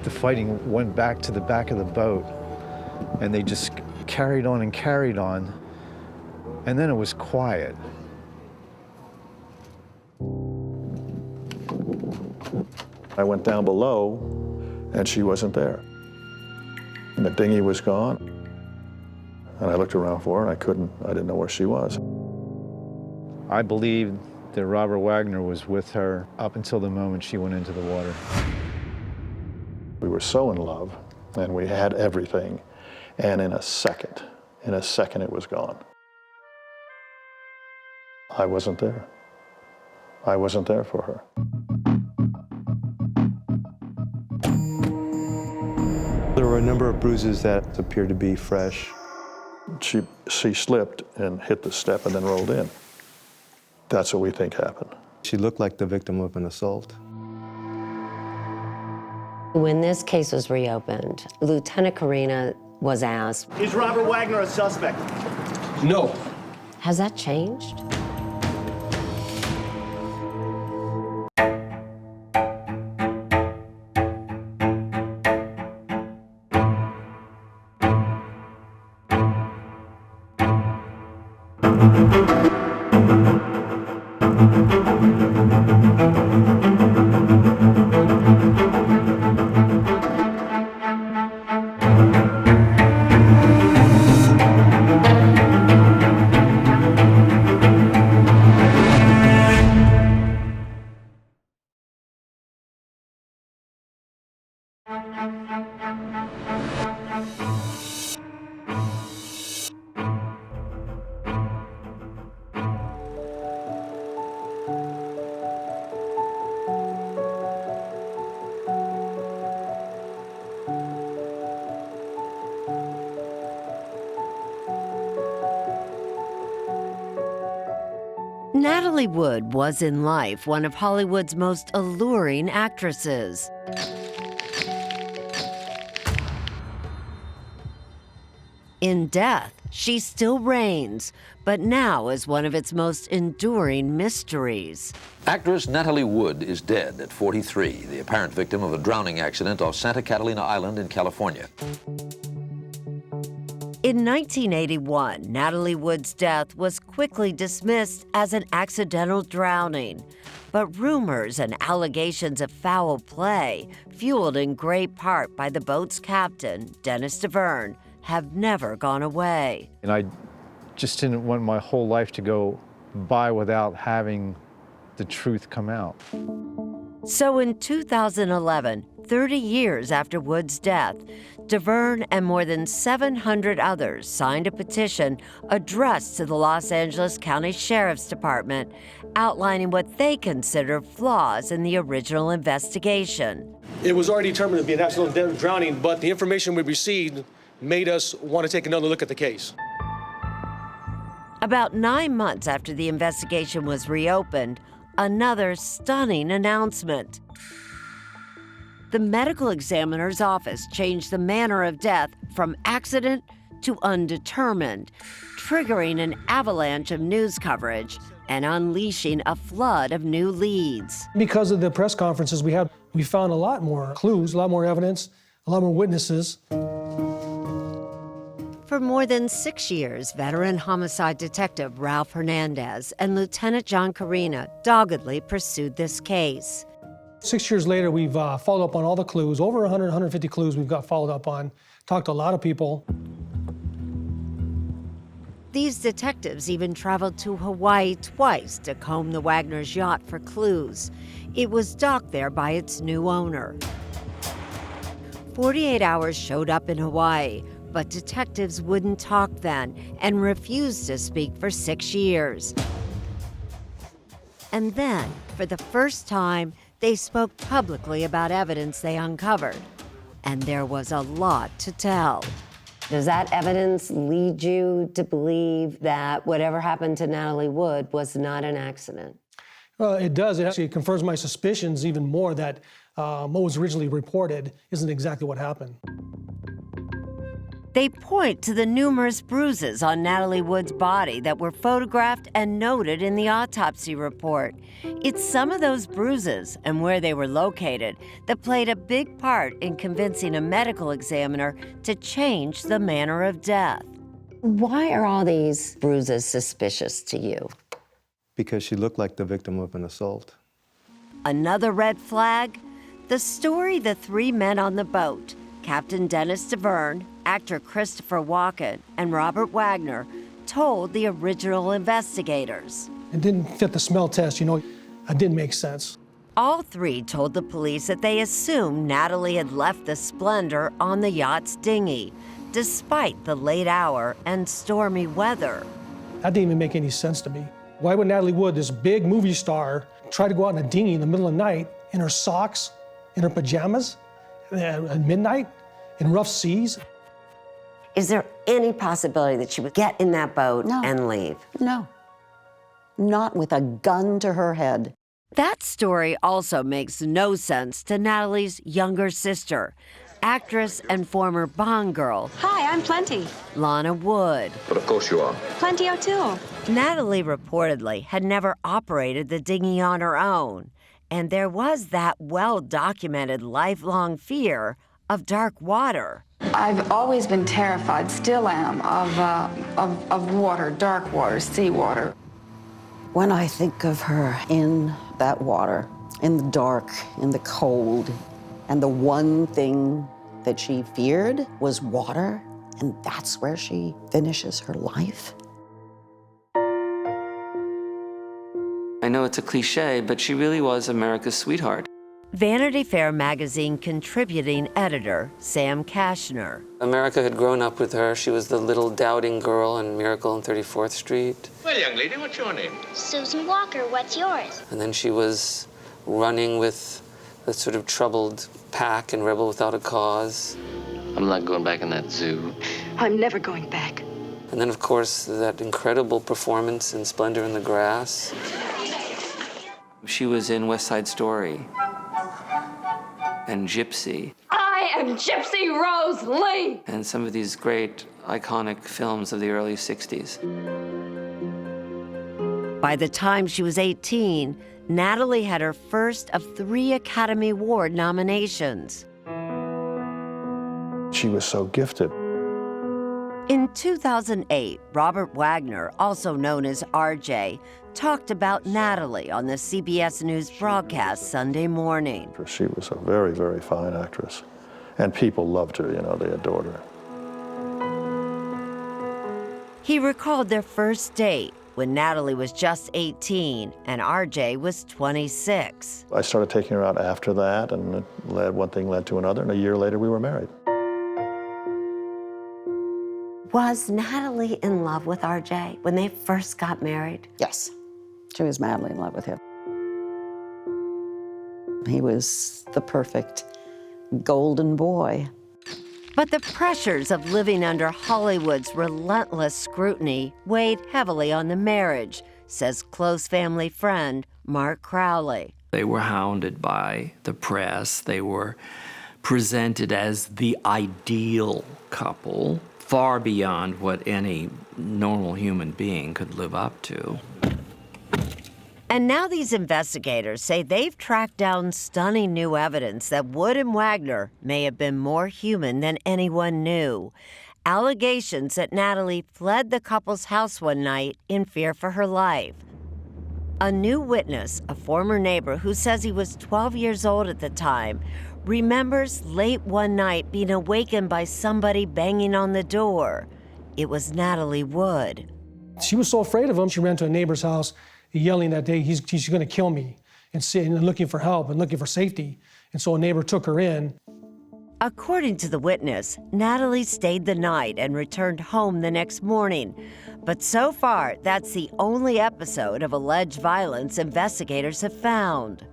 The fighting went back to the back of the boat, and they just carried on and carried on, and then it was quiet. I went down below, and she wasn't there. And the dinghy was gone. And I looked around for her, and I didn't know where she was. I believe that Robert Wagner was with her up until the moment she went into the water. We were so in love, and we had everything, and in a second it was gone. I wasn't there. I wasn't there for her. There were a number of bruises that appeared to be fresh. She slipped and hit the step and then rolled in. That's what we think happened. She looked like the victim of an assault. When this case was reopened, Lieutenant Karina was asked, Is Robert Wagner a suspect? No. has that changed? Natalie Wood was in life one of Hollywood's most alluring actresses. In death, She still reigns, but now is one of its most enduring mysteries. Actress Natalie Wood is dead at 43, the apparent victim of a drowning accident off Santa Catalina Island in California. In 1981, Natalie Wood's death was quickly dismissed as an accidental drowning. But rumors and allegations of foul play, fueled in great part by the boat's captain, Dennis DeVerne, have never gone away. And I just didn't want my whole life to go by without having the truth come out. So in 2011, 30 years after Wood's death, DeVerne and more than 700 others signed a petition addressed to the Los Angeles County Sheriff's Department, outlining what they consider flaws in the original investigation. It was already determined to be an accidental drowning, but the information we received made us want to take another look at the case. About 9 months after the investigation was reopened, another stunning announcement. The medical examiner's office changed the manner of death from accident to undetermined, triggering an avalanche of news coverage and unleashing a flood of new leads. Because of the press conferences we had, we found a lot more clues, a lot more evidence, a lot more witnesses. For more than 6 years, veteran homicide detective Ralph Hernandez and Lieutenant John Carina doggedly pursued this case. 6 years later, we've followed up on all the clues, over 100, 150 clues we've got followed up on, talked to a lot of people. These detectives even traveled to Hawaii twice to comb the Wagner's yacht for clues. It was docked there by its new owner. 48 Hours showed up in Hawaii, but detectives wouldn't talk then and refused to speak for 6 years. And then, for the first time, they spoke publicly about evidence they uncovered. And there was a lot to tell. Does that evidence lead you to believe that whatever happened to Natalie Wood was not an accident? Well, it does. It actually confirms my suspicions even more that what was originally reported isn't exactly what happened. They point to the numerous bruises on Natalie Wood's body that were photographed and noted in the autopsy report. It's some of those bruises and where they were located that played a big part in convincing a medical examiner to change the manner of death. Why are all these bruises suspicious to you? Because she looked like the victim of an assault. Another red flag? The story the three men on the boat, Captain Dennis DeVerne, actor Christopher Walken, and Robert Wagner, told the original investigators. It didn't fit the smell test, it didn't make sense. All three told the police that they assumed Natalie had left the Splendor on the yacht's dinghy, despite the late hour and stormy weather. That didn't even make any sense to me. Why would Natalie Wood, this big movie star, try to go out in a dinghy in the middle of the night in her socks, in her pajamas, at midnight, in rough seas? Is there any possibility that she would get in that boat and leave? No. Not with a gun to her head. That story also makes no sense to Natalie's younger sister, actress and former Bond girl. Hi, I'm Plenty. Lana Wood. But of course you are. Plenty O'Toole. Natalie reportedly had never operated the dinghy on her own, and there was that well-documented lifelong fear of dark water. I've always been terrified, still am, of water, dark water, seawater. When I think of her in that water, in the dark, in the cold, and the one thing that she feared was water, and that's where she finishes her life. I know it's a cliche, but she really was America's sweetheart. Vanity Fair magazine contributing editor Sam Kashner. America had grown up with her. She was the little doubting girl in Miracle on 34th Street. Well, young lady, what's your name? Susan Walker, what's yours? And then she was running with the sort of troubled pack and Rebel Without a Cause. I'm not going back in that zoo. I'm never going back. And then, of course, that incredible performance in Splendor in the Grass. She was in West Side Story and Gypsy. I I am Gypsy Rose Lee. And some of these great iconic films of the early 60s. By the time she was 18, Natalie had her first of 3 Academy Award nominations. She was so gifted. In 2008, Robert Wagner, also known as RJ, talked about Natalie on the CBS News broadcast Sunday morning. She was a very, very fine actress. And people loved her, you know, they adored her. He recalled their first date when Natalie was just 18 and RJ was 26. I started taking her out after that, and one thing led to another, and a year later we were married. Was Natalie in love with RJ when they first got married? Yes, she was madly in love with him. He was the perfect golden boy. But the pressures of living under Hollywood's relentless scrutiny weighed heavily on the marriage, says close family friend Mark Crowley. They were hounded by the press. They were presented as the ideal couple, far beyond what any normal human being could live up to. And now these investigators say they've tracked down stunning new evidence that Wood and Wagner may have been more human than anyone knew. Allegations that Natalie fled the couple's house one night in fear for her life. A new witness, a former neighbor who says he was 12 years old at the time, remembers late one night being awakened by somebody banging on the door. It was Natalie Wood. She was so afraid of him, she ran to a neighbor's house yelling that day, he's going to kill me, and looking for help and looking for safety. And so a neighbor took her in. According to the witness, Natalie stayed the night and returned home the next morning. But so far, that's the only episode of alleged violence investigators have found.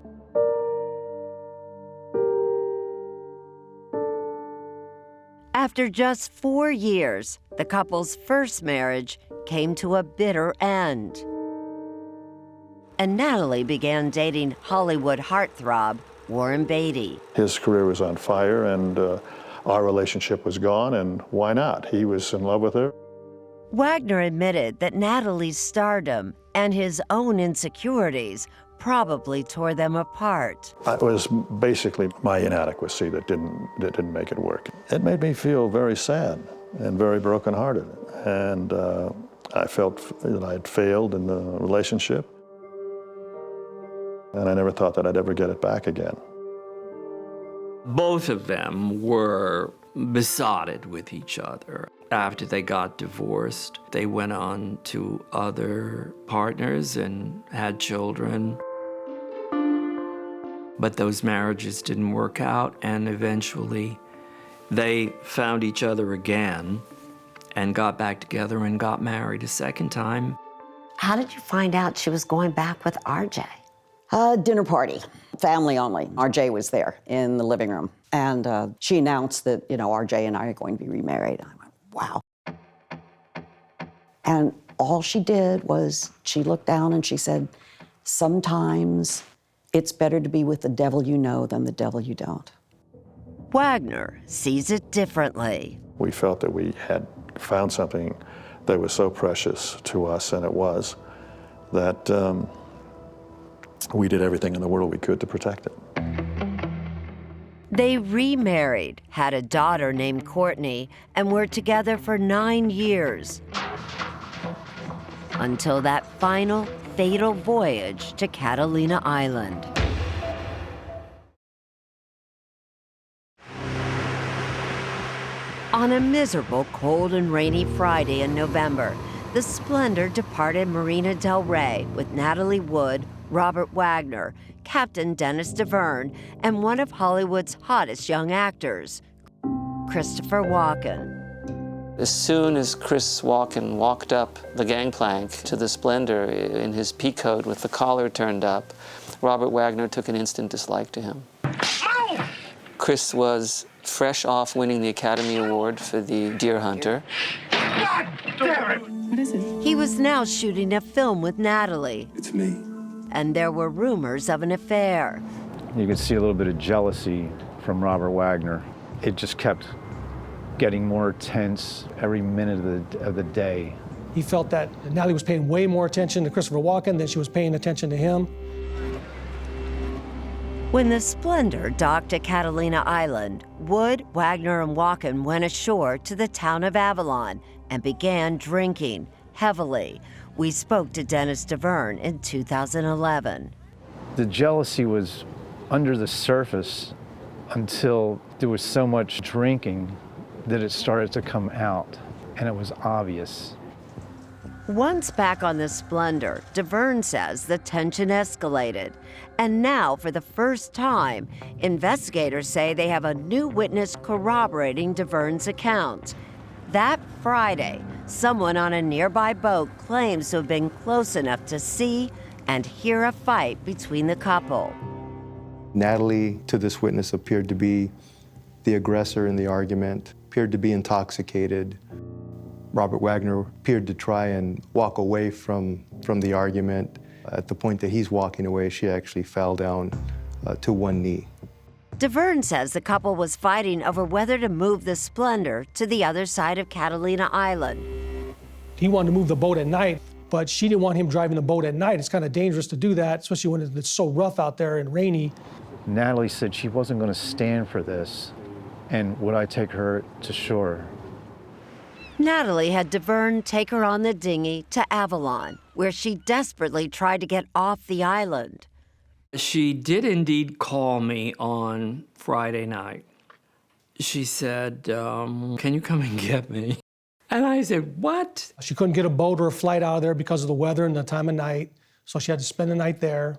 After just 4 years, the couple's first marriage came to a bitter end. And Natalie began dating Hollywood heartthrob Warren Beatty. His career was on fire, and our relationship was gone, and why not? He was in love with her. Wagner admitted that Natalie's stardom and his own insecurities probably tore them apart. It was basically my inadequacy that didn't make it work. It made me feel very sad and very brokenhearted, and I felt that I had failed in the relationship, and I never thought that I'd ever get it back again. Both of them were besotted with each other. After they got divorced, they went on to other partners and had children. But those marriages didn't work out, and eventually they found each other again and got back together and got married a second time. How did you find out she was going back with RJ? Dinner party, family only. RJ was there in the living room. And she announced that, RJ and I are going to be remarried. I went, wow. And all she did was she looked down and she said, sometimes it's better to be with the devil you know than the devil you don't. Wagner sees it differently. We felt that we had found something that was so precious to us, and it was, that we did everything in the world we could to protect it. They remarried, had a daughter named Courtney, and were together for 9 years. Until that final, fatal voyage to Catalina Island. On a miserable, cold and rainy Friday in November, the Splendor departed Marina del Rey with Natalie Wood, Robert Wagner, Captain Dennis DeVerne, and one of Hollywood's hottest young actors, Christopher Walken. As soon as Chris Walken walked up the gangplank to the Splendor in his pea coat with the collar turned up, Robert Wagner took an instant dislike to him. Chris was fresh off winning the Academy Award for The Deer Hunter. God damn it! What is it? He was now shooting a film with Natalie. It's me. And there were rumors of an affair. You could see a little bit of jealousy from Robert Wagner. It just kept getting more tense every minute of the day. He felt that Natalie was paying way more attention to Christopher Walken than she was paying attention to him. When the Splendor docked at Catalina Island, Wood, Wagner, and Walken went ashore to the town of Avalon and began drinking heavily. We spoke to Dennis DeVerne in 2011. The jealousy was under the surface until there was so much drinking that it started to come out, and it was obvious. Once back on the Splendor, DeVerne says the tension escalated. And now, for the first time, investigators say they have a new witness corroborating DeVerne's account. That Friday, someone on a nearby boat claims to have been close enough to see and hear a fight between the couple. Natalie, to this witness, appeared to be the aggressor in the argument, appeared to be intoxicated. Robert Wagner appeared to try and walk away from the argument. At the point that he's walking away, she actually fell down to one knee. DeVerne says the couple was fighting over whether to move the Splendor to the other side of Catalina Island. He wanted to move the boat at night, but she didn't want him driving the boat at night. It's kind of dangerous to do that, especially when it's so rough out there and rainy. Natalie said she wasn't going to stand for this, and would I take her to shore? Natalie had DeVerne take her on the dinghy to Avalon, where she desperately tried to get off the island. She did indeed call me on Friday night. She said, can you come and get me? And I said, what? She couldn't get a boat or a flight out of there because of the weather and the time of night, so she had to spend the night there.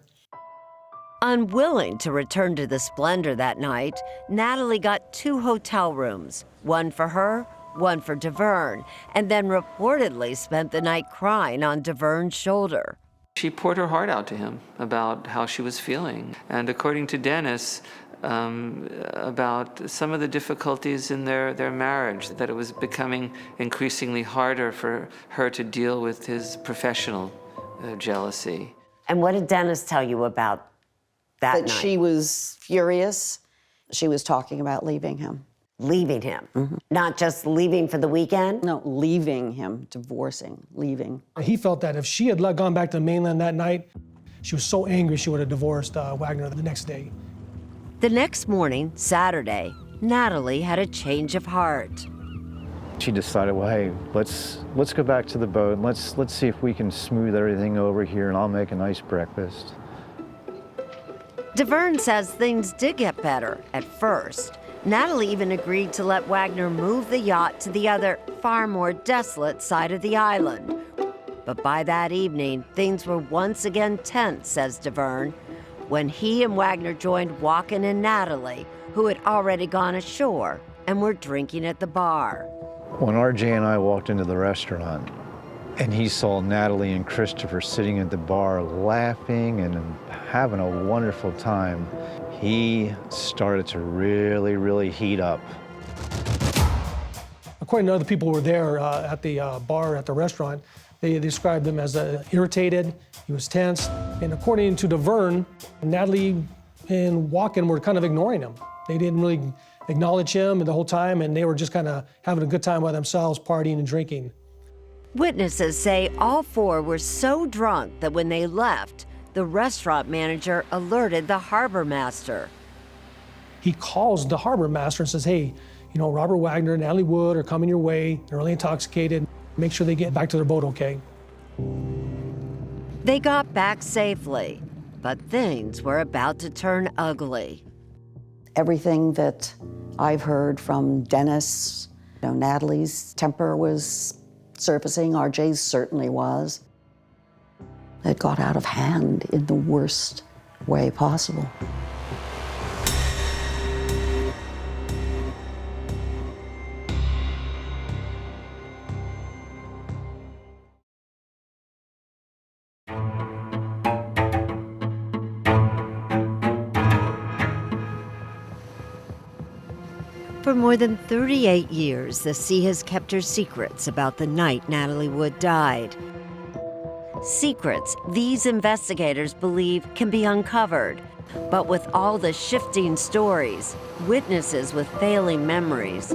Unwilling to return to the Splendor that night, Natalie got 2 hotel rooms, one for her, one for DeVerne, and then reportedly spent the night crying on DeVerne's shoulder. She poured her heart out to him about how she was feeling. And according to Dennis, about some of the difficulties in their marriage, that it was becoming increasingly harder for her to deal with his professional jealousy. And what did Dennis tell you about that night? She was furious. She was talking about leaving him. Leaving him? Mm-hmm. Not just leaving for the weekend? No, leaving him, divorcing, leaving. He felt that if she had gone back to the mainland that night, she was so angry she would have divorced Wagner the next day. The next morning, Saturday, Natalie had a change of heart. She decided, well, hey, let's go back to the boat and let's see if we can smooth everything over here, and I'll make a nice breakfast. DeVerne says things did get better at first. Natalie even agreed to let Wagner move the yacht to the other, far more desolate side of the island. But by that evening, things were once again tense, says DeVerne, when he and Wagner joined Walken and Natalie, who had already gone ashore and were drinking at the bar. When RJ and I walked into the restaurant, and he saw Natalie and Christopher sitting at the bar laughing and having a wonderful time, he started to really, really heat up. According to other people who were there at the bar at the restaurant, they described him as irritated, he was tense, and according to DeVerne, Natalie and Walken were kind of ignoring him. They didn't really acknowledge him the whole time, and they were just kind of having a good time by themselves, partying and drinking. Witnesses say all 4 were so drunk that when they left, the restaurant manager alerted the harbor master. He calls the harbor master and says, hey, you know, Robert Wagner and Natalie Wood are coming your way. They're really intoxicated. Make sure they get back to their boat, okay? They got back safely, but things were about to turn ugly. Everything that I've heard from Dennis, Natalie's temper was surfacing, RJ's certainly was. It got out of hand in the worst way possible. For more than 38 years, the sea has kept her secrets about the night Natalie Wood died. Secrets these investigators believe can be uncovered But with all the shifting stories, witnesses with failing memories,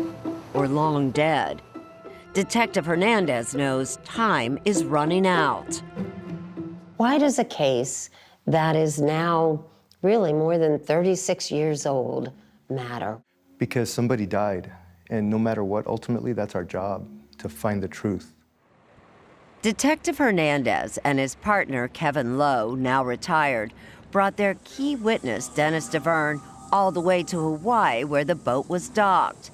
or long dead, Detective Hernandez knows time is running out. Why does a case that is now really more than 36 years old matter? Because somebody died, and no matter what, ultimately that's our job, to find the truth. Detective Hernandez and his partner, Kevin Lowe, now retired, brought their key witness, Dennis DeVerne, all the way to Hawaii where the boat was docked.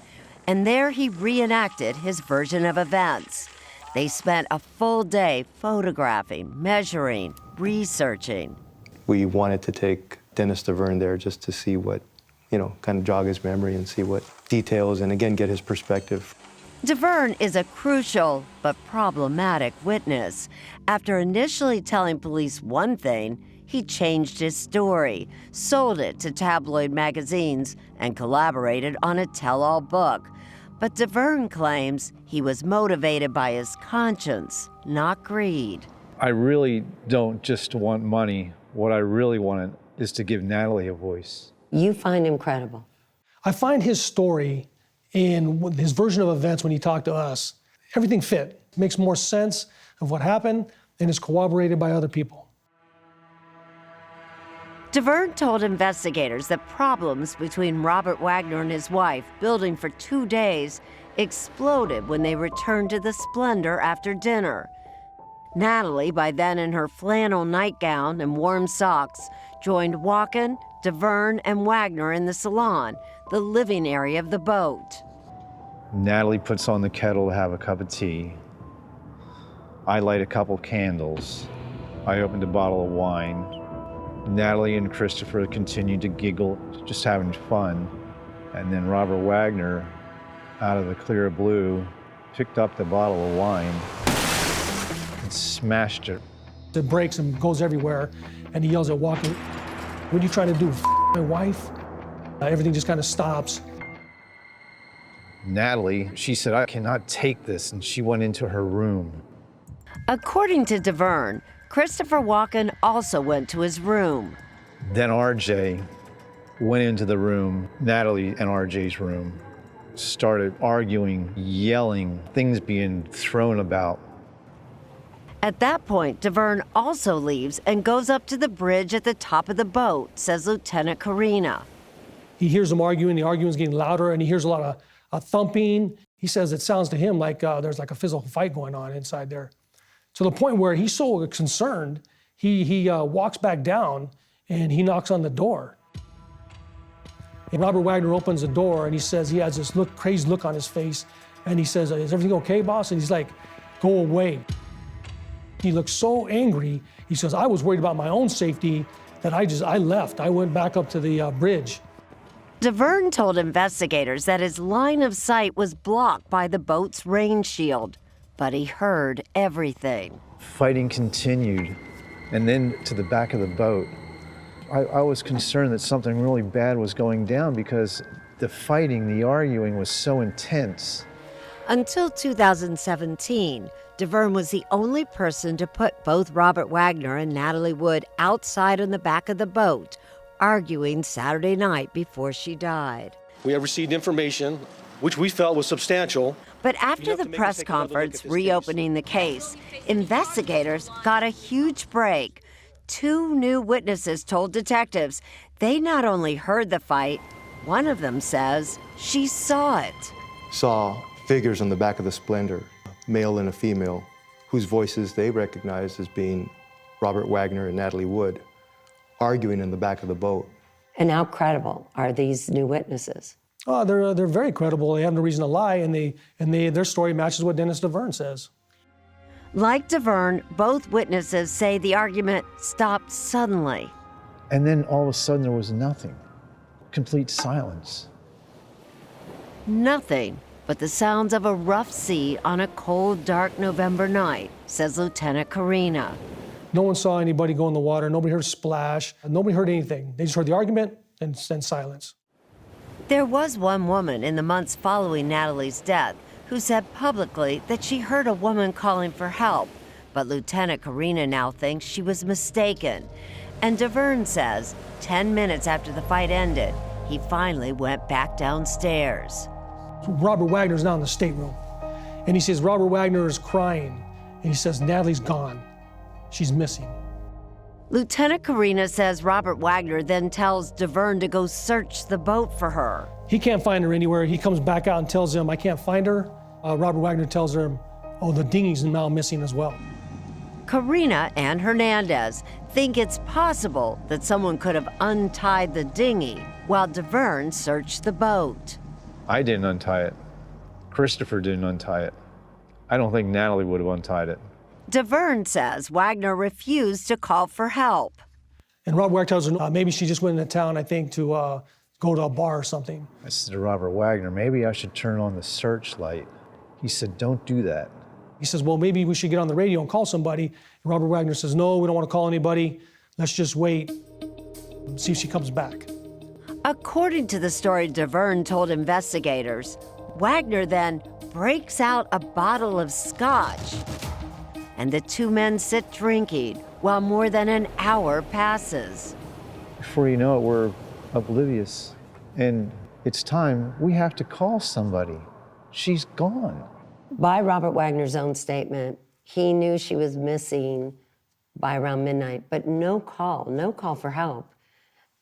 And there he reenacted his version of events. They spent a full day photographing, measuring, researching. We wanted to take Dennis DeVerne there just to see what, kind of jog his memory and see what details, and again, get his perspective. DeVerne is a crucial but problematic witness. After initially telling police one thing, he changed his story, sold it to tabloid magazines, and collaborated on a tell-all book. But DeVerne claims he was motivated by his conscience, not greed. I really don't just want money. What I really want is to give Natalie a voice. You find him credible? I find his story in his version of events when he talked to us, everything fit. It makes more sense of what happened and is corroborated by other people. DeVerne told investigators that problems between Robert Wagner and his wife, building for 2 days, exploded when they returned to the Splendor after dinner. Natalie, by then in her flannel nightgown and warm socks, joined Walken, DeVerne, and Wagner in the salon, the living area of the boat. Natalie puts on the kettle to have a cup of tea. I light a couple candles. I opened a bottle of wine. Natalie and Christopher continued to giggle, just having fun. And then Robert Wagner, out of the clear blue, picked up the bottle of wine and smashed it. It breaks and goes everywhere, and he yells at Walken, "What are you trying to do, my wife?" Everything just kind of stops. Natalie, she said, "I cannot take this," and she went into her room. According to DeVerne, Christopher Walken also went to his room. Then RJ went into the room, Natalie and RJ's room, started arguing, yelling, things being thrown about. At that point, DeVerne also leaves and goes up to the bridge at the top of the boat, says Lieutenant Karina. He hears them arguing, the arguing's getting louder, and he hears a lot of thumping. He says it sounds to him like there's like a physical fight going on inside there. To the point where he's so concerned, he walks back down and he knocks on the door. And Robert Wagner opens the door and he says, he has this crazy look on his face, and he says, "Is everything okay, boss?" And he's like, "Go away." He looks so angry. He says, "I was worried about my own safety that I left. I went back up to the bridge." DeVerne told investigators that his line of sight was blocked by the boat's rain shield, but he heard everything. Fighting continued, and then to the back of the boat. I was concerned that something really bad was going down because the fighting, the arguing was so intense. Until 2017, DeVerne was the only person to put both Robert Wagner and Natalie Wood outside on the back of the boat, arguing Saturday night before she died. We have received information which we felt was substantial. But after the press conference reopening the case, investigators got a huge break. 2 new witnesses told detectives they not only heard the fight, one of them says she saw it. Saw figures on the back of the Splendor, a male and a female, whose voices they recognized as being Robert Wagner and Natalie Wood, arguing in the back of the boat. And how credible are these new witnesses? Oh, they're very credible. They have no reason to lie, and their story matches what Dennis DeVerne says. Like DeVerne, both witnesses say the argument stopped suddenly. And then all of a sudden there was nothing. Complete silence. Nothing but the sounds of a rough sea on a cold, dark November night, says Lieutenant Karina. No one saw anybody go in the water. Nobody heard a splash. Nobody heard anything. They just heard the argument and then silence. There was one woman in the months following Natalie's death who said publicly that she heard a woman calling for help, but Lieutenant Karina now thinks she was mistaken. And DeVerne says 10 minutes after the fight ended, he finally went back downstairs. Robert Wagner's now in the stateroom, and he says Robert Wagner is crying, and he says Natalie's gone. She's missing. Lieutenant Karina says Robert Wagner then tells DeVerne to go search the boat for her. He can't find her anywhere. He comes back out and tells him, I can't find her. Robert Wagner tells her, oh, the dinghy's now missing as well. Karina and Hernandez think it's possible that someone could have untied the dinghy while DeVerne searched the boat. I didn't untie it. Christopher didn't untie it. I don't think Natalie would have untied it. DeVerne says Wagner refused to call for help. And Robert Wagner tells her maybe she just went into town, I think, to go to a bar or something. I said to Robert Wagner, maybe I should turn on the searchlight. He said, don't do that. He says, well, maybe we should get on the radio and call somebody. And Robert Wagner says, no, we don't want to call anybody. Let's just wait and see if she comes back. According to the story DeVerne told investigators, Wagner then breaks out a bottle of scotch, and the two men sit drinking while more than an hour passes. Before you know it, we're oblivious. And it's time, we have to call somebody. She's gone. By Robert Wagner's own statement, he knew she was missing by around midnight, but no call for help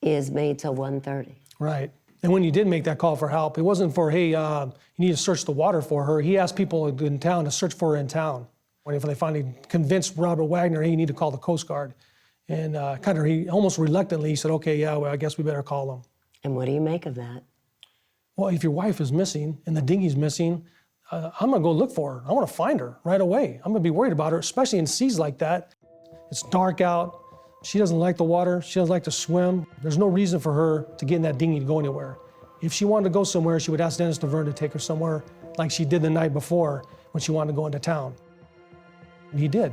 is made till 1:30. Right. And when he did make that call for help, it wasn't for, hey, you need to search the water for her. He asked people in town to search for her in town. When they finally convinced Robert Wagner, hey, you need to call the Coast Guard. And he almost reluctantly, he said, okay, yeah, well, I guess we better call them. And what do you make of that? Well, if your wife is missing and the dinghy's missing, I'm gonna go look for her. I wanna find her right away. I'm gonna be worried about her, especially in seas like that. It's dark out. She doesn't like the water. She doesn't like to swim. There's no reason for her to get in that dinghy to go anywhere. If she wanted to go somewhere, she would ask Dennis DeVerne to take her somewhere like she did the night before when she wanted to go into town. And he did.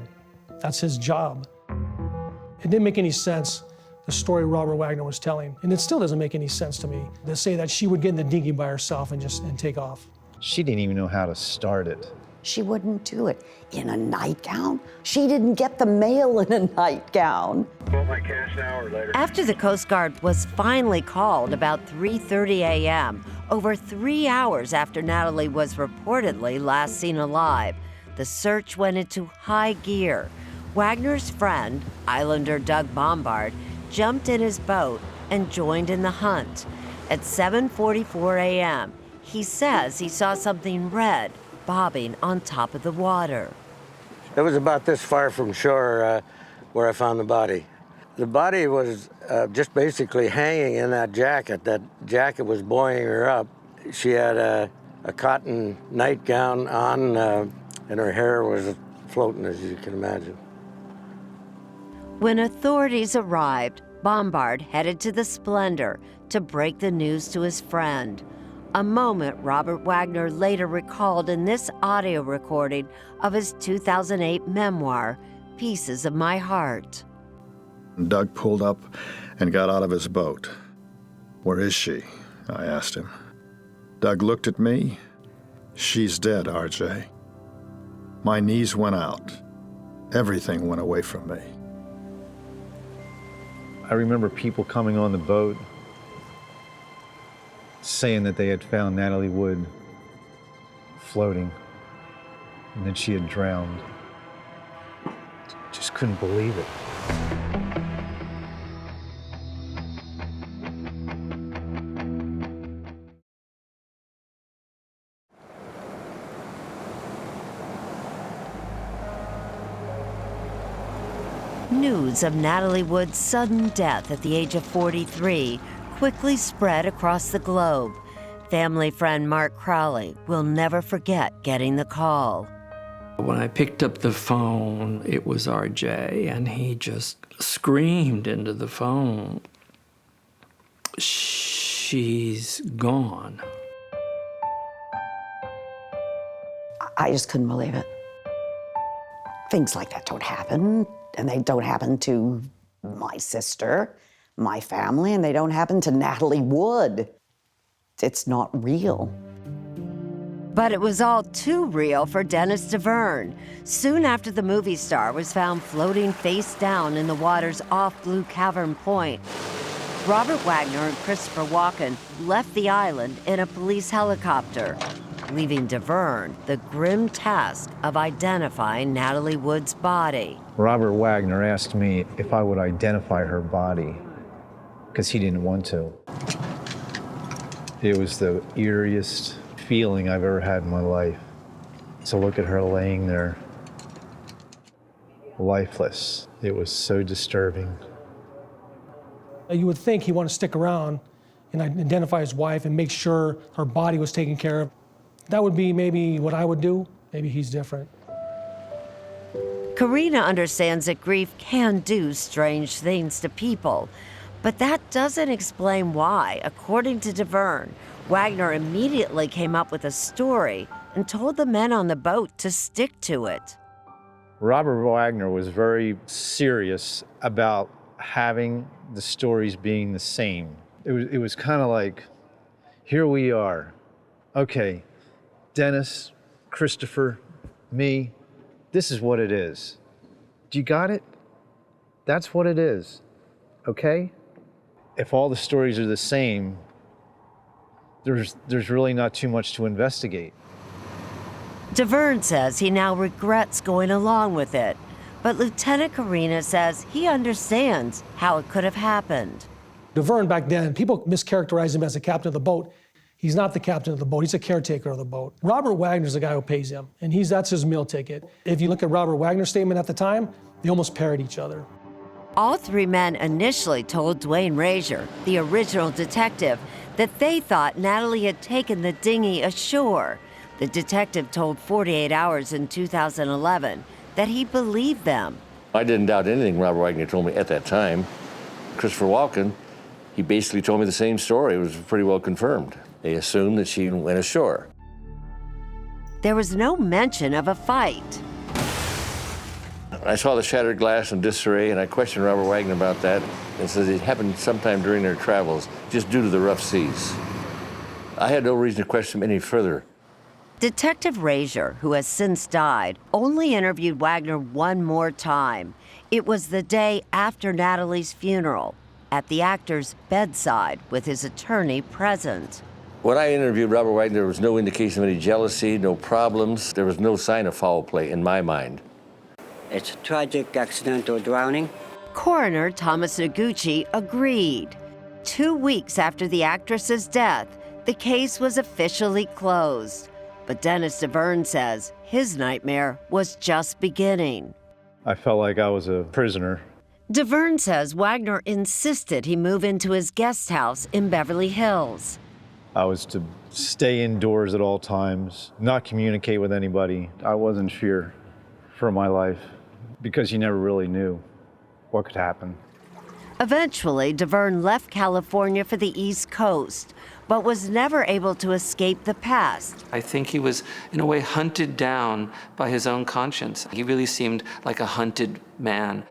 That's his job. It didn't make any sense, the story Robert Wagner was telling. And it still doesn't make any sense to me to say that she would get in the dinghy by herself and take off. She didn't even know how to start it. She wouldn't do it in a nightgown. She didn't get the mail in a nightgown. My cash an hour later. After the Coast Guard was finally called about 3:30 a.m., over 3 hours after Natalie was reportedly last seen alive, the search went into high gear. Wagner's friend, Islander Doug Bombard, jumped in his boat and joined in the hunt. At 7:44 a.m., he says he saw something red bobbing on top of the water. It was about this far from shore where I found the body. The body was just basically hanging in that jacket. That jacket was buoying her up. She had a cotton nightgown on, and her hair was floating, as you can imagine. When authorities arrived, Bombard headed to the Splendor to break the news to his friend. A moment Robert Wagner later recalled in this audio recording of his 2008 memoir, Pieces of My Heart. Doug pulled up and got out of his boat. Where is she? I asked him. Doug looked at me. She's dead, RJ. My knees went out. Everything went away from me. I remember people coming on the boat saying that they had found Natalie Wood floating and that she had drowned. Just couldn't believe it. News of Natalie Wood's sudden death at the age of 43 quickly spread across the globe. Family friend Mark Crowley will never forget getting the call. When I picked up the phone, it was RJ, and he just screamed into the phone, "She's gone." I just couldn't believe it. Things like that don't happen, and they don't happen to my sister, my family, and they don't happen to Natalie Wood. It's not real. But it was all too real for Dennis DeVerne. Soon after the movie star was found floating face down in the waters off Blue Cavern Point, Robert Wagner and Christopher Walken left the island in a police helicopter, leaving DeVerne the grim task of identifying Natalie Wood's body. Robert Wagner asked me if I would identify her body, because he didn't want to. It was the eeriest feeling I've ever had in my life. To look at her laying there, lifeless. It was so disturbing. You would think he'd want to stick around and identify his wife and make sure her body was taken care of. That would be maybe what I would do. Maybe he's different. Karina understands that grief can do strange things to people, but that doesn't explain why, according to DeVerne, Wagner immediately came up with a story and told the men on the boat to stick to it. Robert Wagner was very serious about having the stories being the same. It was kind of like, here we are. Okay, Dennis, Christopher, me, this is what it is. Do you got it? That's what it is, okay? If all the stories are the same, there's really not too much to investigate. DeVerne says he now regrets going along with it, but Lieutenant Karina says he understands how it could have happened. DeVerne back then, people mischaracterized him as the captain of the boat. He's not the captain of the boat, he's a caretaker of the boat. Robert Wagner's the guy who pays him, and that's his meal ticket. If you look at Robert Wagner's statement at the time, they almost parrot each other. All three men initially told Dwayne Razier, the original detective, that they thought Natalie had taken the dinghy ashore. The detective told 48 Hours in 2011 that he believed them. I didn't doubt anything Robert Wagner told me at that time. Christopher Walken, he basically told me the same story. It was pretty well confirmed. They assumed that she went ashore. There was no mention of a fight. I saw the shattered glass and disarray, and I questioned Robert Wagner about that, and says it happened sometime during their travels, just due to the rough seas. I had no reason to question him any further. Detective Razier, who has since died, only interviewed Wagner one more time. It was the day after Natalie's funeral, at the actor's bedside with his attorney present. When I interviewed Robert Wagner, there was no indication of any jealousy, no problems. There was no sign of foul play in my mind. It's a tragic accidental drowning. Coroner Thomas Noguchi agreed. 2 weeks after the actress's death, the case was officially closed. But Dennis DeVerne says his nightmare was just beginning. I felt like I was a prisoner. DeVerne says Wagner insisted he move into his guest house in Beverly Hills. I was to stay indoors at all times, not communicate with anybody. I was in fear for my life because you never really knew what could happen. Eventually, DeVerne left California for the East Coast, but was never able to escape the past. I think he was, in a way, hunted down by his own conscience. He really seemed like a hunted man.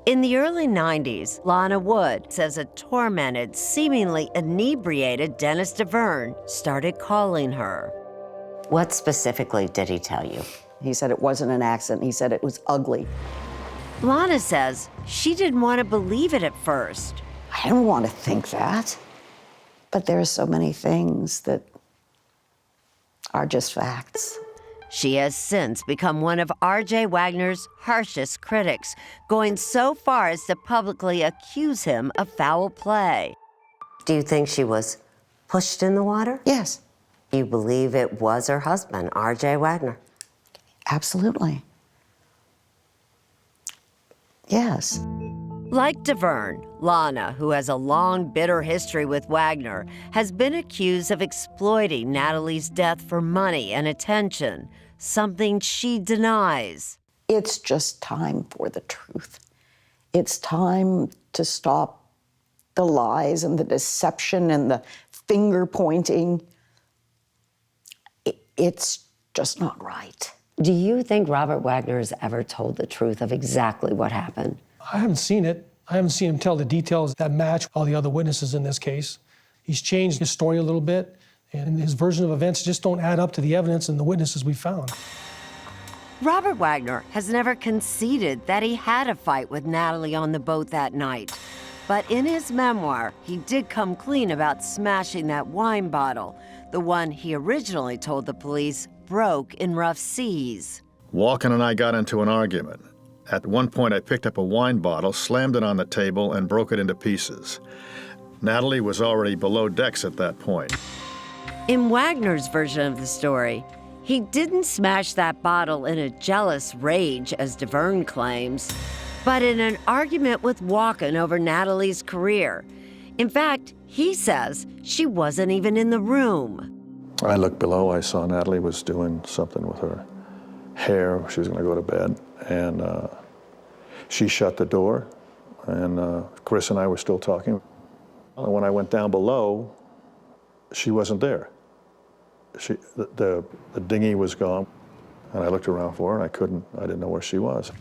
In the early 90s, Lana Wood says a tormented, seemingly inebriated Dennis DeVerne started calling her. What specifically did he tell you? He said it wasn't an accident. He said it was ugly. Lana says she didn't want to believe it at first. I don't want to think that. But there are so many things that are just facts. She has since become one of R.J. Wagner's harshest critics, going so far as to publicly accuse him of foul play. Do you think she was pushed in the water? Yes. Do you believe it was her husband, R.J. Wagner? Absolutely. Yes. Like DeVerne, Lana, who has a long, bitter history with Wagner, has been accused of exploiting Natalie's death for money and attention, something she denies. It's just time for the truth. It's time to stop the lies and the deception and the finger pointing. It's just not right. Do you think Robert Wagner has ever told the truth of exactly what happened? I haven't seen it. I haven't seen him tell the details that match all the other witnesses in this case. He's changed his story a little bit, And his version of events just don't add up to the evidence and the witnesses we found. Robert Wagner has never conceded that he had a fight with Natalie on the boat that night. But in his memoir, he did come clean about smashing that wine bottle, the one he originally told the police broke in rough seas. Walken and I got into an argument. At one point, I picked up a wine bottle, slammed it on the table, and broke it into pieces. Natalie was already below decks at that point. In Wagner's version of the story, he didn't smash that bottle in a jealous rage, as DeVerne claims, but in an argument with Walken over Natalie's career. In fact, he says she wasn't even in the room. I looked below. I saw Natalie was doing something with her hair. She was going to go to bed, and she shut the door, and Chris and I were still talking. When I went down below, she wasn't there. The dinghy was gone, and I looked around for her, and I didn't know where she was.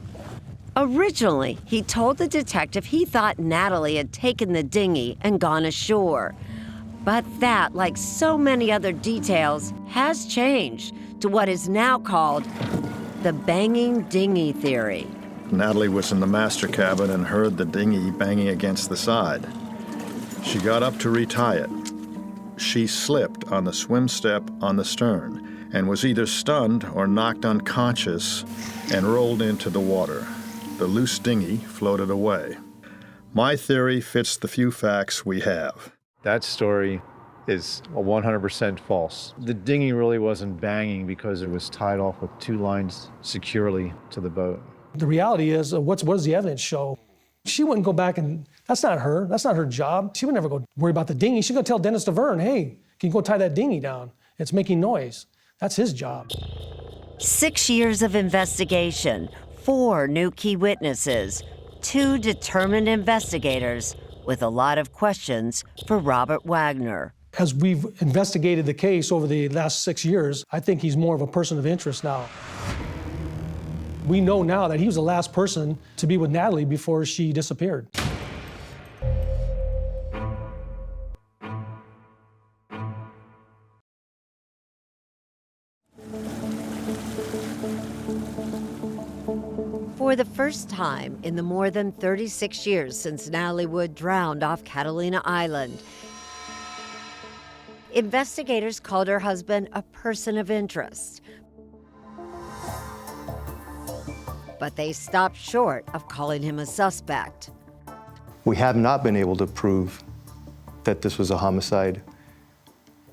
Originally, he told the detective he thought Natalie had taken the dinghy and gone ashore. But that, like so many other details, has changed to what is now called the banging dinghy theory. Natalie was in the master cabin and heard the dinghy banging against the side. She got up to retie it. She slipped on the swim step on the stern and was either stunned or knocked unconscious and rolled into the water. The loose dinghy floated away. My theory fits the few facts we have. That story is 100% false. The dinghy really wasn't banging because it was tied off with 2 lines securely to the boat. The reality is, what does the evidence show? She wouldn't go back and, that's not her job. She would never go worry about the dinghy. She'd go tell Dennis DeVerne, hey, can you go tie that dinghy down? It's making noise. That's his job. 6 years of investigation, 4 new key witnesses, 2 determined investigators with a lot of questions for Robert Wagner. As we've investigated the case over the last 6 years, I think he's more of a person of interest now. We know now that he was the last person to be with Natalie before she disappeared. For the first time in the more than 36 years since Natalie Wood drowned off Catalina Island, investigators called her husband a person of interest. But they stopped short of calling him a suspect. We have not been able to prove that this was a homicide,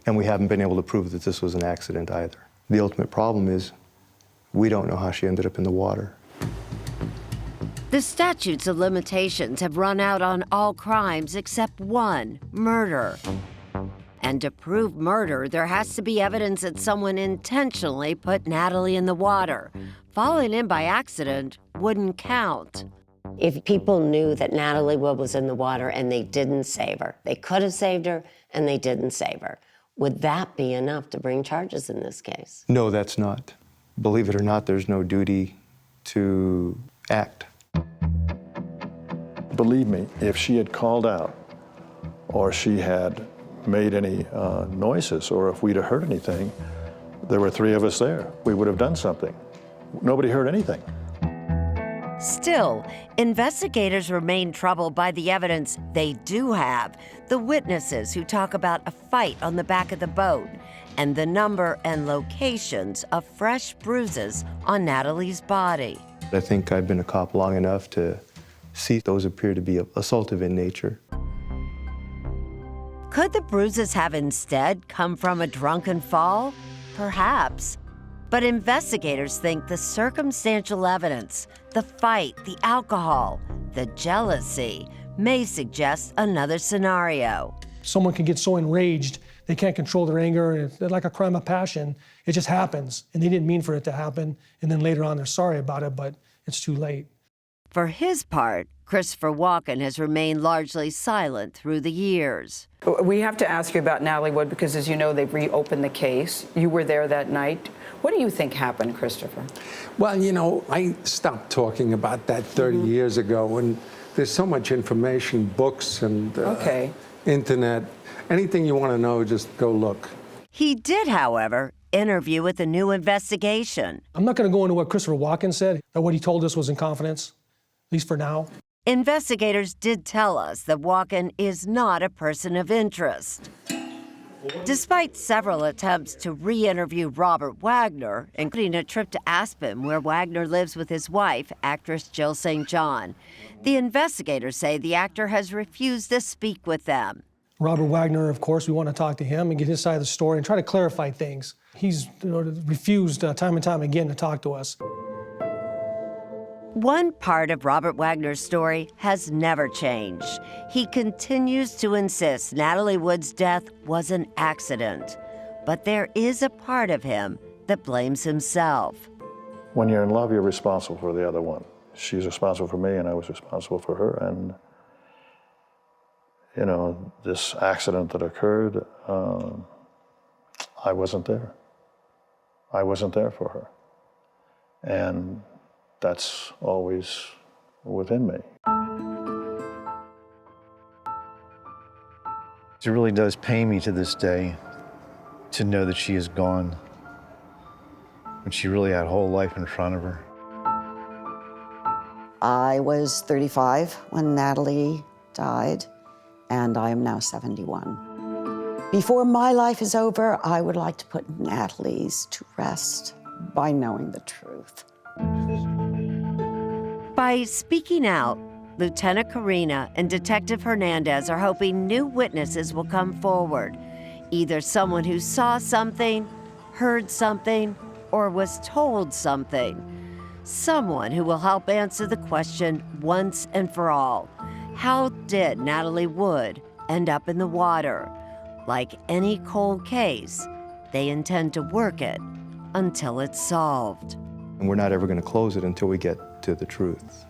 and we haven't been able to prove that this was an accident either. The ultimate problem is we don't know how she ended up in the water. The statutes of limitations have run out on all crimes except one, murder. And to prove murder, there has to be evidence that someone intentionally put Natalie in the water. Falling in by accident wouldn't count. If people knew that Natalie Wood was in the water and they didn't save her, they could have saved her and they didn't save her, would that be enough to bring charges in this case? No, that's not. Believe it or not, there's no duty to act. Believe me, if she had called out or she had made any noises or if we'd have heard anything, there were 3 of us there. We would have done something. Nobody heard anything. Still, investigators remain troubled by the evidence they do have, the witnesses who talk about a fight on the back of the boat, and the number and locations of fresh bruises on Natalie's body. I think I've been a cop long enough to see those appear to be assaultive in nature. Could the bruises have instead come from a drunken fall? Perhaps. But investigators think the circumstantial evidence, the fight, the alcohol, the jealousy, may suggest another scenario. Someone can get so enraged, they can't control their anger, and it's like a crime of passion. It just happens, and they didn't mean for it to happen, and then later on they're sorry about it, but it's too late. For his part, Christopher Walken has remained largely silent through the years. We have to ask you about Natalie Wood because, as you know, they've reopened the case. You were there that night. What do you think happened, Christopher? Well, you know, I stopped talking about that 30 years ago, and there's so much information, books and internet. Anything you want to know, just go look. He did, however, interview with a new investigation. I'm not going to go into what Christopher Walken said, that what he told us was in confidence, at least for now. Investigators did tell us that Walken is not a person of interest. Despite several attempts to re-interview Robert Wagner, including a trip to Aspen where Wagner lives with his wife, actress Jill St. John, the investigators say the actor has refused to speak with them. Robert Wagner, of course, we want to talk to him and get his side of the story and try to clarify things. He's refused time and time again to talk to us. One part of Robert Wagner's story has never changed. He continues to insist Natalie Wood's death was an accident. But there is a part of him that blames himself. When you're in love, you're responsible for the other one. She's responsible for me, and I was responsible for her. And, you know, this accident that occurred, I wasn't there. I wasn't there for her. And that's always within me. It really does pain me to this day to know that she is gone, when she really had a whole life in front of her. I was 35 when Natalie died, and I am now 71. Before my life is over, I would like to put Natalie's to rest by knowing the truth. By speaking out, Lieutenant Karina and Detective Hernandez are hoping new witnesses will come forward. Either someone who saw something, heard something, or was told something. Someone who will help answer the question once and for all. How did Natalie Wood end up in the water? Like any cold case, they intend to work it until it's solved. And we're not ever going to close it until we get to the truth.